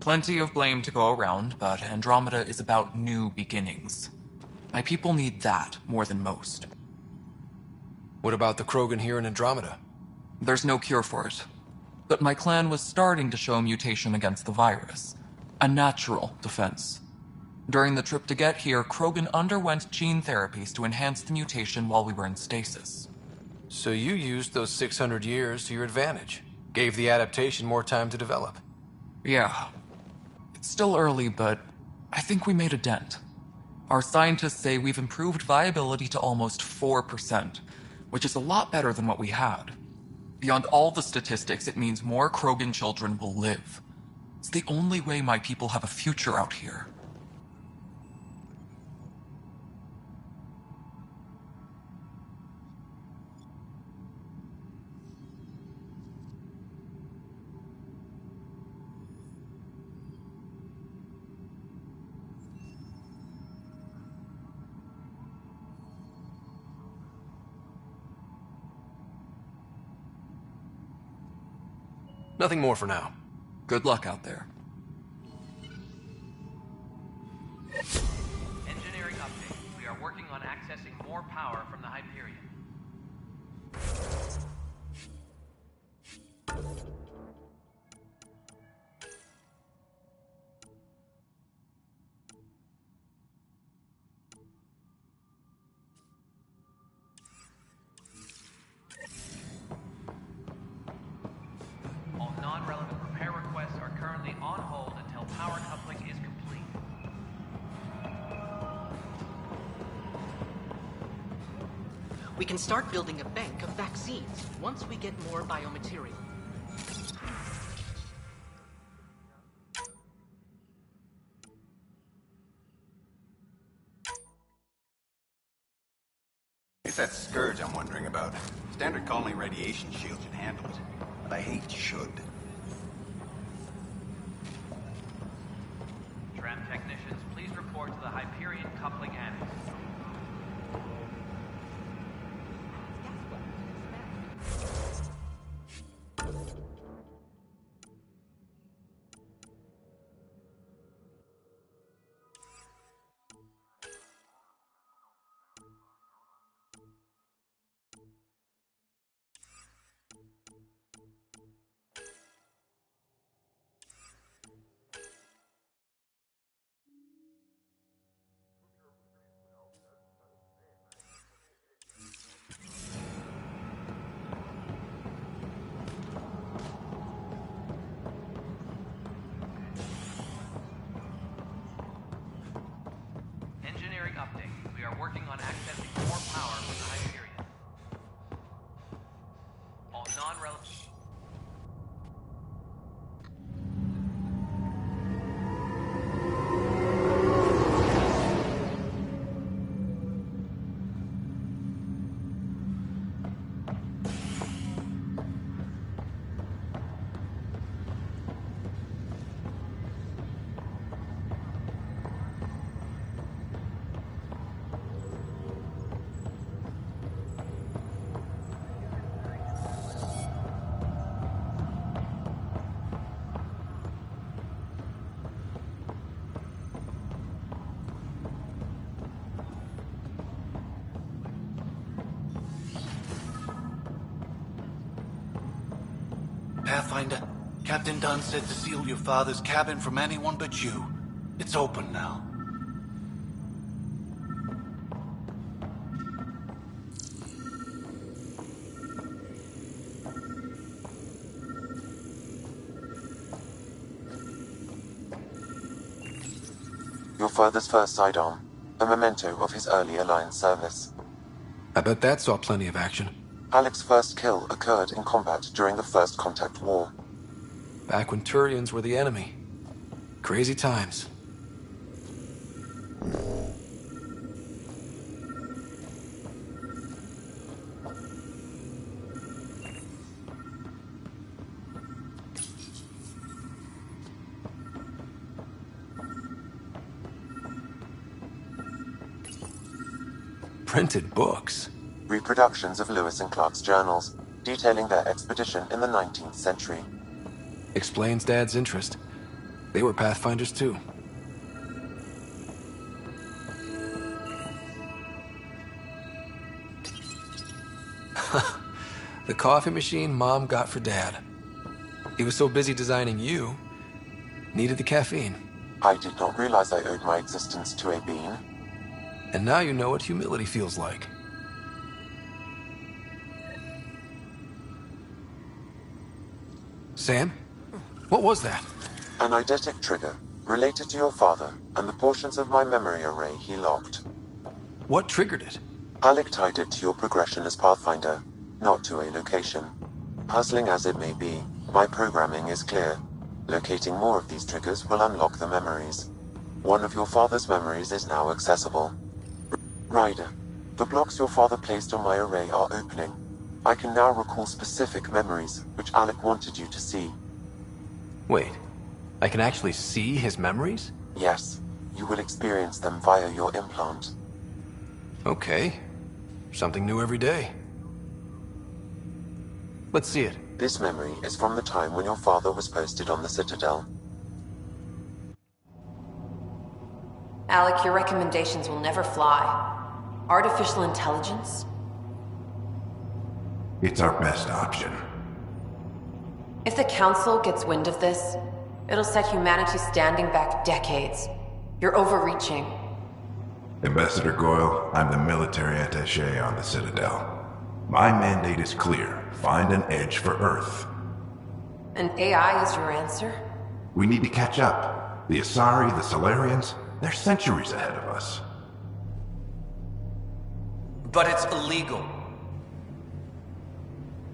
[SPEAKER 19] Plenty of blame to go around, but Andromeda is about new beginnings. My people need that more than most.
[SPEAKER 16] What about the Krogan here in Andromeda?
[SPEAKER 19] There's no cure for it. But my clan was starting to show mutation against the virus. A natural defense. During the trip to get here, Krogan underwent gene therapies to enhance the mutation while we were in stasis.
[SPEAKER 16] So you used those 600 years to your advantage. Gave the adaptation more time to develop.
[SPEAKER 19] Yeah. It's still early, but I think we made a dent. Our scientists say we've improved viability to almost 4%, which is a lot better than what we had. Beyond all the statistics, it means more Krogan children will live. It's the only way my people have a future out here.
[SPEAKER 16] Nothing more for now.
[SPEAKER 19] Good luck out there.
[SPEAKER 21] Engineering update. We are working on accessing more power from the Hyperion. All non-relevant repair requests are currently on hold until power coupling is complete.
[SPEAKER 3] We can start building a bank of vaccines once we get more biomaterial.
[SPEAKER 8] It's that scourge I'm wondering about. Standard colony radiation shield should handle it, but I hate should.
[SPEAKER 21] Tram technicians, please report to the Hyperion coupling annex.
[SPEAKER 14] Pathfinder. Captain Dunn said to seal your father's cabin from anyone but you. It's open now.
[SPEAKER 7] Your father's first sidearm, a memento of his early Alliance service.
[SPEAKER 16] I bet that saw plenty of action.
[SPEAKER 7] Alec's first kill occurred in combat during the First Contact War.
[SPEAKER 16] Back when Turians were the enemy. Crazy times. Printed books.
[SPEAKER 7] Reproductions of Lewis and Clark's journals, detailing their expedition in the 19th century.
[SPEAKER 16] Explains Dad's interest. They were Pathfinders too. The coffee machine Mom got for Dad. He was so busy designing you, needed the caffeine.
[SPEAKER 7] I did not realize I owed my existence to a bean.
[SPEAKER 16] And now you know what humility feels like. Sam? What was that?
[SPEAKER 7] An eidetic trigger, related to your father, and the portions of my memory array he locked.
[SPEAKER 16] What triggered it?
[SPEAKER 7] Alec tied it to your progression as Pathfinder, not to a location. Puzzling as it may be, my programming is clear. Locating more of these triggers will unlock the memories. One of your father's memories is now accessible. Ryder, the blocks your father placed on my array are opening. I can now recall specific memories, which Alec wanted you to see.
[SPEAKER 16] Wait, I can actually see his memories?
[SPEAKER 7] Yes, you will experience them via your implant.
[SPEAKER 16] Okay. Something new every day. Let's see it.
[SPEAKER 7] This memory is from the time when your father was posted on the Citadel.
[SPEAKER 17] Alec, your recommendations will never fly. Artificial intelligence?
[SPEAKER 20] It's our best option.
[SPEAKER 17] If the Council gets wind of this, it'll set humanity standing back decades. You're overreaching.
[SPEAKER 20] Ambassador Goyle, I'm the military attaché on the Citadel. My mandate is clear. Find an edge for Earth.
[SPEAKER 17] And AI is your answer?
[SPEAKER 20] We need to catch up. The Asari, the Solarians, they're centuries ahead of us.
[SPEAKER 10] But it's illegal.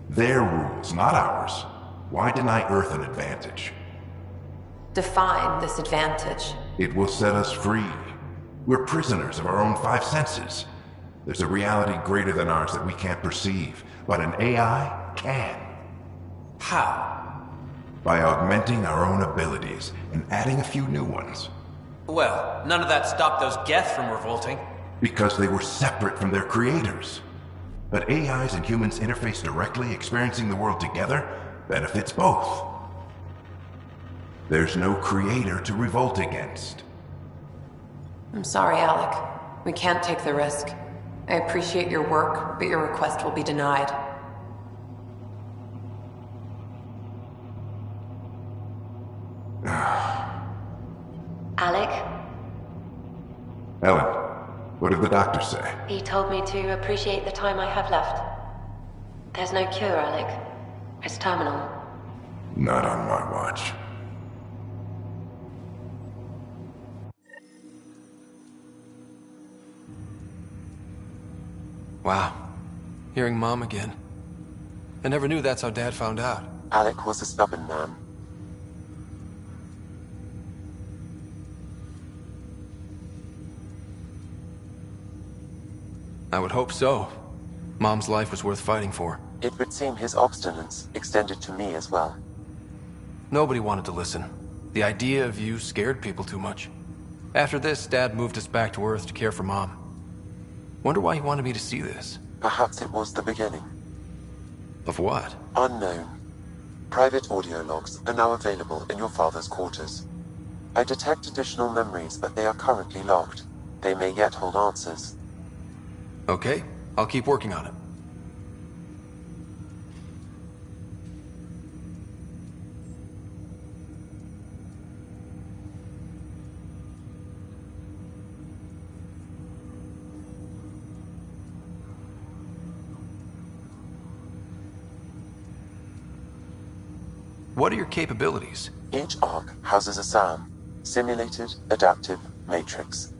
[SPEAKER 20] Their rules, not ours. Why deny Earth an advantage?
[SPEAKER 17] Define this advantage.
[SPEAKER 20] It will set us free. We're prisoners of our own five senses. There's a reality greater than ours that we can't perceive, but an AI can.
[SPEAKER 10] How?
[SPEAKER 20] By augmenting our own abilities and adding a few new ones.
[SPEAKER 10] Well, none of that stopped those Geth from revolting.
[SPEAKER 20] Because they were separate from their creators. But AIs and humans interface directly, experiencing the world together, benefits both. There's no creator to revolt against.
[SPEAKER 17] I'm sorry, Alec. We can't take the risk. I appreciate your work, but your request will be denied.
[SPEAKER 24] Alec?
[SPEAKER 20] Ellen, what did the doctor say?
[SPEAKER 24] He told me to appreciate the time I have left. There's no cure, Alec. It's terminal.
[SPEAKER 20] Not on my watch.
[SPEAKER 16] Wow. Hearing Mom again. I never knew that's how Dad found out.
[SPEAKER 7] Alec was a stubborn man.
[SPEAKER 16] I would hope so. Mom's life was worth fighting for.
[SPEAKER 7] It would seem his obstinance extended to me as well.
[SPEAKER 16] Nobody wanted to listen. The idea of you scared people too much. After this, Dad moved us back to Earth to care for Mom. Wonder why he wanted me to see this.
[SPEAKER 7] Perhaps it was the beginning.
[SPEAKER 16] Of what?
[SPEAKER 7] Unknown. Private audio logs are now available in your father's quarters. I detect additional memories, but they are currently locked. They may yet hold answers.
[SPEAKER 16] Okay, I'll keep working on it. What are your capabilities?
[SPEAKER 7] Each arc houses a SAM, Simulated Adaptive Matrix.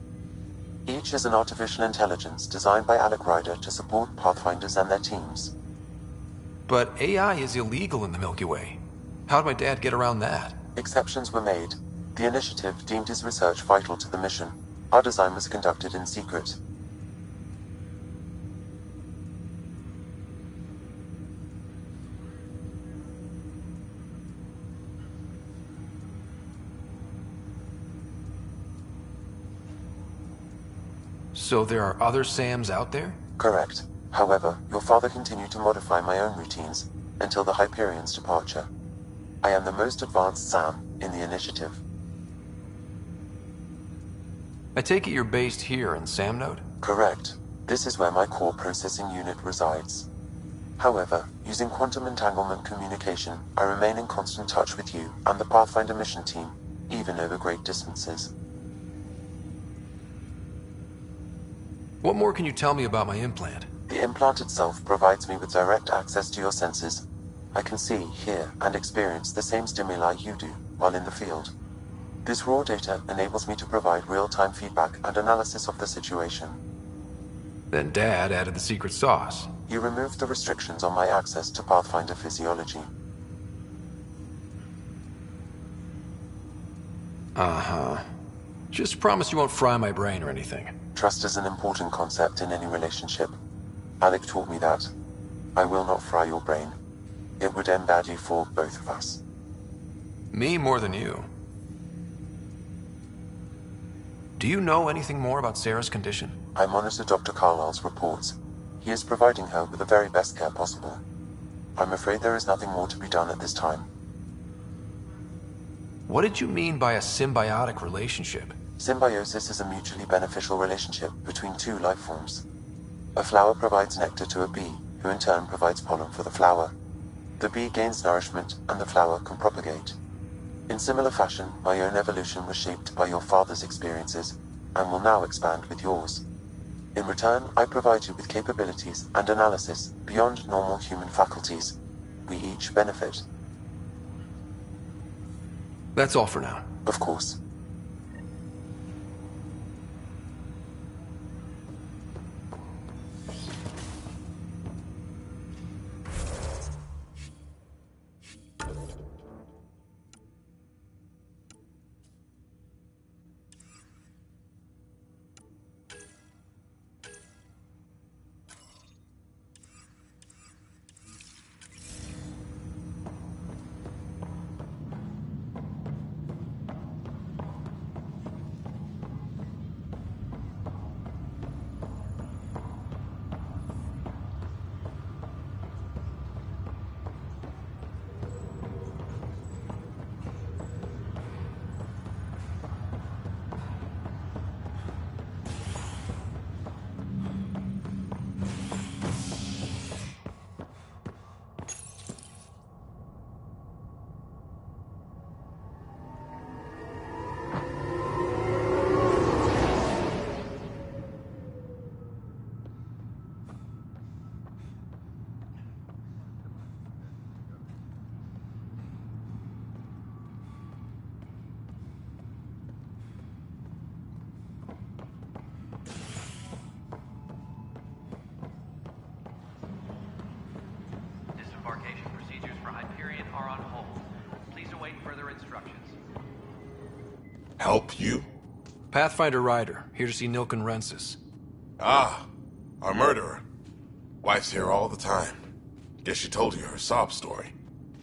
[SPEAKER 7] Each is an artificial intelligence designed by Alec Ryder to support Pathfinders and their teams.
[SPEAKER 16] But AI is illegal in the Milky Way. How'd my dad get around that?
[SPEAKER 7] Exceptions were made. The initiative deemed his research vital to the mission. Our design was conducted in secret.
[SPEAKER 16] So there are other SAMs out there?
[SPEAKER 7] Correct. However, your father continued to modify my own routines until the Hyperion's departure. I am the most advanced SAM in the initiative.
[SPEAKER 16] I take it you're based here in SAM Node?
[SPEAKER 7] Correct. This is where my core processing unit resides. However, using quantum entanglement communication, I remain in constant touch with you and the Pathfinder mission team, even over great distances.
[SPEAKER 16] What more can you tell me about my implant?
[SPEAKER 7] The implant itself provides me with direct access to your senses. I can see, hear, and experience the same stimuli you do while in the field. This raw data enables me to provide real-time feedback and analysis of the situation.
[SPEAKER 16] Then Dad added the secret sauce.
[SPEAKER 7] You removed the restrictions on my access to Pathfinder physiology.
[SPEAKER 16] Uh-huh. Just promise you won't fry my brain or anything.
[SPEAKER 7] Trust is an important concept in any relationship. Alec taught me that. I will not fry your brain. It would end badly for both of us.
[SPEAKER 16] Me more than you. Do you know anything more about Sarah's condition?
[SPEAKER 7] I monitor Dr. Carlisle's reports. He is providing her with the very best care possible. I'm afraid there is nothing more to be done at this time.
[SPEAKER 16] What did you mean by a symbiotic relationship?
[SPEAKER 7] Symbiosis is a mutually beneficial relationship between two life forms. A flower provides nectar to a bee, who in turn provides pollen for the flower. The bee gains nourishment, and the flower can propagate. In similar fashion, my own evolution was shaped by your father's experiences, and will now expand with yours. In return, I provide you with capabilities and analysis beyond normal human faculties. We each benefit.
[SPEAKER 16] That's all for now.
[SPEAKER 7] Of course.
[SPEAKER 21] Disembarkation procedures for Hyperion are on hold. Please await further instructions.
[SPEAKER 15] Help you?
[SPEAKER 16] Pathfinder Ryder, here to see Nilken Rensis.
[SPEAKER 15] Ah, our murderer. Wife's here all the time. Guess she told you her sob story.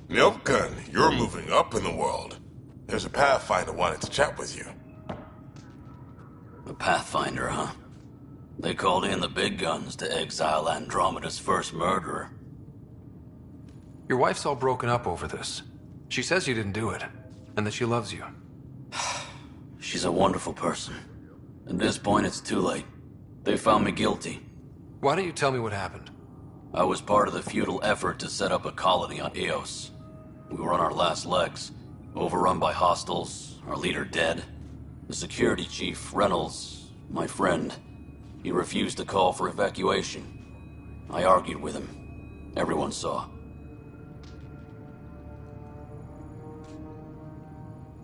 [SPEAKER 15] Nilken, you're moving up in the world. There's a Pathfinder wanting to chat with you.
[SPEAKER 2] A Pathfinder, huh? They called in the big guns to exile Andromeda's first murderer.
[SPEAKER 16] Your wife's all broken up over this. She says you didn't do it, and that she loves you.
[SPEAKER 2] She's a wonderful person. At this point, it's too late. They found me guilty.
[SPEAKER 16] Why don't you tell me what happened?
[SPEAKER 2] I was part of the futile effort to set up a colony on Eos. We were on our last legs, overrun by hostiles, our leader dead. The security chief, Reynolds, my friend, he refused to call for evacuation. I argued with him. Everyone saw.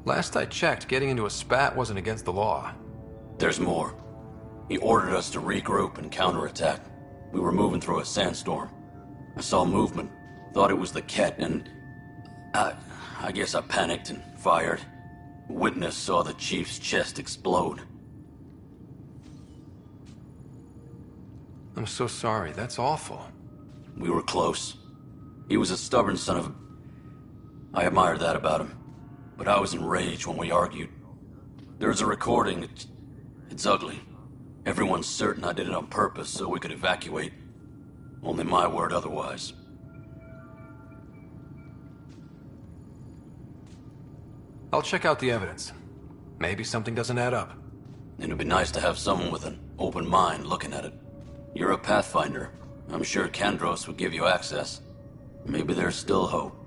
[SPEAKER 16] Last I checked, getting into a spat wasn't against the law.
[SPEAKER 2] There's more. He ordered us to regroup and counterattack. We were moving through a sandstorm. I saw movement, thought it was the Ket, and I guess I panicked and fired. Witness saw the chief's chest explode.
[SPEAKER 16] I'm so sorry, that's awful.
[SPEAKER 2] We were close. He was a stubborn son of a... I admired that about him. But I was enraged when we argued. There's a recording. It's ugly. Everyone's certain I did it on purpose so we could evacuate. Only my word otherwise.
[SPEAKER 16] I'll check out the evidence. Maybe something doesn't add up.
[SPEAKER 2] It'd be nice to have someone with an open mind looking at it. You're a Pathfinder. I'm sure Kandros would give you access. Maybe there's still hope.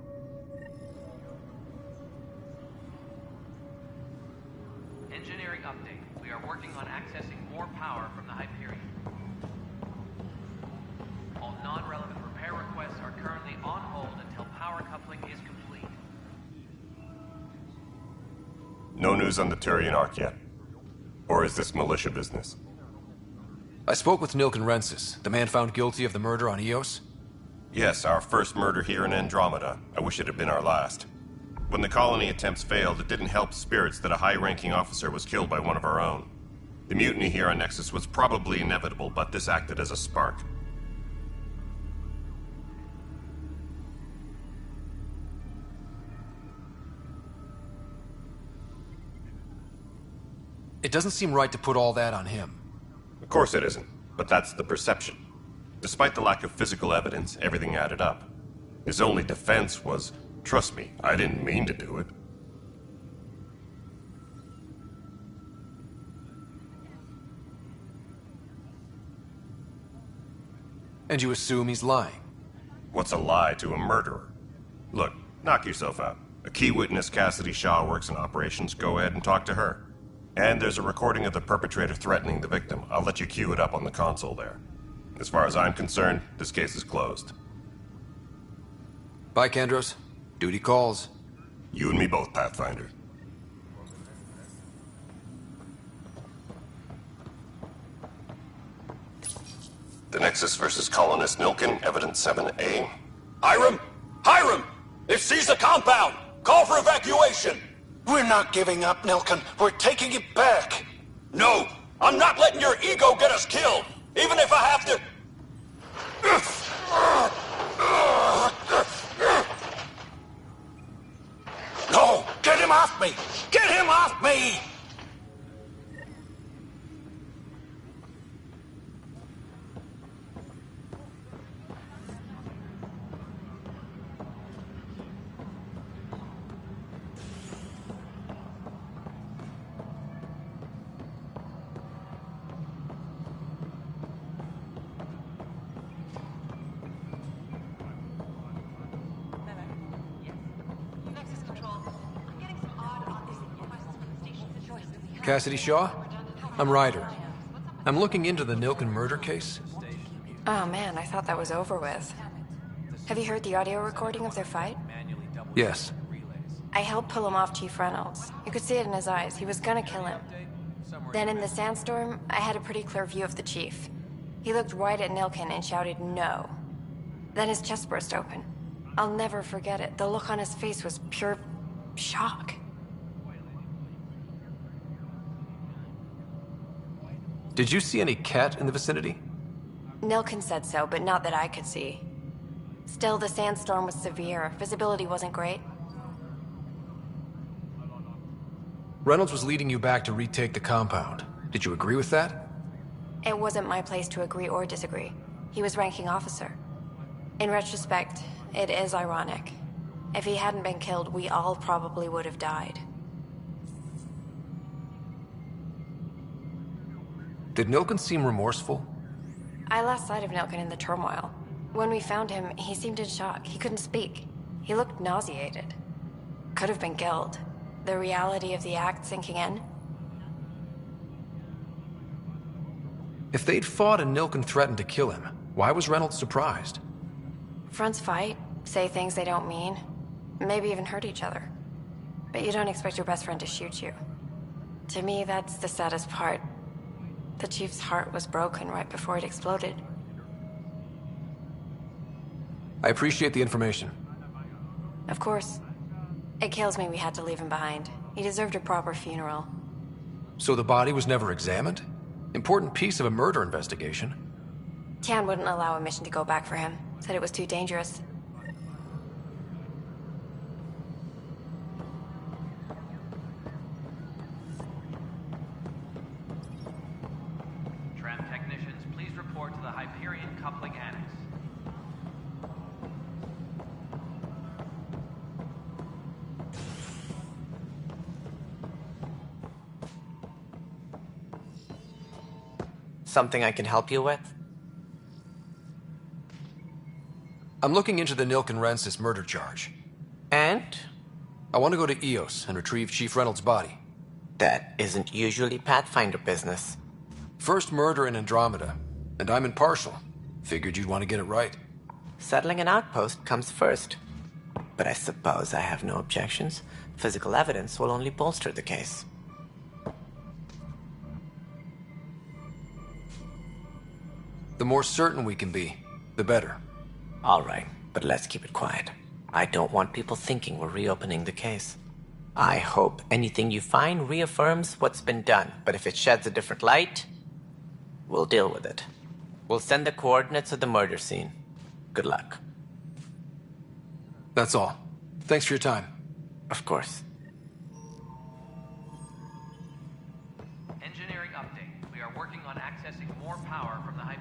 [SPEAKER 21] Engineering update. We are working on accessing more power from the Hyperion. All non-relevant repair requests are currently on hold until power coupling is complete.
[SPEAKER 15] No news on the Turian Ark yet? Or is this militia business?
[SPEAKER 16] I spoke with Nilken Rensis, the man found guilty of the murder on Eos.
[SPEAKER 15] Yes, our first murder here in Andromeda. I wish it had been our last. When the colony attempts failed, it didn't help spirits that a high-ranking officer was killed by one of our own. The mutiny here on Nexus was probably inevitable, but this acted as a spark.
[SPEAKER 16] It doesn't seem right to put all that on him.
[SPEAKER 15] Of course it isn't, but that's the perception. Despite the lack of physical evidence, everything added up. His only defense was, trust me, I didn't mean to do it.
[SPEAKER 16] And you assume he's lying?
[SPEAKER 15] What's a lie to a murderer? Look, knock yourself out. A key witness, Cassidy Shaw, works in operations. Go ahead and talk to her. And there's a recording of the perpetrator threatening the victim. I'll let you cue it up on the console there. As far as I'm concerned, this case is closed.
[SPEAKER 16] Bye, Kandros. Duty calls.
[SPEAKER 15] You and me both, Pathfinder. The Nexus versus Colonist Nilken, Evidence 7A.
[SPEAKER 4] Hiram! Hiram! They've seized the compound! Call for evacuation!
[SPEAKER 14] We're not giving up, Nilken. We're taking it back.
[SPEAKER 4] No! I'm not letting your ego get us killed! Even if I have to...
[SPEAKER 14] No! Get him off me! Get him off me!
[SPEAKER 16] Cassidy Shaw? I'm Ryder. I'm looking into the Nilken murder case.
[SPEAKER 6] Oh man, I thought that was over with. Have you heard the audio recording of their fight?
[SPEAKER 16] Yes.
[SPEAKER 6] I helped pull him off Chief Reynolds. You could see it in his eyes. He was gonna kill him. Then in the sandstorm, I had a pretty clear view of the chief. He looked right at Nilken and shouted no. Then his chest burst open. I'll never forget it. The look on his face was pure shock.
[SPEAKER 16] Did you see any Ket in the vicinity?
[SPEAKER 6] Nilken said so, but not that I could see. Still, the sandstorm was severe. Visibility wasn't great.
[SPEAKER 16] Reynolds was leading you back to retake the compound. Did you agree with that?
[SPEAKER 6] It wasn't my place to agree or disagree. He was ranking officer. In retrospect, it is ironic. If he hadn't been killed, we all probably would have died.
[SPEAKER 16] Did Nilken seem remorseful?
[SPEAKER 6] I lost sight of Nilken in the turmoil. When we found him, he seemed in shock. He couldn't speak. He looked nauseated. Could have been guilt. The reality of the act sinking in.
[SPEAKER 16] If they'd fought and Nilken threatened to kill him, why was Reynolds surprised?
[SPEAKER 6] Fronts fight, say things they don't mean, maybe even hurt each other. But you don't expect your best friend to shoot you. To me, that's the saddest part. The Chief's heart was broken right before it exploded.
[SPEAKER 16] I appreciate the information.
[SPEAKER 6] Of course. It kills me we had to leave him behind. He deserved a proper funeral.
[SPEAKER 16] So the body was never examined? Important piece of a murder investigation.
[SPEAKER 6] Tian wouldn't allow a mission to go back for him. Said it was too dangerous.
[SPEAKER 21] Tram technicians, please report to the Hyperion Coupling Annex.
[SPEAKER 10] Something I can help you with?
[SPEAKER 16] I'm looking into the Nilken-Rensis murder charge.
[SPEAKER 10] And?
[SPEAKER 16] I want to go to EOS and retrieve Chief Reynolds' body.
[SPEAKER 10] That isn't usually Pathfinder business.
[SPEAKER 16] First murder in Andromeda, and I'm impartial. Figured you'd want to get it right.
[SPEAKER 10] Settling an outpost comes first. But I suppose I have no objections. Physical evidence will only bolster the case.
[SPEAKER 16] The more certain we can be, the better.
[SPEAKER 10] All right, but let's keep it quiet. I don't want people thinking we're reopening the case. I hope anything you find reaffirms what's been done, but if it sheds a different light, we'll deal with it. We'll send the coordinates of the murder scene. Good luck.
[SPEAKER 16] That's all. Thanks for your time.
[SPEAKER 10] Of course.
[SPEAKER 21] Engineering update. We are working on accessing more power from the Hyperion.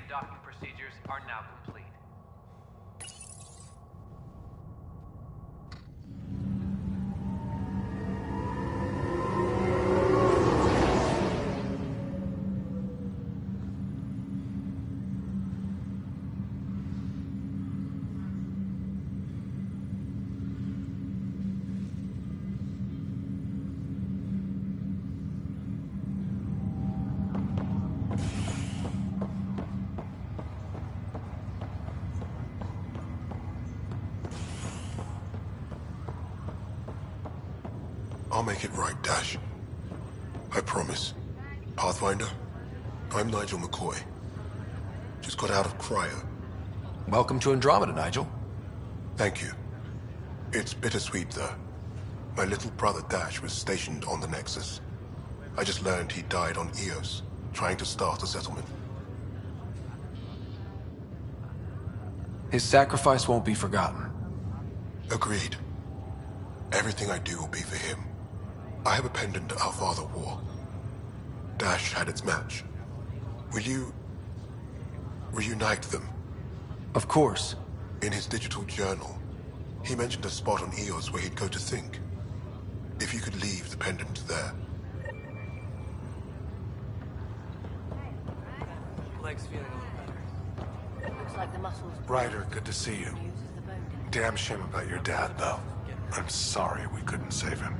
[SPEAKER 21] Docking procedures are now complete.
[SPEAKER 5] I'll make it right, Dash. I promise. Pathfinder, I'm Nigel McCoy. Just got out of cryo.
[SPEAKER 16] Welcome to Andromeda, Nigel.
[SPEAKER 5] Thank you. It's bittersweet, though. My little brother Dash was stationed on the Nexus. I just learned he died on Eos, trying to start a settlement.
[SPEAKER 16] His sacrifice won't be forgotten.
[SPEAKER 5] Agreed. Everything I do will be for him. I have a pendant our father wore. Dash had its match. Will you reunite them?
[SPEAKER 16] Of course.
[SPEAKER 5] In his digital journal, he mentioned a spot on Eos where he'd go to think. If you could leave the pendant there.
[SPEAKER 9] Leg's feeling a little better.
[SPEAKER 6] Looks like the muscles.
[SPEAKER 12] Ryder, good to see you. Damn shame about your dad, though. I'm sorry we couldn't save him.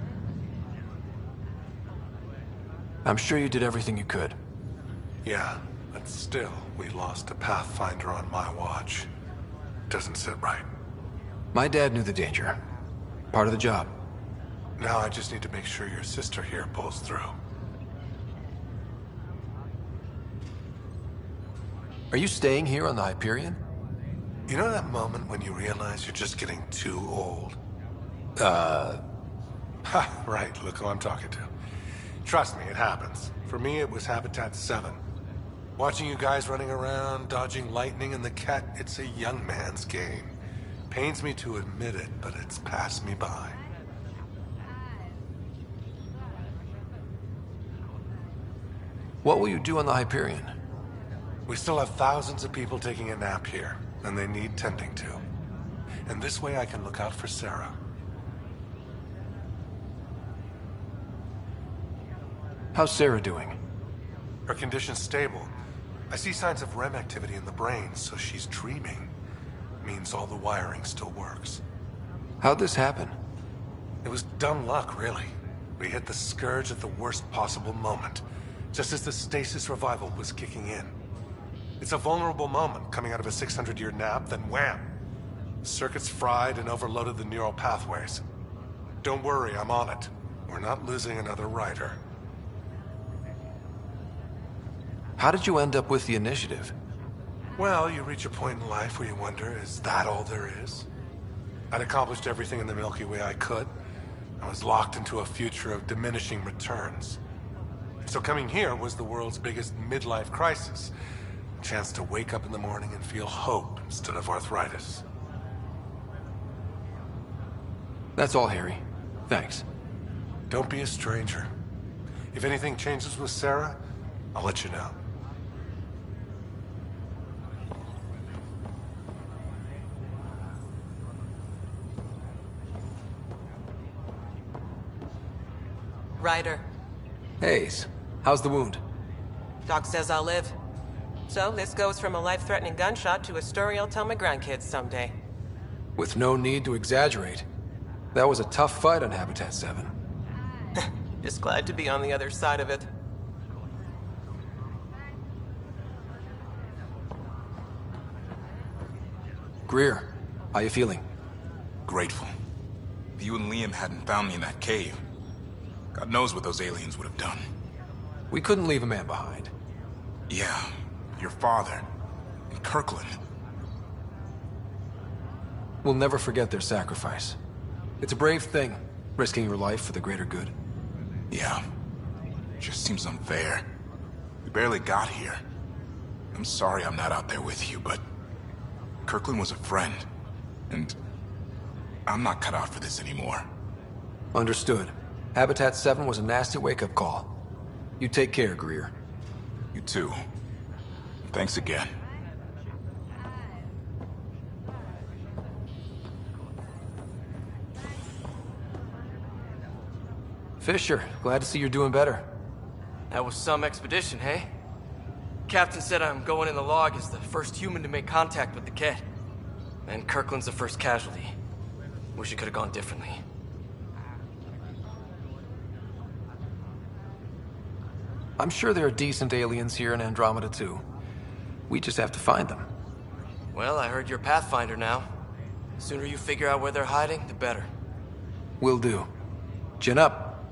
[SPEAKER 16] I'm sure you did everything you could.
[SPEAKER 12] Yeah, but still, we lost a Pathfinder on my watch. Doesn't sit right.
[SPEAKER 16] My dad knew the danger. Part of the job.
[SPEAKER 12] Now I just need to make sure your sister here pulls through.
[SPEAKER 16] Are you staying here on the Hyperion?
[SPEAKER 12] You know that moment when you realize you're just getting too old? Right, look who I'm talking to. Trust me, it happens. For me, it was Habitat 7. Watching you guys running around, dodging lightning and the cat, it's a young man's game. Pains me to admit it, but it's passed me by.
[SPEAKER 16] What will you do on the Hyperion?
[SPEAKER 12] We still have thousands of people taking a nap here, and they need tending to. And this way I can look out for Sarah.
[SPEAKER 16] How's Sarah doing?
[SPEAKER 12] Her condition's stable. I see signs of REM activity in the brain, so she's dreaming. Means all the wiring still works.
[SPEAKER 16] How'd this happen?
[SPEAKER 12] It was dumb luck, really. We hit the Scourge at the worst possible moment, just as the stasis revival was kicking in. It's a vulnerable moment coming out of a 600-year nap, then wham! Circuits fried and overloaded the neural pathways. Don't worry, I'm on it. We're not losing another rider.
[SPEAKER 16] How did you end up with the initiative?
[SPEAKER 12] Well, you reach a point in life where you wonder, is that all there is? I'd accomplished everything in the Milky Way I could. I was locked into a future of diminishing returns. So coming here was the world's biggest midlife crisis. A chance to wake up in the morning and feel hope instead of arthritis.
[SPEAKER 16] That's all, Harry. Thanks.
[SPEAKER 12] Don't be a stranger. If anything changes with Sarah, I'll let you know.
[SPEAKER 9] Ryder.
[SPEAKER 16] Hayes, how's the wound?
[SPEAKER 9] Doc says I'll live. So this goes from a life-threatening gunshot to a story I'll tell my grandkids someday.
[SPEAKER 16] With no need to exaggerate. That was a tough fight on Habitat 7.
[SPEAKER 9] Just glad to be on the other side of it.
[SPEAKER 16] Greer, how you feeling?
[SPEAKER 18] Grateful. If you and Liam hadn't found me in that cave, God knows what those aliens would have done.
[SPEAKER 16] We couldn't leave a man behind.
[SPEAKER 18] Yeah, your father, and Kirkland.
[SPEAKER 16] We'll never forget their sacrifice. It's a brave thing, risking your life for the greater good.
[SPEAKER 18] Yeah, just seems unfair. We barely got here. I'm sorry I'm not out there with you, but Kirkland was a friend, and I'm not cut out for this anymore.
[SPEAKER 16] Understood. Habitat 7 was a nasty wake-up call. You take care, Greer.
[SPEAKER 18] You too. Thanks again.
[SPEAKER 16] Fisher, glad to see you're doing better.
[SPEAKER 9] That was some expedition, hey? Captain said I'm going in the log as the first human to make contact with the kid. And Kirkland's the first casualty. Wish it could have gone differently.
[SPEAKER 16] I'm sure there are decent aliens here in Andromeda too. We just have to find them.
[SPEAKER 9] Well, I heard you're Pathfinder now. The sooner you figure out where they're hiding, the better.
[SPEAKER 16] Will do. Chin up.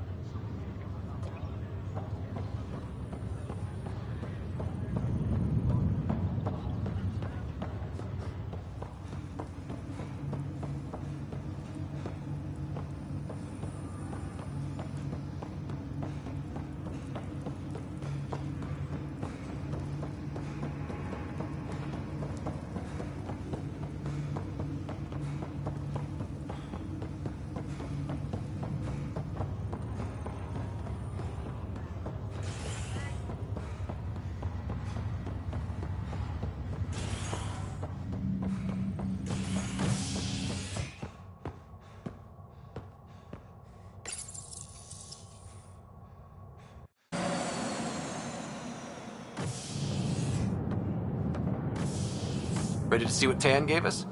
[SPEAKER 16] Ready to see what Tan gave us?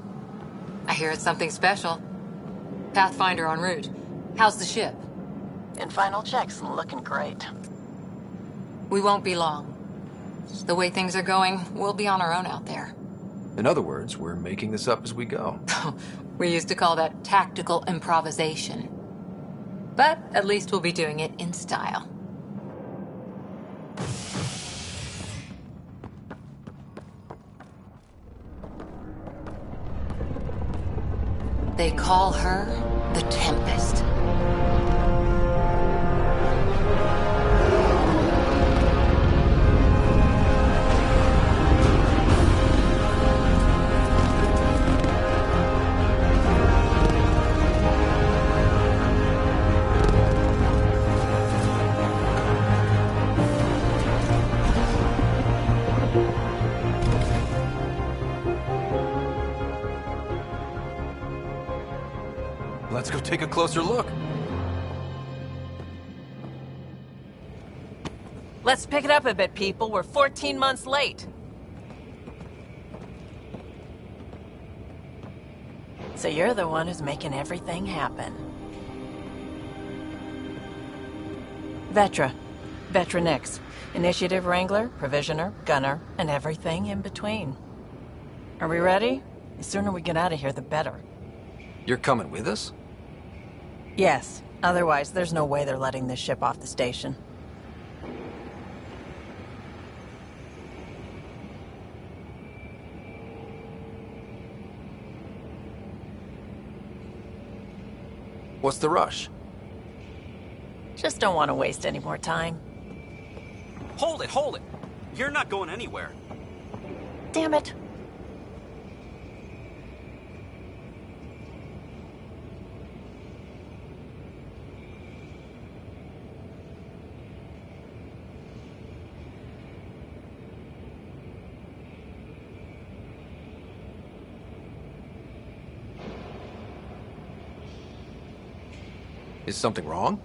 [SPEAKER 1] I hear it's something special. Pathfinder en route. How's the ship?
[SPEAKER 11] In final checks, looking great.
[SPEAKER 1] We won't be long. The way things are going, we'll be on our own out there.
[SPEAKER 16] In other words, we're making this up as we go.
[SPEAKER 1] We used to call that tactical improvisation. But at least we'll be doing it in style. They call her the Tempest.
[SPEAKER 16] Let's go take a closer look.
[SPEAKER 11] Let's pick it up a bit, people. We're 14 months late. So you're the one who's making everything happen. Vetra. Vetra Nix. Initiative Wrangler, Provisioner, Gunner, and everything in between. Are we ready? The sooner we get out of here, the better.
[SPEAKER 16] You're coming with us?
[SPEAKER 11] Yes. Otherwise, there's no way they're letting this ship off the station.
[SPEAKER 16] What's the rush?
[SPEAKER 11] Just don't want to waste any more time.
[SPEAKER 4] Hold it, hold it! You're not going anywhere.
[SPEAKER 11] Damn it.
[SPEAKER 16] Is something wrong?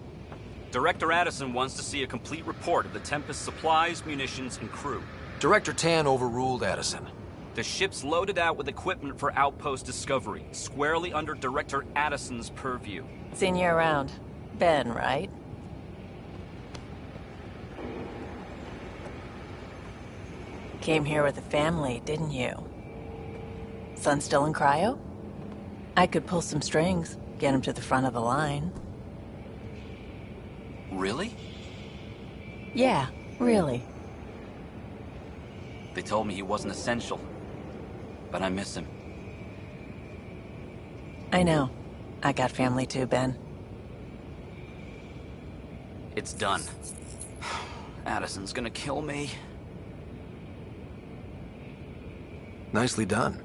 [SPEAKER 4] Director Addison wants to see a complete report of the Tempest's supplies, munitions, and crew.
[SPEAKER 16] Director Tan overruled Addison.
[SPEAKER 4] The ship's loaded out with equipment for outpost discovery, squarely under Director Addison's purview.
[SPEAKER 11] Seen you around. Ben, right? Came here with a family, didn't you? Son still in cryo? I could pull some strings, get him to the front of the line.
[SPEAKER 2] Really?
[SPEAKER 11] Yeah, really.
[SPEAKER 2] They told me he wasn't essential, but I miss him.
[SPEAKER 11] I know. I got family too, Ben.
[SPEAKER 2] It's done. Addison's gonna kill me.
[SPEAKER 16] Nicely done.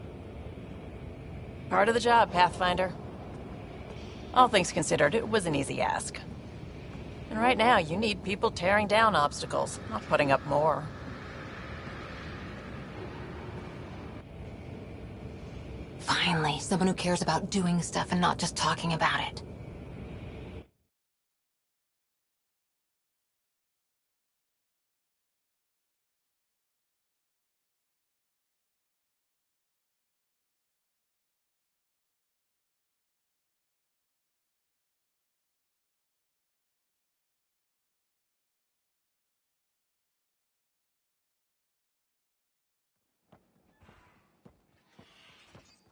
[SPEAKER 11] Part of the job, Pathfinder. All things considered, it was an easy ask. And right now, you need people tearing down obstacles, not putting up more.
[SPEAKER 1] Finally, someone who cares about doing stuff and not just talking about it.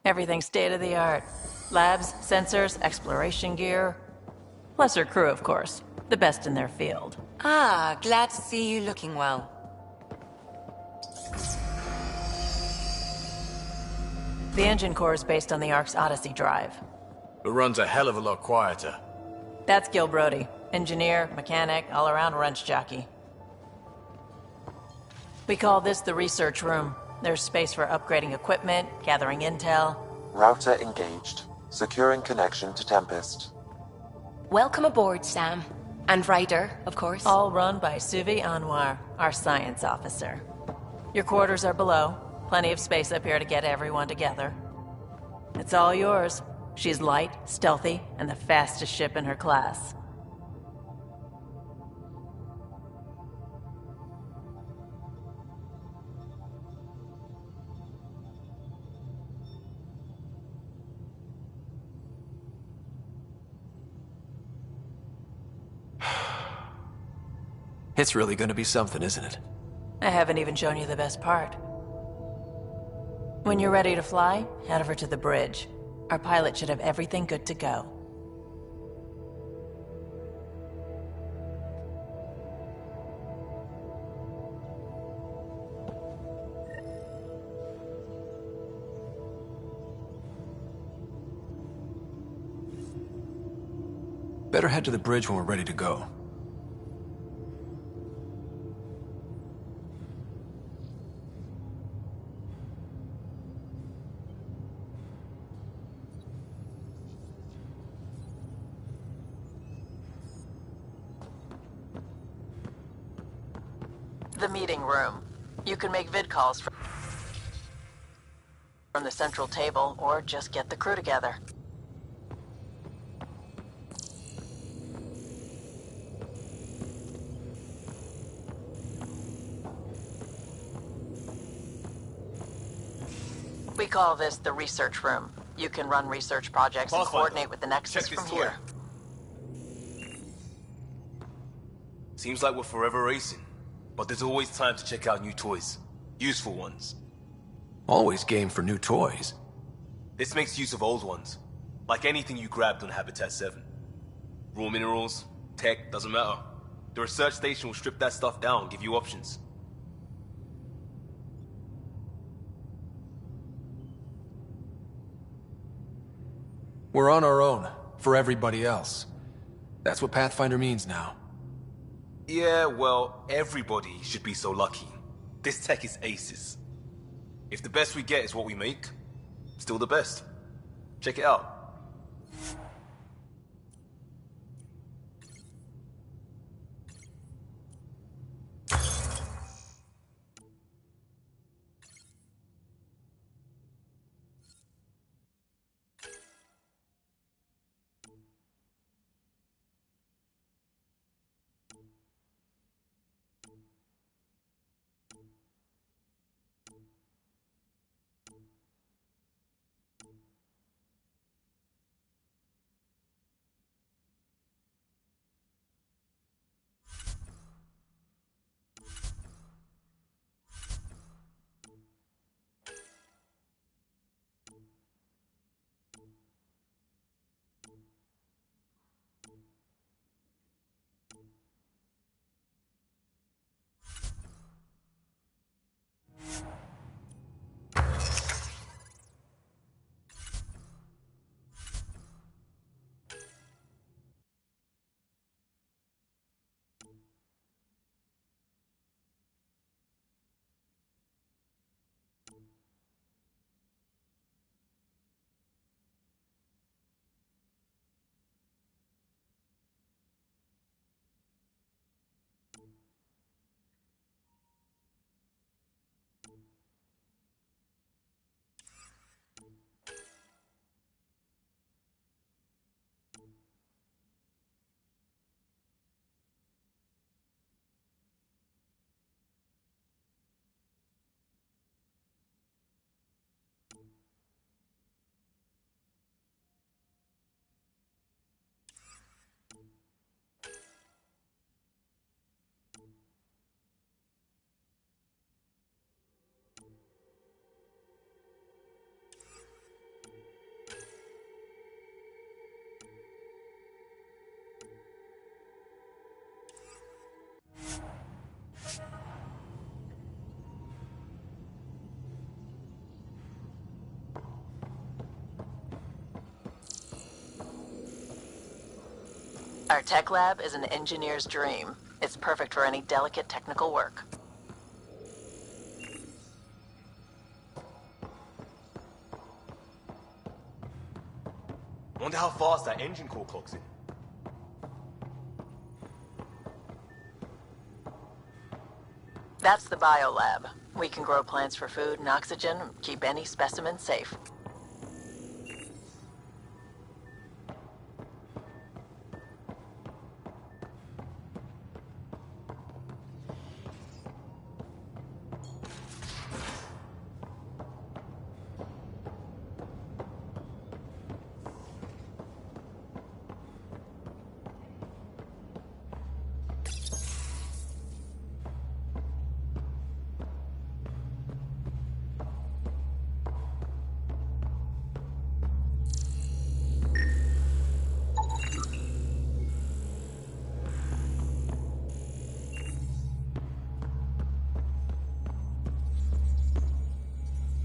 [SPEAKER 11] Everything's state-of-the-art. Labs, sensors, exploration gear. Plus her crew, of course. The best in their field.
[SPEAKER 1] Ah, glad to see you looking well.
[SPEAKER 11] The engine core is based on the Ark's Odyssey drive.
[SPEAKER 22] It runs a hell of a lot quieter.
[SPEAKER 11] That's Gil Brody. Engineer, mechanic, all-around wrench jockey. We call this the research room. There's space for upgrading equipment, gathering intel.
[SPEAKER 7] Router engaged. Securing connection to Tempest.
[SPEAKER 24] Welcome aboard, Sam. And Ryder, of course.
[SPEAKER 11] All run by Suvi Anwar, our science officer. Your quarters are below. Plenty of space up here to get everyone together. It's all yours. She's light, stealthy, and the fastest ship in her class.
[SPEAKER 16] It's really gonna be something, isn't it?
[SPEAKER 11] I haven't even shown you the best part. When you're ready to fly, head over to the bridge. Our pilot should have everything good to go.
[SPEAKER 16] Better head to the bridge when we're ready to go.
[SPEAKER 11] The meeting room. You can make vid calls from the central table, or just get the crew together. We call this the research room. You can run research projects and coordinate with the Nexus from here.
[SPEAKER 3] Seems like we're forever racing, but there's always time to check out new toys. Useful ones.
[SPEAKER 16] Always game for new toys.
[SPEAKER 3] This makes use of old ones, like anything you grabbed on Habitat 7. Raw minerals, tech, doesn't matter. The research station will strip that stuff down and give you options.
[SPEAKER 16] We're on our own, for everybody else. That's what Pathfinder means now.
[SPEAKER 3] Yeah, well, everybody should be so lucky. This tech is aces. If the best we get is what we make, still the best. Check it out.
[SPEAKER 11] Our tech lab is an engineer's dream. It's perfect for any delicate technical work.
[SPEAKER 3] Wonder how fast that engine core clocks in.
[SPEAKER 11] That's the biolab. We can grow plants for food and oxygen, keep any specimen safe.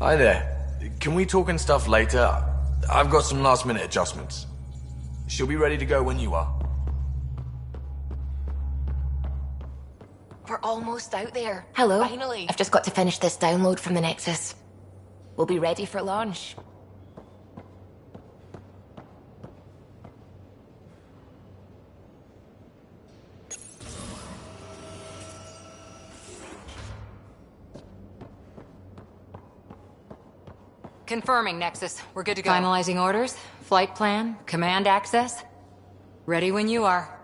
[SPEAKER 22] Hi there. Can we talk and stuff later? I've got some last minute adjustments. She'll be ready to go when you are.
[SPEAKER 8] We're almost out there.
[SPEAKER 13] Hello.
[SPEAKER 8] Finally.
[SPEAKER 13] I've just got to finish this download from the Nexus. We'll be ready for launch.
[SPEAKER 1] Confirming, Nexus. We're good to go. Finalizing orders, flight plan, command access. Ready when you are.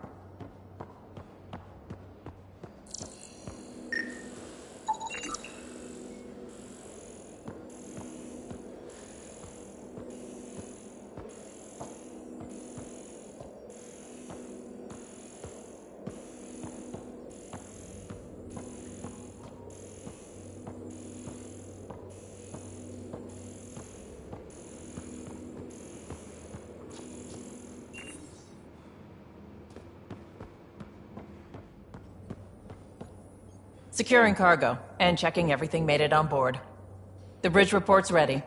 [SPEAKER 11] Securing cargo and checking everything made it on board. The bridge report's ready.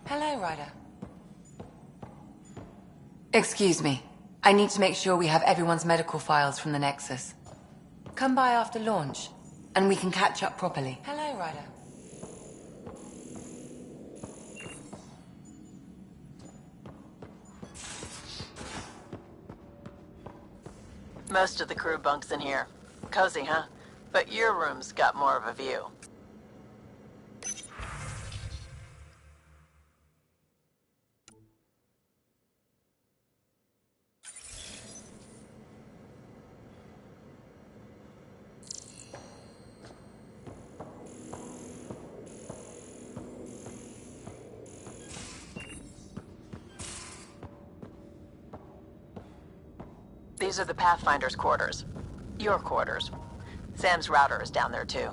[SPEAKER 17] Hello, Ryder. Excuse me. I need to make sure we have everyone's medical files from the Nexus. Come by after launch, and we can catch up properly. Hello, Ryder.
[SPEAKER 11] Most of the crew bunks in here. Cozy, huh? But your room's got more of a view. These are the Pathfinder's quarters. Your quarters. Sam's router is down there too.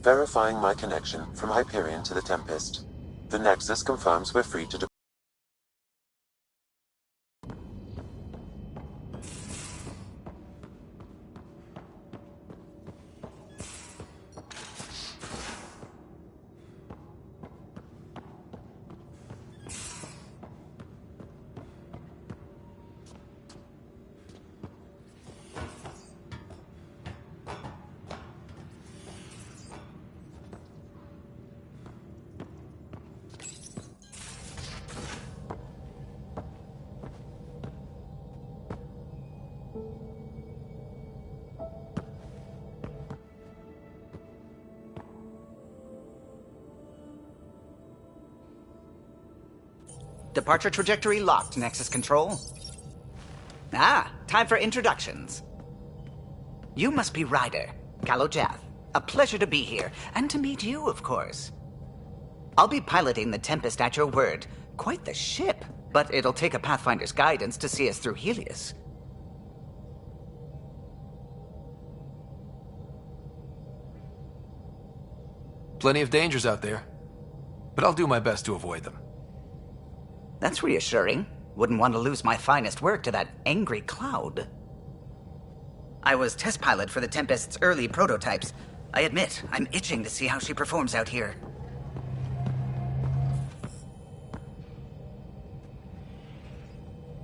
[SPEAKER 7] Verifying my connection from Hyperion to the Tempest. The Nexus confirms we're free to depart.
[SPEAKER 15] Departure trajectory locked, Nexus Control. Ah, time for introductions. You must be Ryder, Kalojath. A pleasure to be here, and to meet you, of course. I'll be piloting the Tempest at your word. Quite the ship, but it'll take a Pathfinder's guidance to see us through Helios.
[SPEAKER 16] Plenty of dangers out there, but I'll do my best to avoid them.
[SPEAKER 15] That's reassuring. Wouldn't want to lose my finest work to that angry cloud. I was test pilot for the Tempest's early prototypes. I admit, I'm itching to see how she performs out here.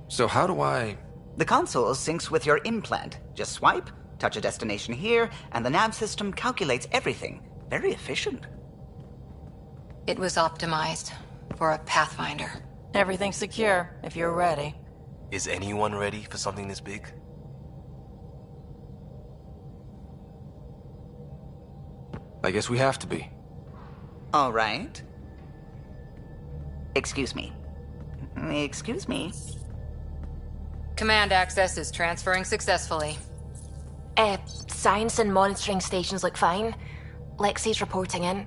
[SPEAKER 16] So how do I...
[SPEAKER 15] The console syncs with your implant. Just swipe, touch a destination here, and the nav system calculates everything. Very efficient.
[SPEAKER 1] It was optimized for a Pathfinder.
[SPEAKER 11] Everything's secure, if you're ready.
[SPEAKER 3] Is anyone ready for something this big?
[SPEAKER 16] I guess we have to be.
[SPEAKER 15] All right. Excuse me. Excuse me.
[SPEAKER 1] Command access is transferring successfully.
[SPEAKER 13] Science and monitoring stations look fine. Lexi's reporting in.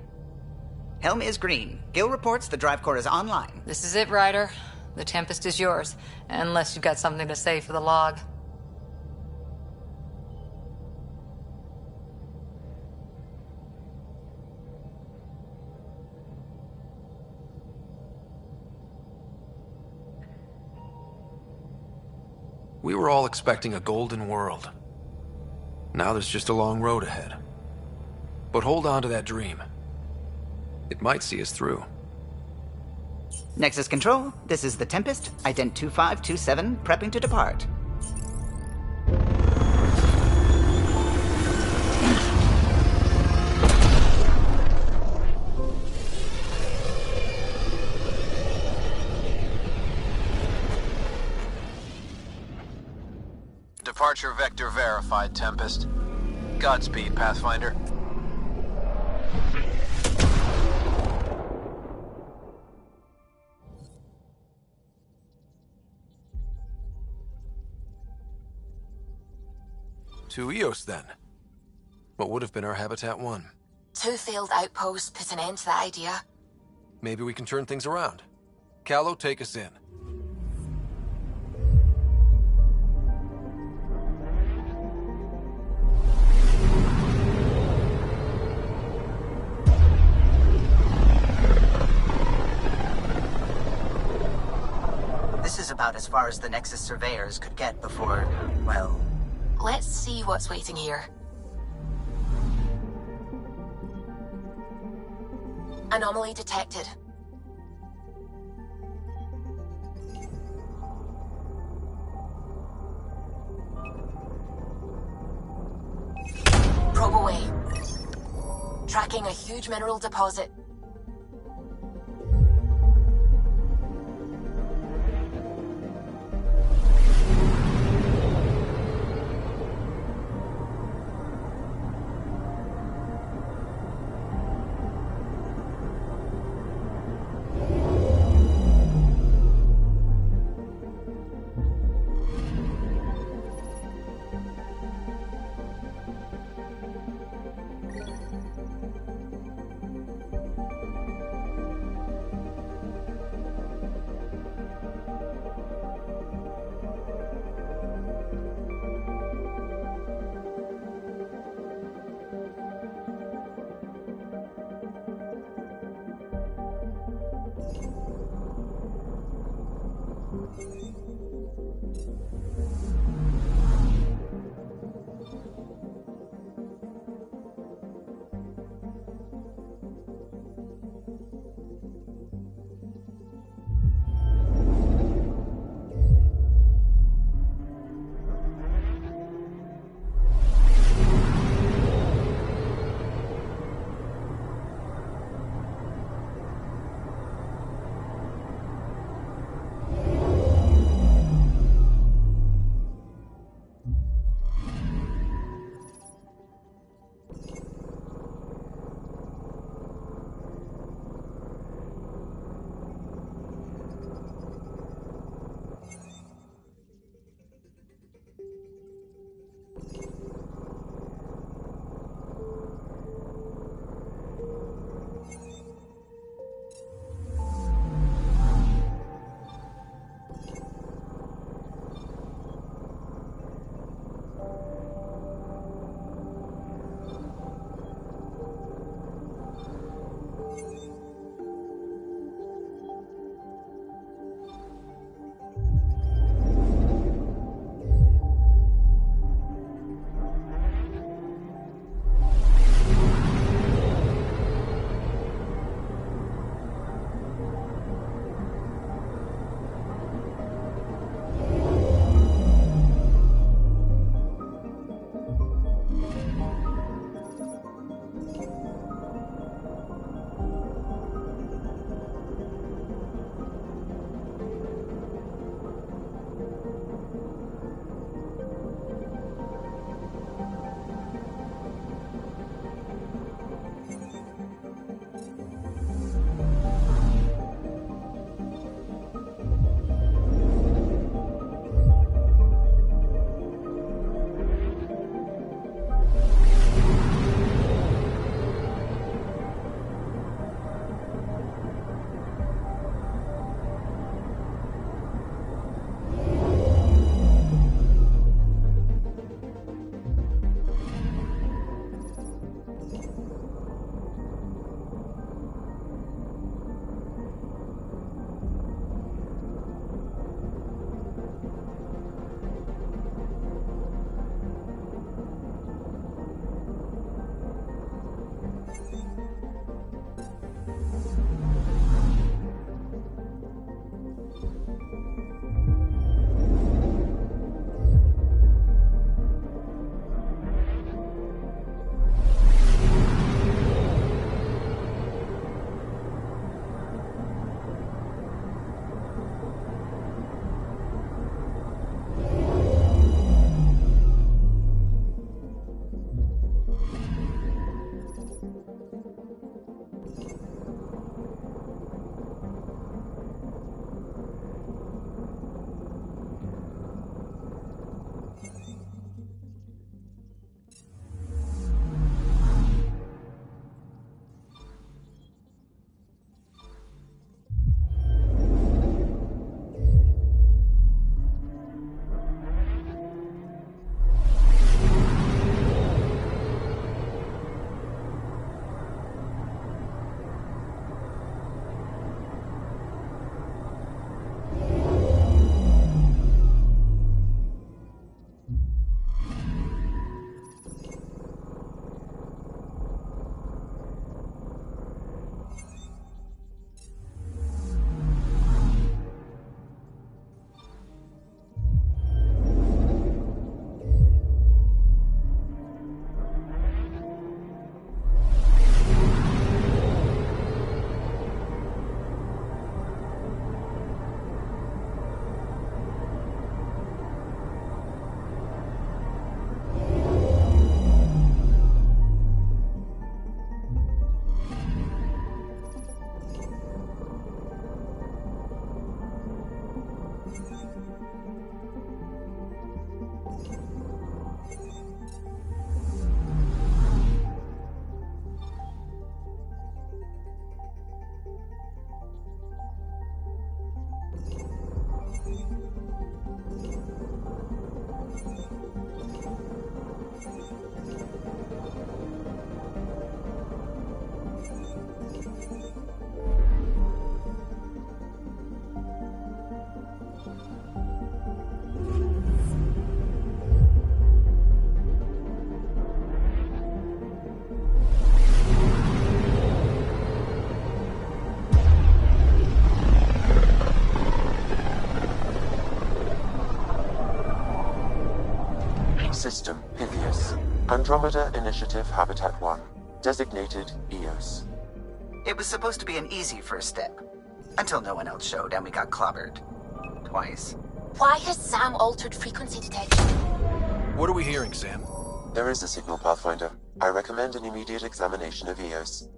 [SPEAKER 15] Helm is green. Gil reports the drive core is online.
[SPEAKER 1] This is it, Ryder. The Tempest is yours, unless you've got something to say for the log.
[SPEAKER 16] We were all expecting a golden world. Now there's just a long road ahead. But hold on to that dream. It might see us through.
[SPEAKER 15] Nexus Control, this is the Tempest, Ident 2527, prepping to depart.
[SPEAKER 19] Departure vector verified, Tempest. Godspeed, Pathfinder.
[SPEAKER 16] To Eos, then. What would have been our Habitat 1?
[SPEAKER 13] 2 failed outposts put an end to that idea.
[SPEAKER 16] Maybe we can turn things around. Calo, take us in.
[SPEAKER 15] This is about as far as the Nexus surveyors could get before, well...
[SPEAKER 13] Let's see what's waiting here. Anomaly detected. Probe away. Tracking a huge mineral deposit.
[SPEAKER 7] System Pythias. Andromeda Initiative Habitat 1. Designated EOS.
[SPEAKER 15] It was supposed to be an easy first step. Until no one else showed and we got clobbered. Twice.
[SPEAKER 13] Why has Sam altered frequency detection?
[SPEAKER 16] What are we hearing, Sam?
[SPEAKER 7] There is a signal, Pathfinder. I recommend an immediate examination of EOS.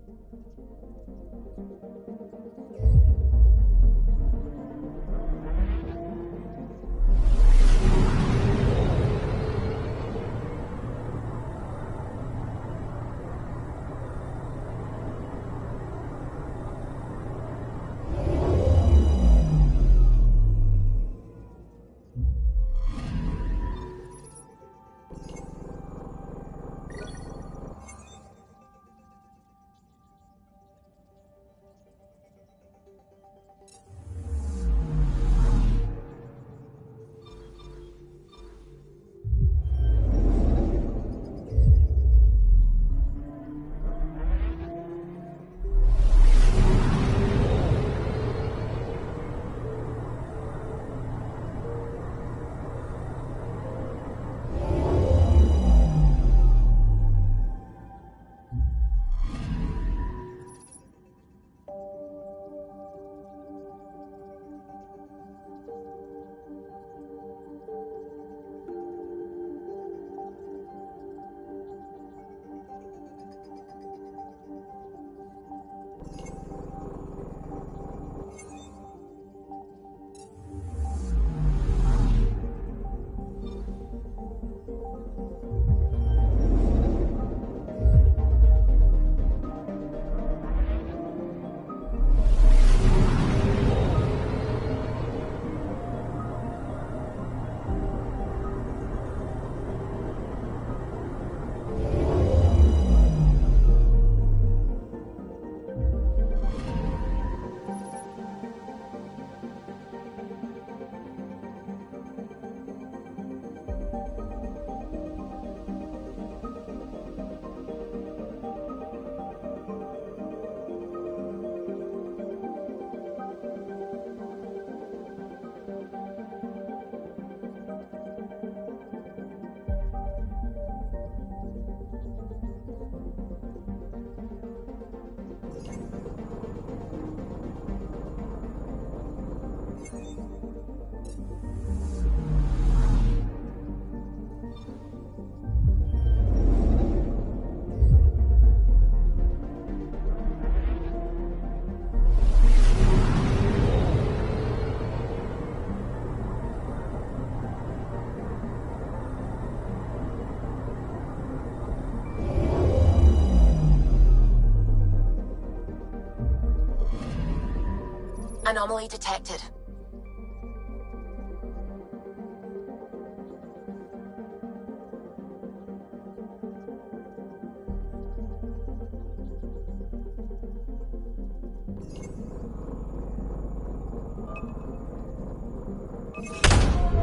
[SPEAKER 13] Anomaly detected.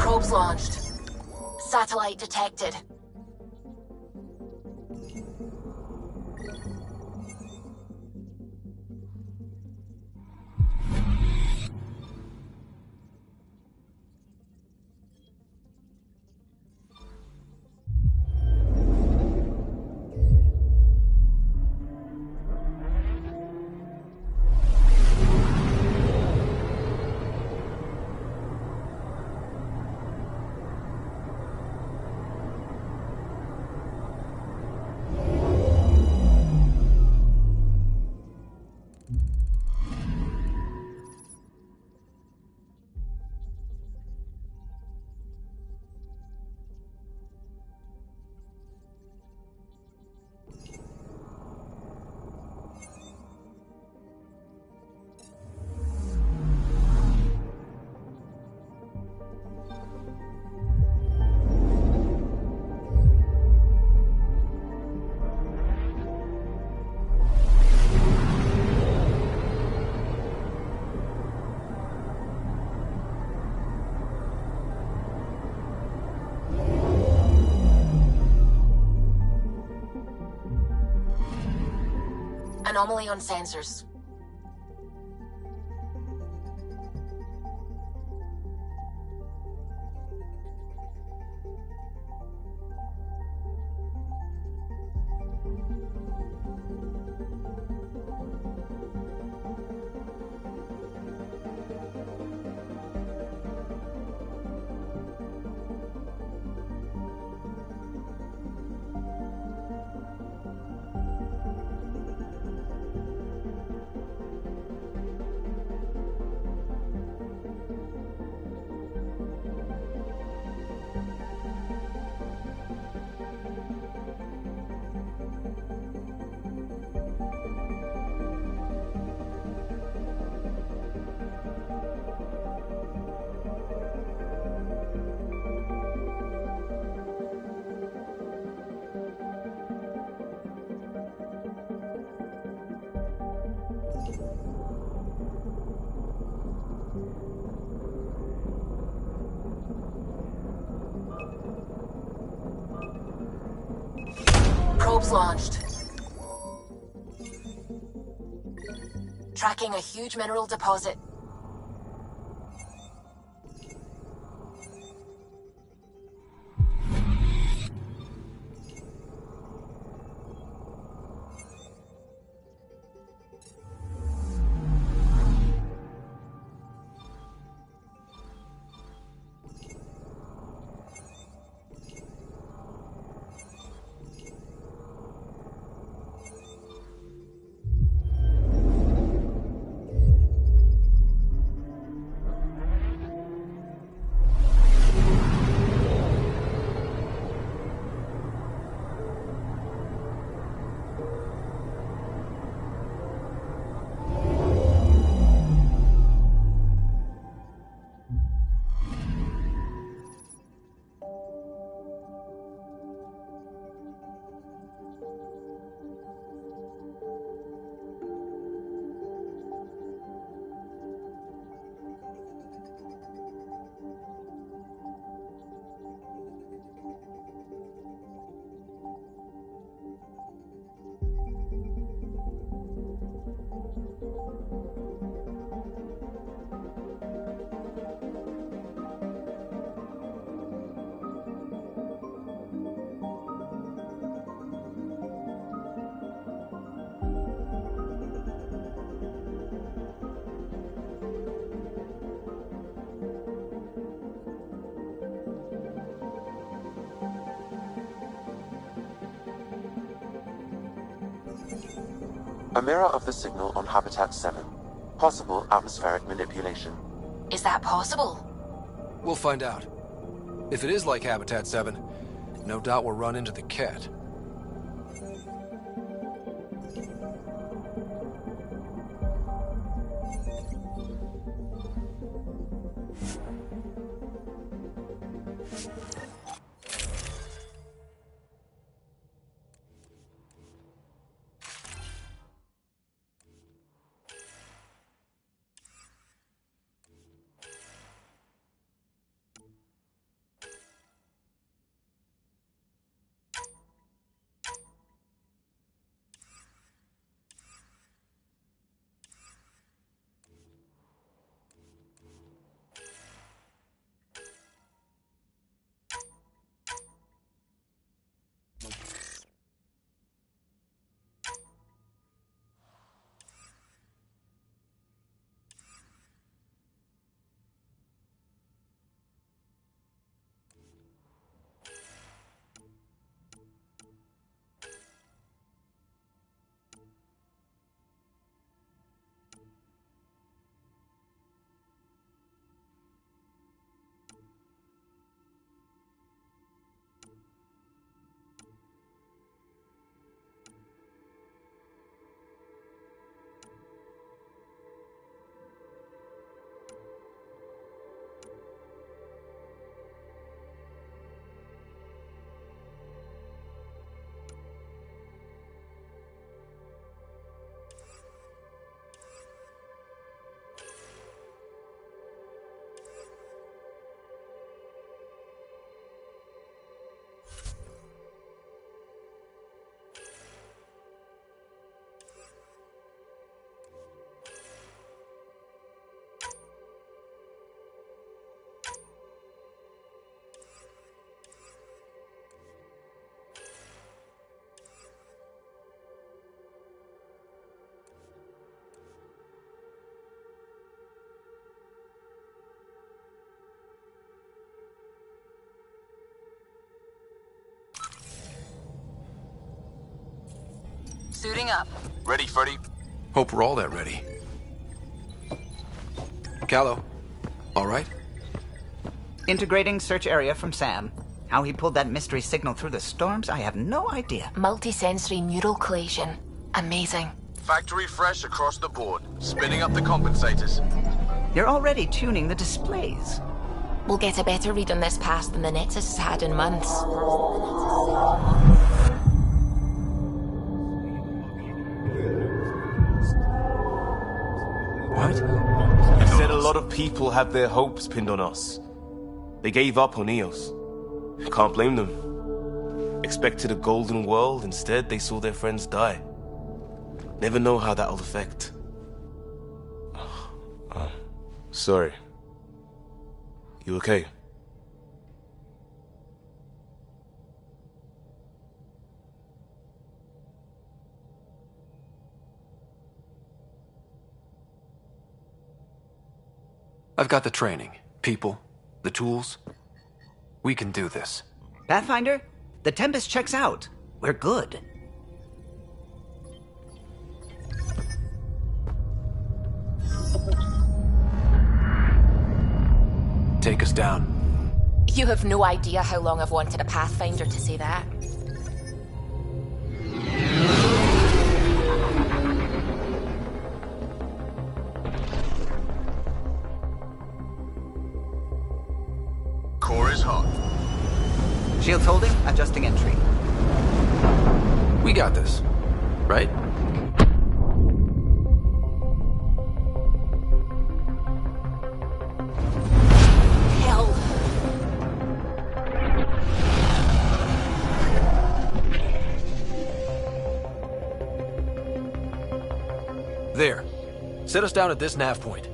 [SPEAKER 13] Probes launched. Satellite detected. anomaly on sensors. Probes launched. Tracking a huge mineral deposit.
[SPEAKER 7] A mirror of the signal on Habitat 7. Possible atmospheric manipulation.
[SPEAKER 13] Is that possible?
[SPEAKER 16] We'll find out. If it is like Habitat 7, no doubt we'll run into the cat.
[SPEAKER 17] Suiting up.
[SPEAKER 18] Ready, Freddy?
[SPEAKER 16] Hope we're all that ready. Callow, all right?
[SPEAKER 15] Integrating search area from Sam. How he pulled that mystery signal through the storms, I have no idea.
[SPEAKER 13] Multisensory neural collation. Amazing.
[SPEAKER 18] Factory fresh across the board. Spinning up the compensators.
[SPEAKER 15] You're already tuning the displays.
[SPEAKER 13] We'll get a better read on this pass than the Nexus has had in months.
[SPEAKER 16] What?
[SPEAKER 3] He said a lot of people have their hopes pinned on us. They gave up on Eos. Can't blame them. Expected a golden world, instead they saw their friends die. Never know how that'll affect. Sorry. You okay?
[SPEAKER 16] I've got the training, people, the tools. We can do this.
[SPEAKER 15] Pathfinder, the Tempest checks out. We're good.
[SPEAKER 16] Take us down.
[SPEAKER 13] You have no idea how long I've wanted a Pathfinder to say that.
[SPEAKER 18] Core is hot.
[SPEAKER 15] Shields holding, adjusting entry.
[SPEAKER 16] We got this, right?
[SPEAKER 13] Hell.
[SPEAKER 16] There. Set us down at this nav point.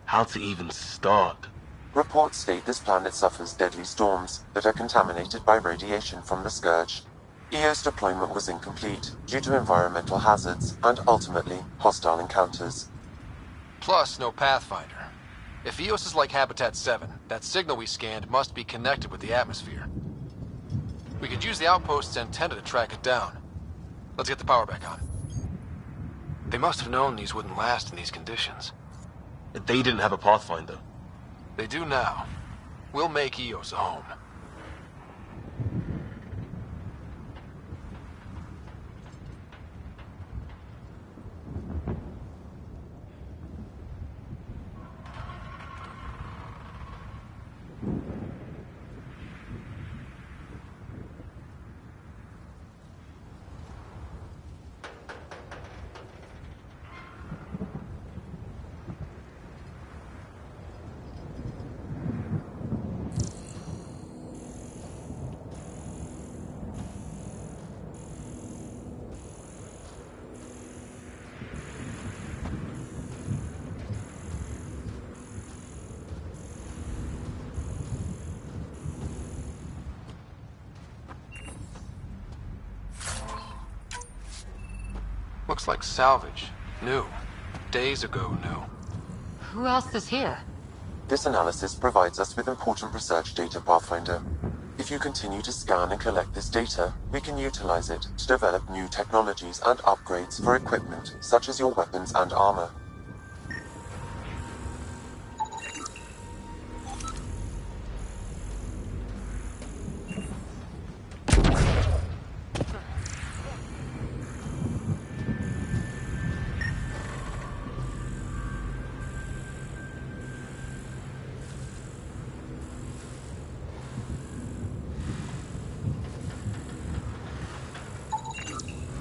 [SPEAKER 3] How to even start?
[SPEAKER 7] Reports state this planet suffers deadly storms that are contaminated by radiation from the Scourge. EO's deployment was incomplete due to environmental hazards and ultimately hostile encounters.
[SPEAKER 16] Plus, no Pathfinder. If EOS is like Habitat 7, that signal we scanned must be connected with the atmosphere. We could use the outpost's antenna to track it down. Let's get the power back on. They must have known these wouldn't last in these conditions.
[SPEAKER 3] They didn't have a Pathfinder.
[SPEAKER 16] They do now. We'll make EOS a home. Looks like salvage. New. Days ago new.
[SPEAKER 1] Who else is here?
[SPEAKER 7] This analysis provides us with important research data, Pathfinder. If you continue to scan and collect this data, we can utilize it to develop new technologies and upgrades for equipment, such as your weapons and armor.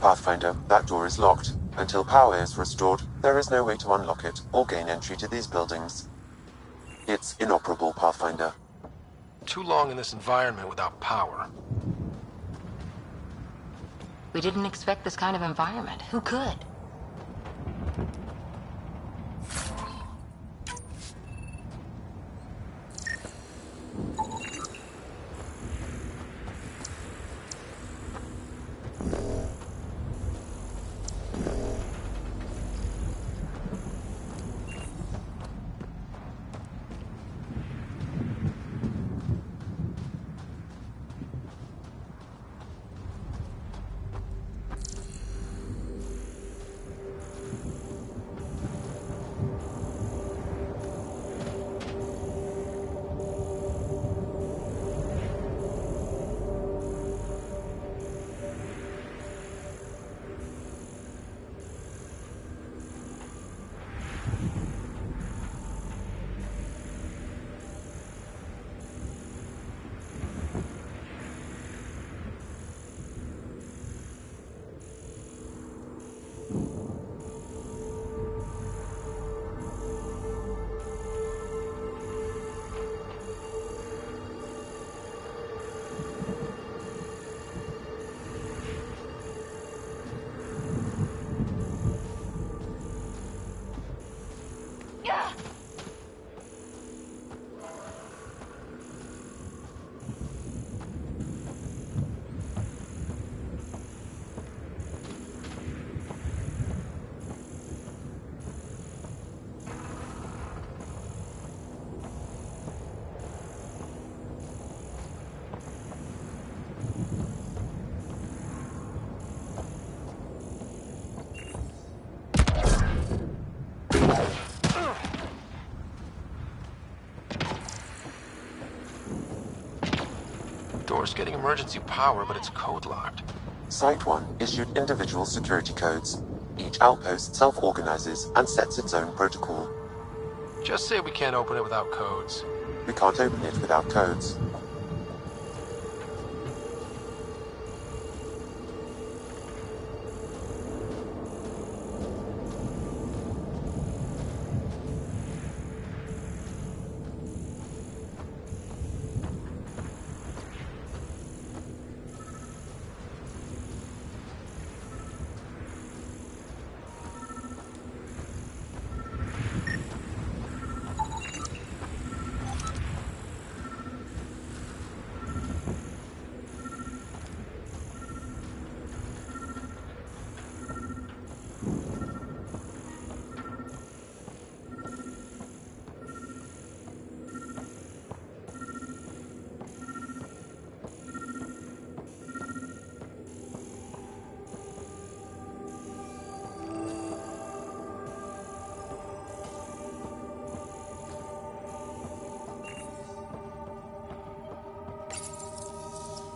[SPEAKER 7] Pathfinder, that door is locked. Until power is restored, there is no way to unlock it or gain entry to these buildings. It's inoperable, Pathfinder.
[SPEAKER 16] Too long in this environment without power.
[SPEAKER 8] We didn't expect this kind of environment. Who could?
[SPEAKER 16] Door's getting emergency power, but it's code locked.
[SPEAKER 7] Site 1 issued individual security codes. Each outpost self-organizes and sets its own protocol.
[SPEAKER 16] Just say we can't open it without codes.
[SPEAKER 7] We can't open it without codes.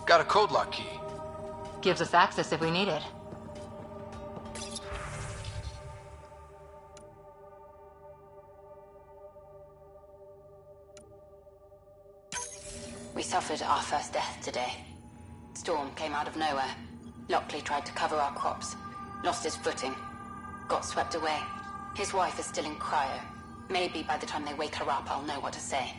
[SPEAKER 16] Got a code lock key.
[SPEAKER 8] Gives us access if we need it.
[SPEAKER 10] We suffered our first death today. Storm came out of nowhere. Lockley tried to cover our crops. Lost his footing. Got swept away. His wife is still in cryo. Maybe by the time they wake her up, I'll know what to say.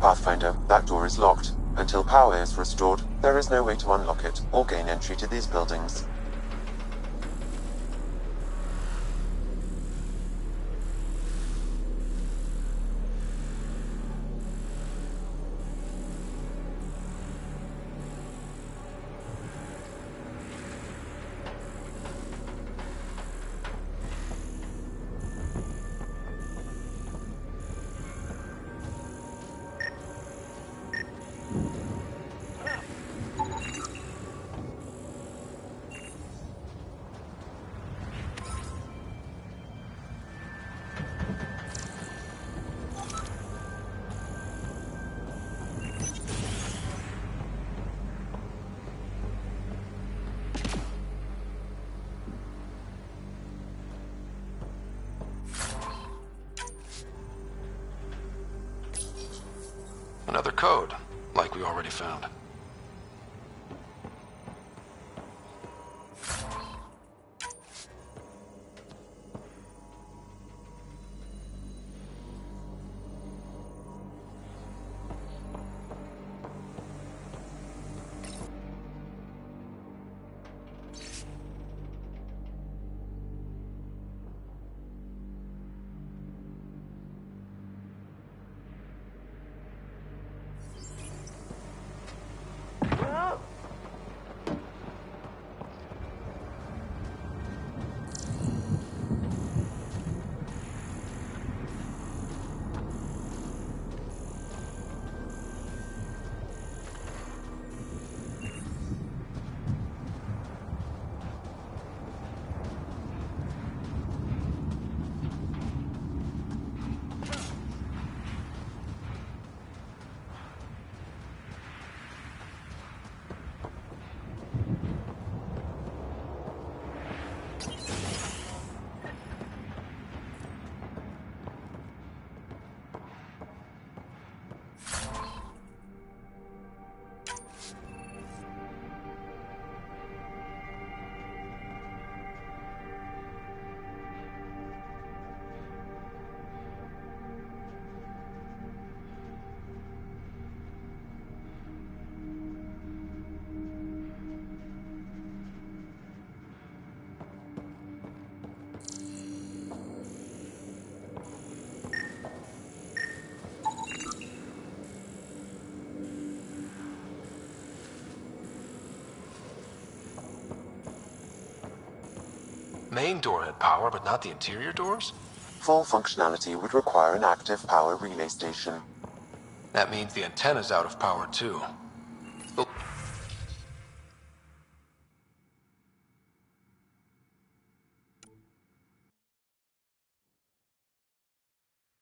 [SPEAKER 7] Pathfinder, that door is locked. Until power is restored, there is no way to unlock it or gain entry to these buildings.
[SPEAKER 16] Another code, like we already found. Main door had power, but not the interior doors?
[SPEAKER 7] Full functionality would require an active power relay station.
[SPEAKER 16] That means the antenna's out of power, too.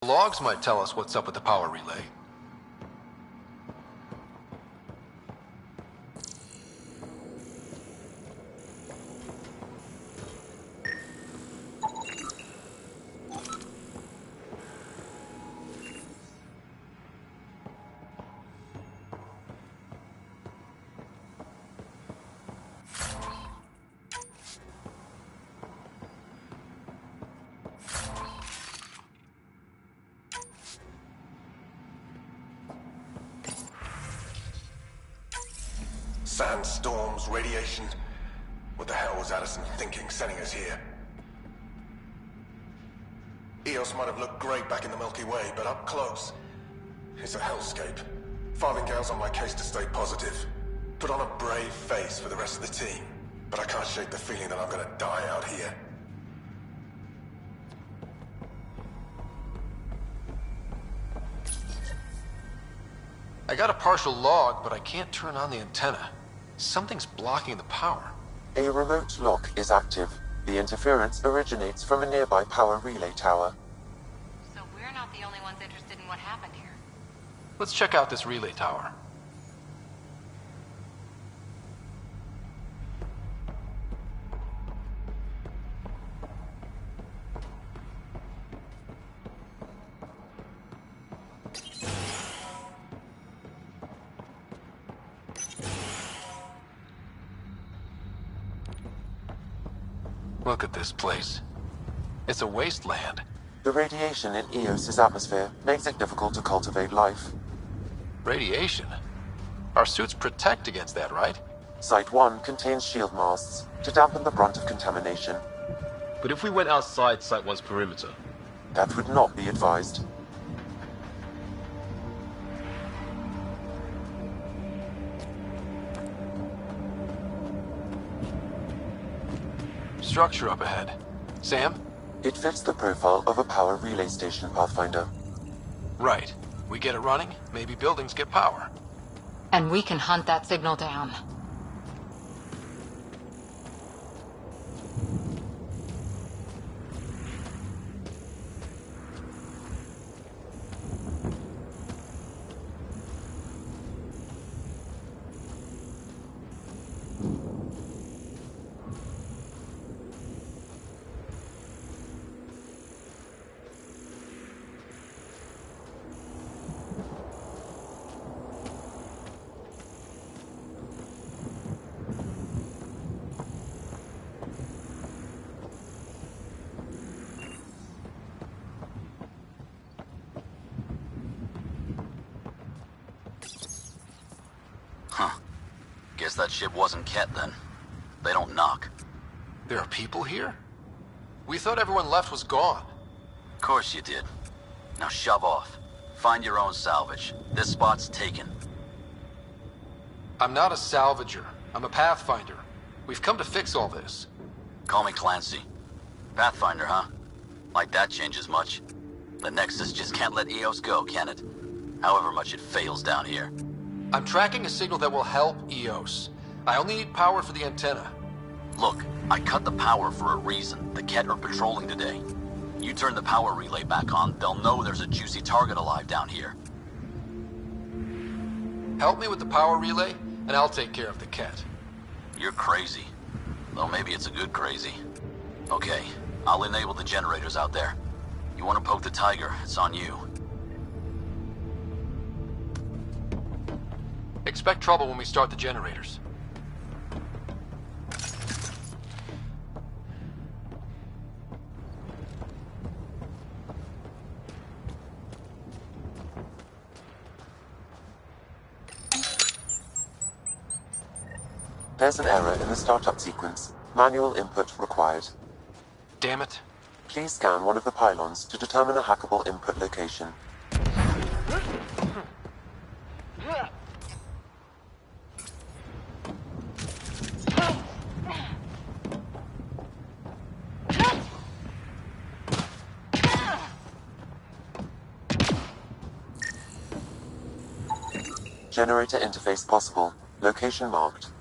[SPEAKER 16] Logs might tell us what's up with the power relay.
[SPEAKER 5] Sandstorms, radiation. What the hell was Addison thinking sending us here? Eos might have looked great back in the Milky Way, but up close, it's a hellscape. Farthingale's on my case to stay positive. Put on a brave face for the rest of the team. But I can't shake the feeling that I'm gonna die out here.
[SPEAKER 16] I got a partial log, but I can't turn on the antenna. Something's blocking the power.
[SPEAKER 7] A remote lock is active. The interference originates from a nearby power relay tower.
[SPEAKER 8] So we're not the only ones interested in what happened here.
[SPEAKER 16] Let's check out this relay tower. Look at this place. It's a wasteland.
[SPEAKER 7] The radiation in Eos's atmosphere makes it difficult to cultivate life.
[SPEAKER 16] Radiation? Our suits protect against that, right?
[SPEAKER 7] Site 1 contains shield masts to dampen the brunt of contamination.
[SPEAKER 14] But if we went outside Site 1's perimeter?
[SPEAKER 7] That would not be advised.
[SPEAKER 16] Structure up ahead. Sam?
[SPEAKER 7] It fits the profile of a power relay station, Pathfinder.
[SPEAKER 16] Right. We get it running, maybe buildings get power.
[SPEAKER 1] And we can hunt that signal down.
[SPEAKER 2] Guess that ship wasn't Ket then. They don't knock.
[SPEAKER 16] There are people here? We thought everyone left was gone.
[SPEAKER 2] Of course you did. Now shove off. Find your own salvage. This spot's taken.
[SPEAKER 16] I'm not a salvager. I'm a Pathfinder. We've come to fix all this.
[SPEAKER 2] Call me Clancy. Pathfinder, huh? Like that changes much. The Nexus just can't let EOS go, can it? However much it fails down here.
[SPEAKER 16] I'm tracking a signal that will help EOS. I only need power for the antenna.
[SPEAKER 2] Look, I cut the power for a reason. The Ket are patrolling today. You turn the power relay back on, they'll know there's a juicy target alive down here.
[SPEAKER 16] Help me with the power relay, and I'll take care of the Ket.
[SPEAKER 2] You're crazy. Though maybe it's a good crazy. Okay, I'll enable the generators out there. You want to poke the tiger, it's on you.
[SPEAKER 16] Expect trouble when we start the generators.
[SPEAKER 7] There's an error in the startup sequence. Manual input required.
[SPEAKER 16] Damn it.
[SPEAKER 7] Please scan one of the pylons to determine a hackable input location. Generator interface possible. Location marked.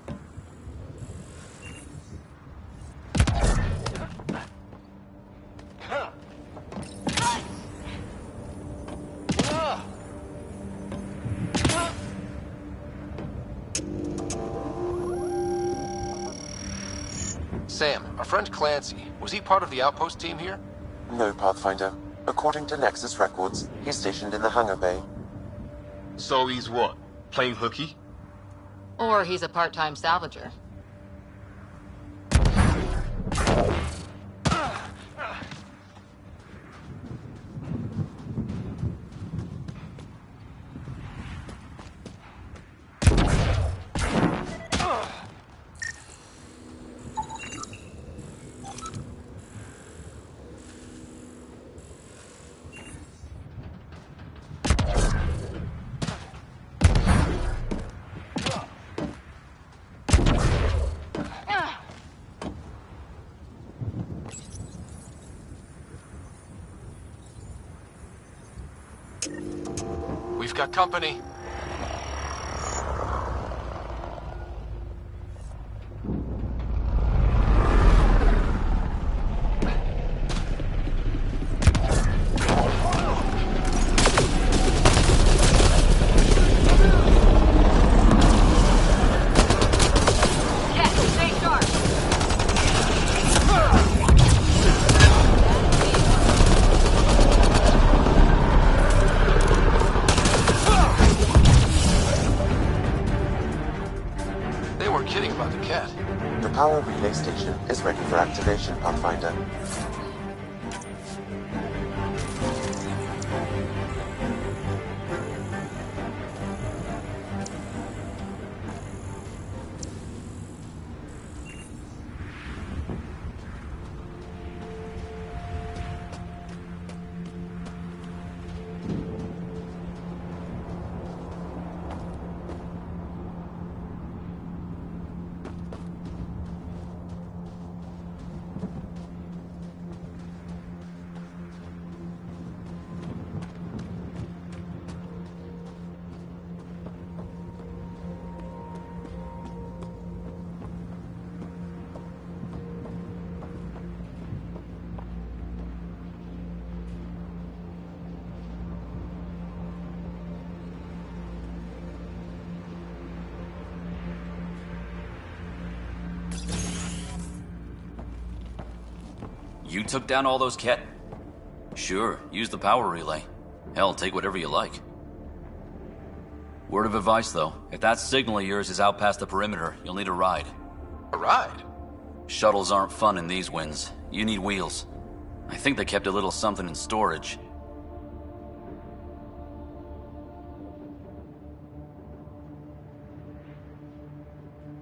[SPEAKER 16] Sam, our friend Clancy, was he part of the outpost team here?
[SPEAKER 7] No, Pathfinder. According to Nexus records, he's stationed in the hangar bay.
[SPEAKER 14] So he's what? Playing hooky?
[SPEAKER 1] Or he's a part-time salvager.
[SPEAKER 16] We've got company.
[SPEAKER 7] The power relay station is ready for activation, Pathfinder.
[SPEAKER 2] You took down all those Ket? Sure, use the power relay. Hell, take whatever you like. Word of advice, though. If that signal of yours is out past the perimeter, you'll need a ride.
[SPEAKER 16] A ride?
[SPEAKER 2] Shuttles aren't fun in these winds. You need wheels. I think they kept a little something in storage.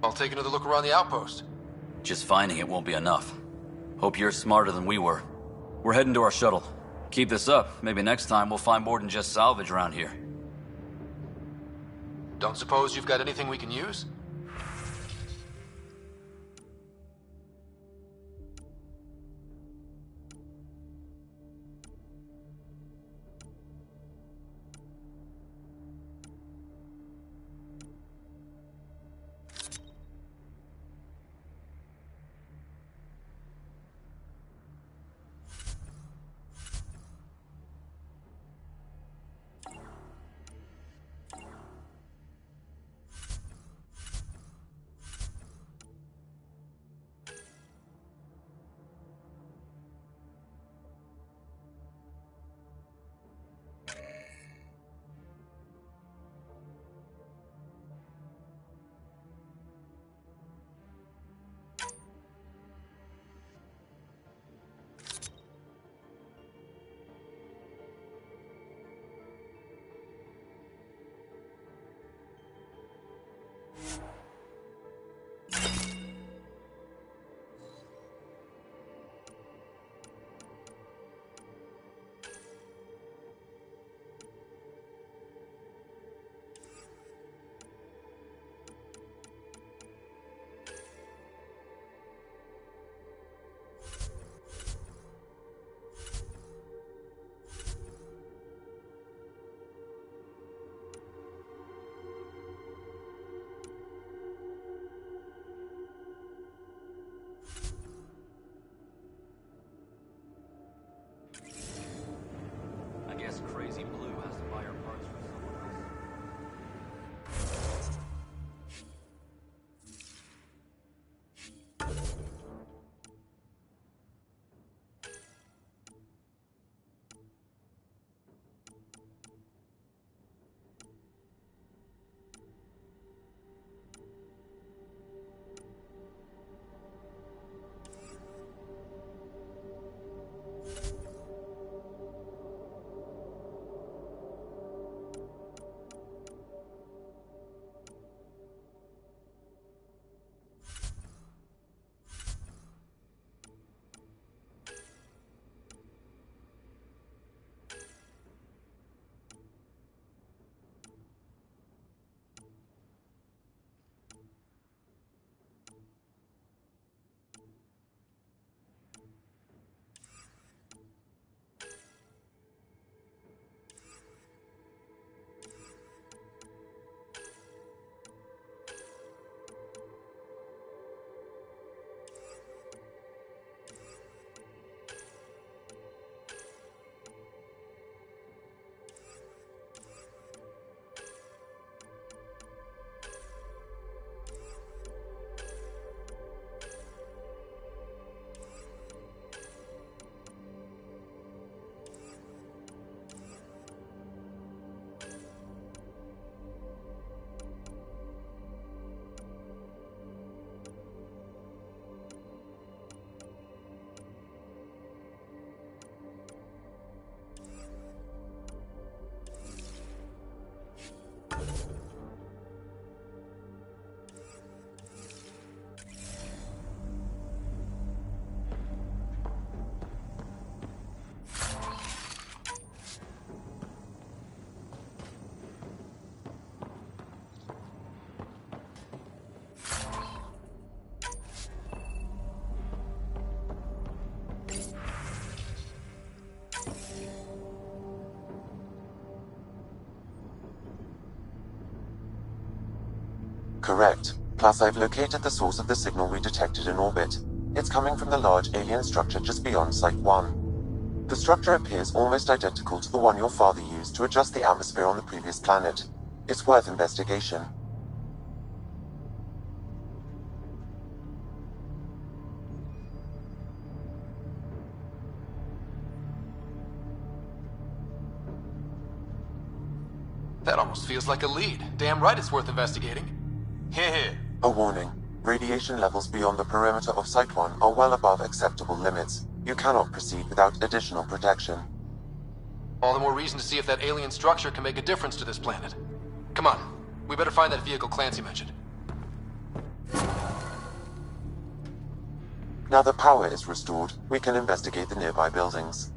[SPEAKER 16] I'll take another look around the outpost.
[SPEAKER 2] Just finding it won't be enough. Hope you're smarter than we were. We're heading to our shuttle. Keep this up. Maybe next time we'll find more than just salvage around here.
[SPEAKER 16] Don't suppose you've got anything we can use?
[SPEAKER 2] Crazy Blue has to buy her parts from someone else.
[SPEAKER 7] Correct. Plus, I've located the source of the signal we detected in orbit. It's coming from the large alien structure just beyond Site 1. The structure appears almost identical to the one your father used to adjust the atmosphere on the previous planet. It's worth investigation.
[SPEAKER 16] That almost feels like a lead. Damn right it's worth investigating. Heh.
[SPEAKER 7] A warning. Radiation levels beyond the perimeter of Site 1 are well above acceptable limits. You cannot proceed without additional protection.
[SPEAKER 16] All the more reason to see if that alien structure can make a difference to this planet. Come on, we better find that vehicle Clancy mentioned.
[SPEAKER 7] Now that power is restored, we can investigate the nearby buildings.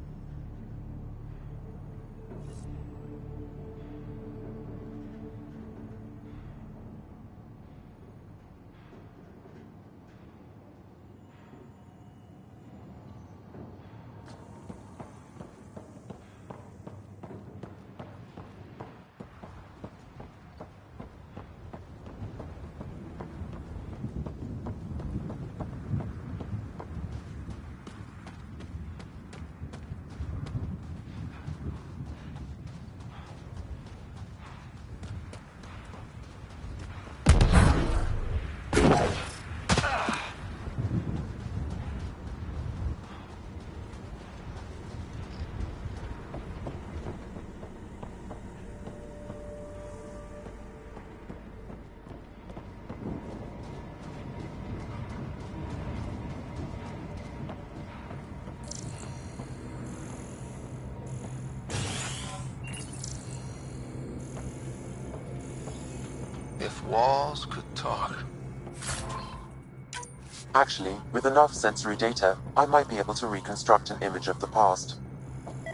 [SPEAKER 16] If walls could talk.
[SPEAKER 7] Actually, with enough sensory data, I might be able to reconstruct an image of the past.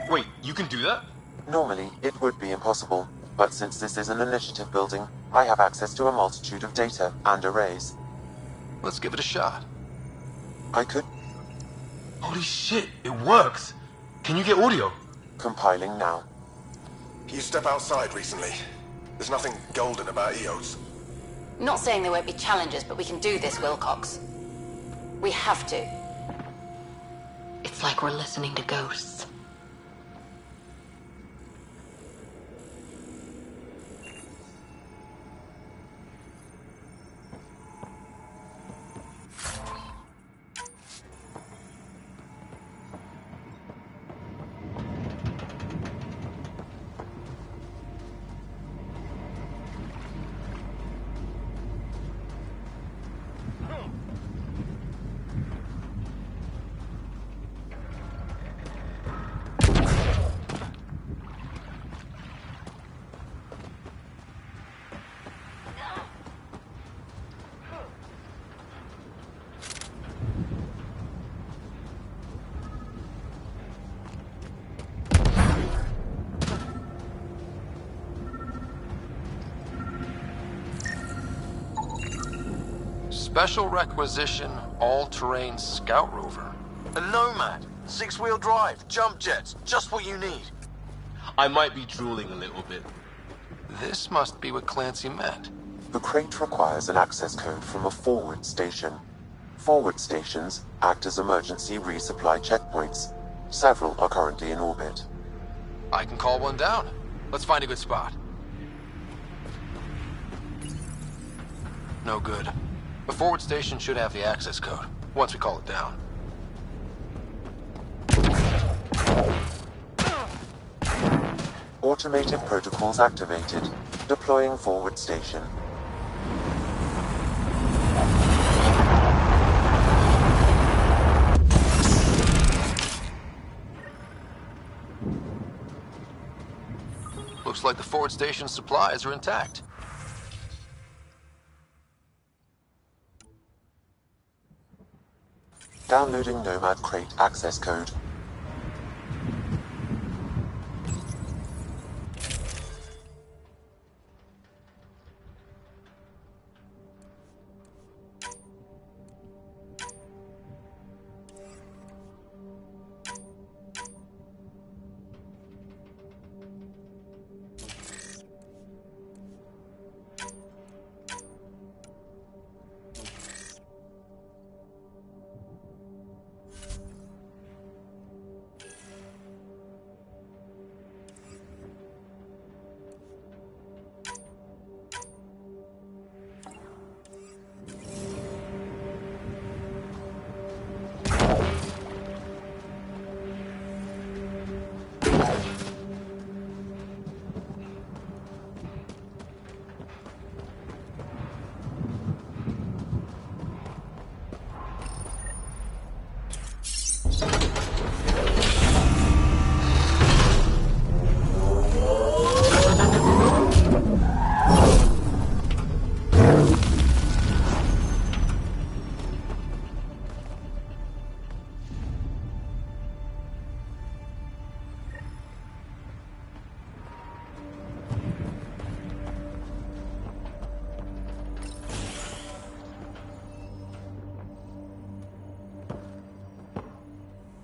[SPEAKER 14] Wait, you can do that?
[SPEAKER 7] Normally, it would be impossible, but since this is an initiative building, I have access to a multitude of data and arrays.
[SPEAKER 16] Let's give it a shot.
[SPEAKER 7] I could...
[SPEAKER 14] Holy shit, it works! Can you get audio?
[SPEAKER 7] Compiling now.
[SPEAKER 5] You step outside recently. There's nothing golden about EOS.
[SPEAKER 10] Not saying there won't be challenges, but we can do this, Wilcox. We have to.
[SPEAKER 8] It's like we're listening to ghosts.
[SPEAKER 16] Special requisition, all-terrain scout rover.
[SPEAKER 19] A Nomad, 6-wheel drive, jump jets, just what you need.
[SPEAKER 14] I might be drooling a little bit.
[SPEAKER 16] This must be what Clancy meant.
[SPEAKER 7] The crate requires an access code from a forward station. Forward stations act as emergency resupply checkpoints. Several are currently in orbit.
[SPEAKER 16] I can call one down. Let's find a good spot. No good. The forward station should have the access code, once we call it down.
[SPEAKER 7] Automated protocols activated. Deploying forward station.
[SPEAKER 16] Looks like the forward station supplies are intact.
[SPEAKER 7] Downloading Nomad crate access code.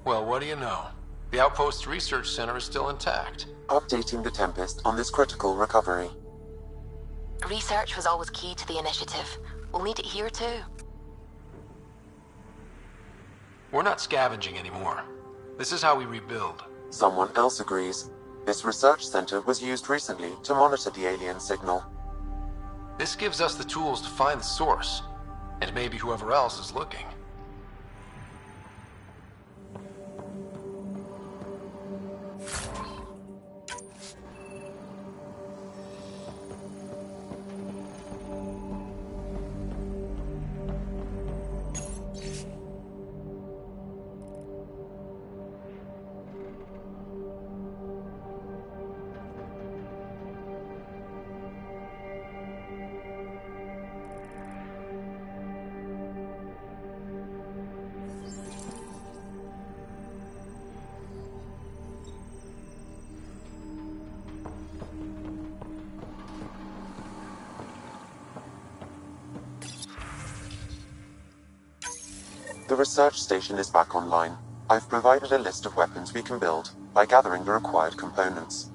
[SPEAKER 16] Well, what do you know? The Outpost's research center is still intact.
[SPEAKER 7] Updating the Tempest on this critical recovery.
[SPEAKER 13] Research was always key to the initiative. We'll need it here too.
[SPEAKER 16] We're not scavenging anymore. This is how we rebuild.
[SPEAKER 7] Someone else agrees. This research center was used recently to monitor the alien signal.
[SPEAKER 16] This gives us the tools to find the source, and maybe whoever else is looking.
[SPEAKER 7] The research station is back online. I've provided a list of weapons we can build by gathering the required components.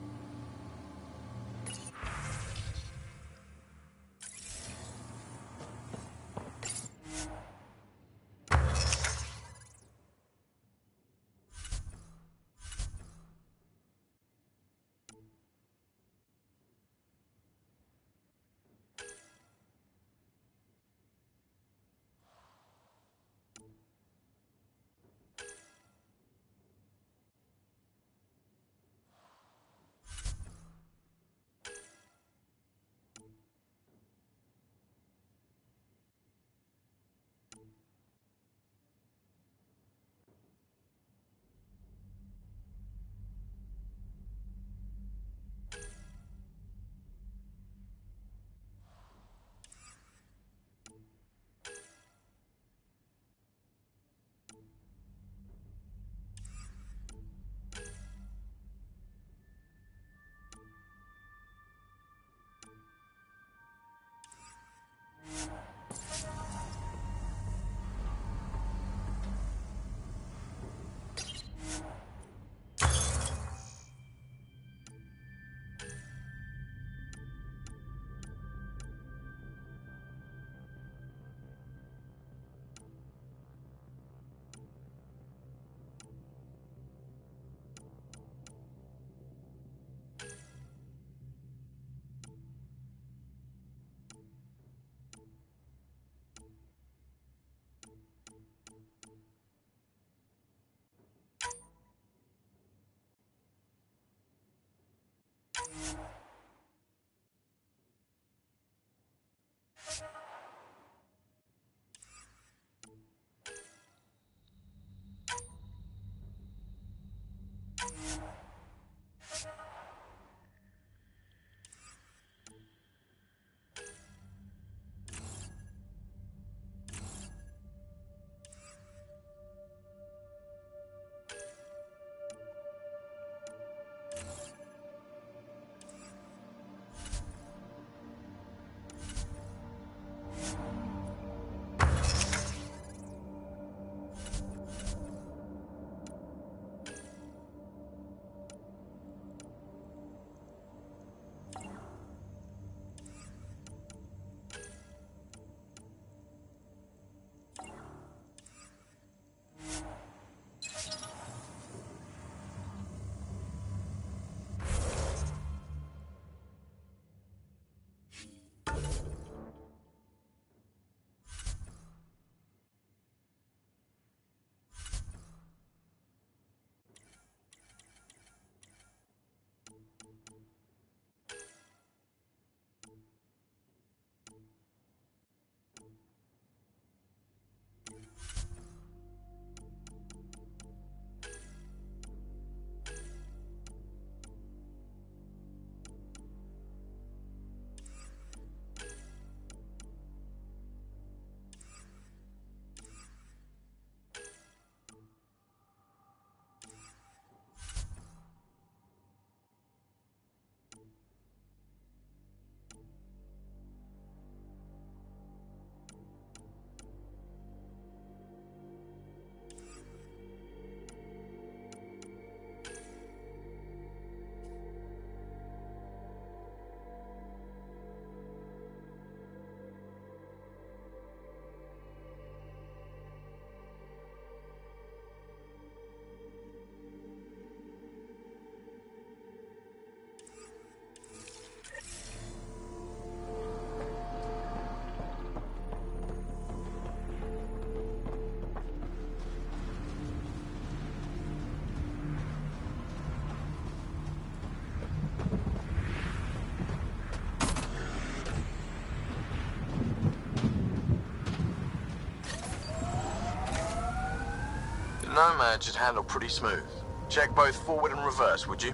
[SPEAKER 16] Nomad should handle pretty smooth. Check both forward and reverse, would you?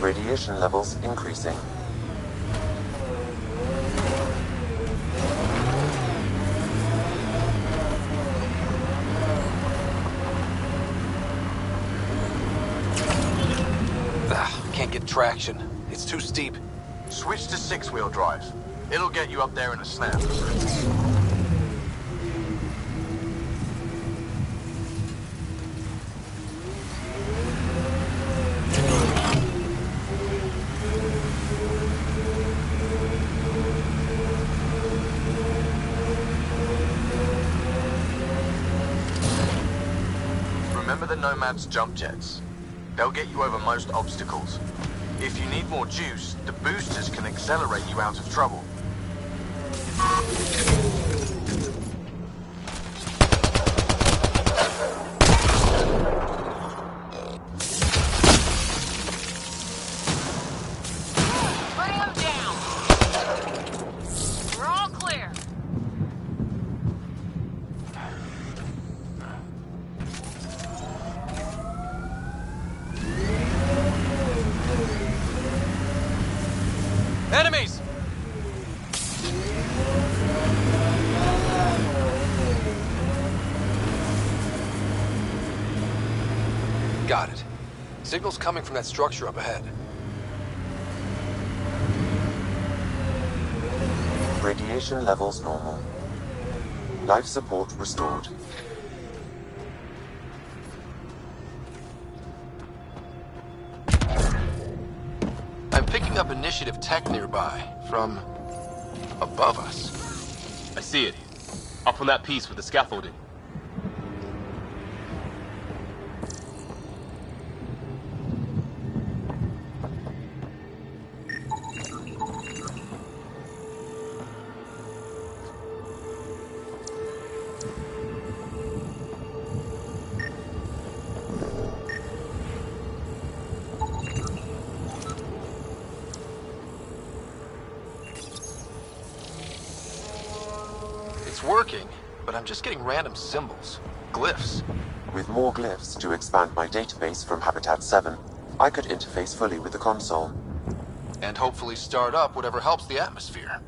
[SPEAKER 7] Radiation levels increasing.
[SPEAKER 16] Can't get traction. It's too steep. Switch to 6-wheel drive. It'll get you up there in a snap. Remember the Nomad's jump jets. They'll get you over most obstacles. If you need more juice, the boosters can accelerate you out of trouble.
[SPEAKER 11] Bring him down! We're all clear.
[SPEAKER 4] Enemies!
[SPEAKER 16] Got it. Signal's coming from that structure up ahead.
[SPEAKER 7] Radiation levels normal. Life support restored.
[SPEAKER 16] I'm picking up initiative tech nearby, from above us.
[SPEAKER 14] I see it. Up on that piece with the scaffolding.
[SPEAKER 16] It's working, but I'm just getting random symbols. Glyphs.
[SPEAKER 7] With more glyphs to expand my database from Habitat 7, I could interface fully with the console.
[SPEAKER 16] And hopefully start up whatever helps the atmosphere.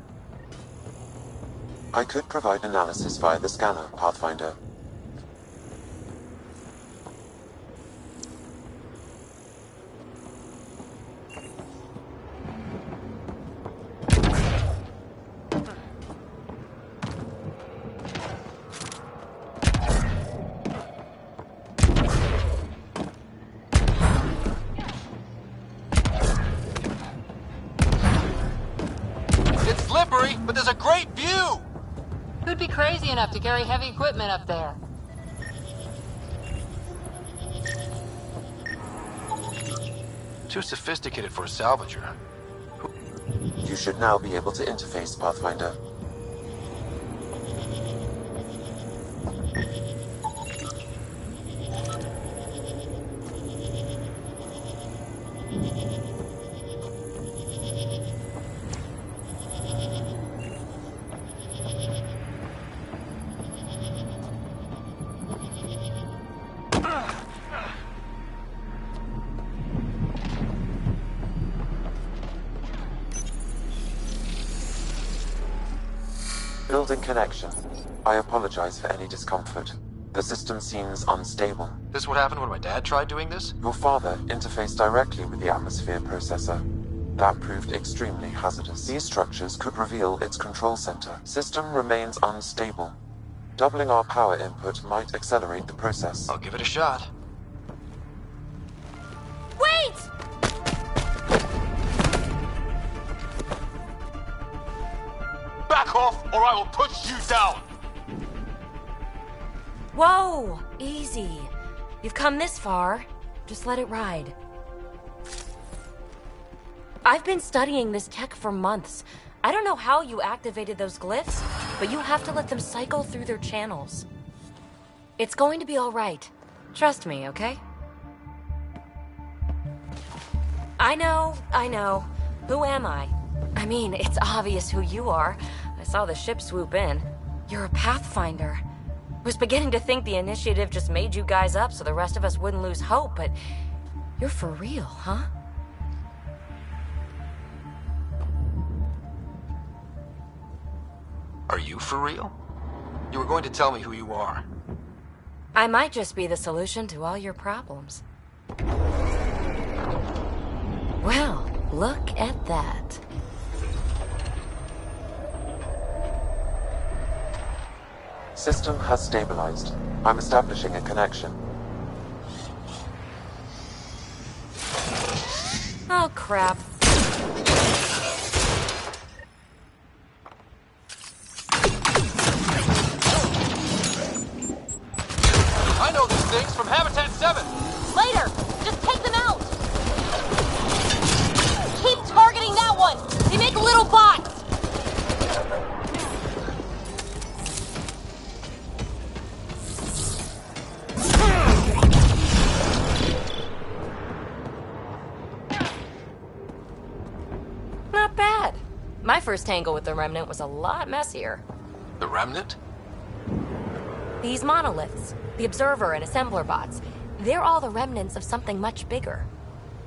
[SPEAKER 7] I could provide analysis via the scanner, Pathfinder.
[SPEAKER 16] It's slippery, but there's a great view!
[SPEAKER 1] Who'd be crazy enough to carry heavy equipment up there?
[SPEAKER 16] Too sophisticated for a salvager.
[SPEAKER 7] You should now be able to interface, Pathfinder. Building connection. I apologize for any discomfort. The system seems unstable.
[SPEAKER 16] This what happened when my dad tried doing this?
[SPEAKER 7] Your father interfaced directly with the atmosphere processor. That proved extremely hazardous. These structures could reveal its control center. System remains unstable. Doubling our power input might accelerate the process.
[SPEAKER 16] I'll give it a shot.
[SPEAKER 11] Wait!
[SPEAKER 14] Back off, or I will push you down!
[SPEAKER 13] Whoa! Easy. You've come this far. Just let it ride. I've been studying this tech for months. I don't know how you activated those glyphs, but you have to let them cycle through their channels. It's going to be all right. Trust me, okay? I know. Who am I? I mean, it's obvious who you are. I saw the ship swoop in. You're a Pathfinder. Was beginning to think the initiative just made you guys up so the rest of us wouldn't lose hope, but you're for real, huh?
[SPEAKER 16] Are you for real? You were going to tell me who you are.
[SPEAKER 13] I might just be the solution to all your problems. Well, look at that.
[SPEAKER 7] System has stabilized. I'm establishing a connection.
[SPEAKER 13] Oh, crap.
[SPEAKER 16] I know these things from Habitat 7!
[SPEAKER 13] Later! Just take them out! Keep targeting that one! They make little bots! Not bad. My first tangle with the Remnant was a lot messier.
[SPEAKER 16] The Remnant?
[SPEAKER 13] These monoliths, the Observer and Assembler bots, they're all the remnants of something much bigger.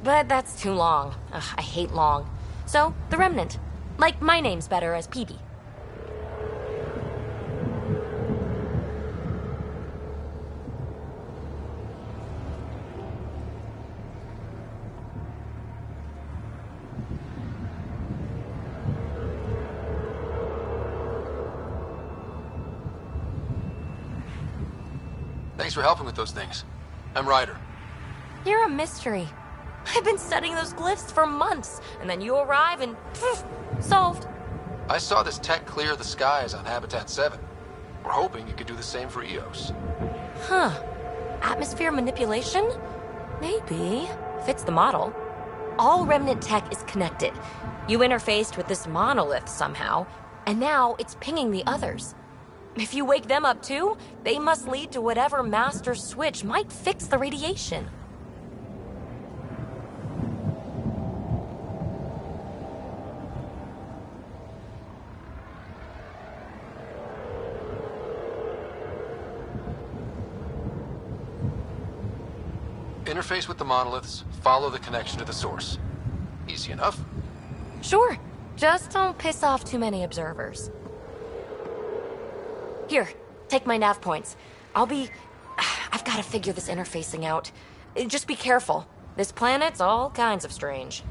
[SPEAKER 13] But that's too long. Ugh, I hate long. So, the Remnant. Like, my name's better as PB.
[SPEAKER 16] Thanks for helping with those things. I'm Ryder.
[SPEAKER 13] You're a mystery. I've been studying those glyphs for months, and then you arrive and poof, solved.
[SPEAKER 16] I saw this tech clear the skies on Habitat 7. We're hoping you could do the same for EOS.
[SPEAKER 13] Huh. Atmosphere manipulation? Maybe. Fits the model. All Remnant tech is connected. You interfaced with this monolith somehow, and now it's pinging the others. If you wake them up too, they must lead to whatever master switch might fix the radiation.
[SPEAKER 16] Interface with the monoliths, follow the connection to the source. Easy enough.
[SPEAKER 13] Sure. Just don't piss off too many observers. Here, take my nav points. I've got to figure this interfacing out. Just be careful. This planet's all kinds of strange.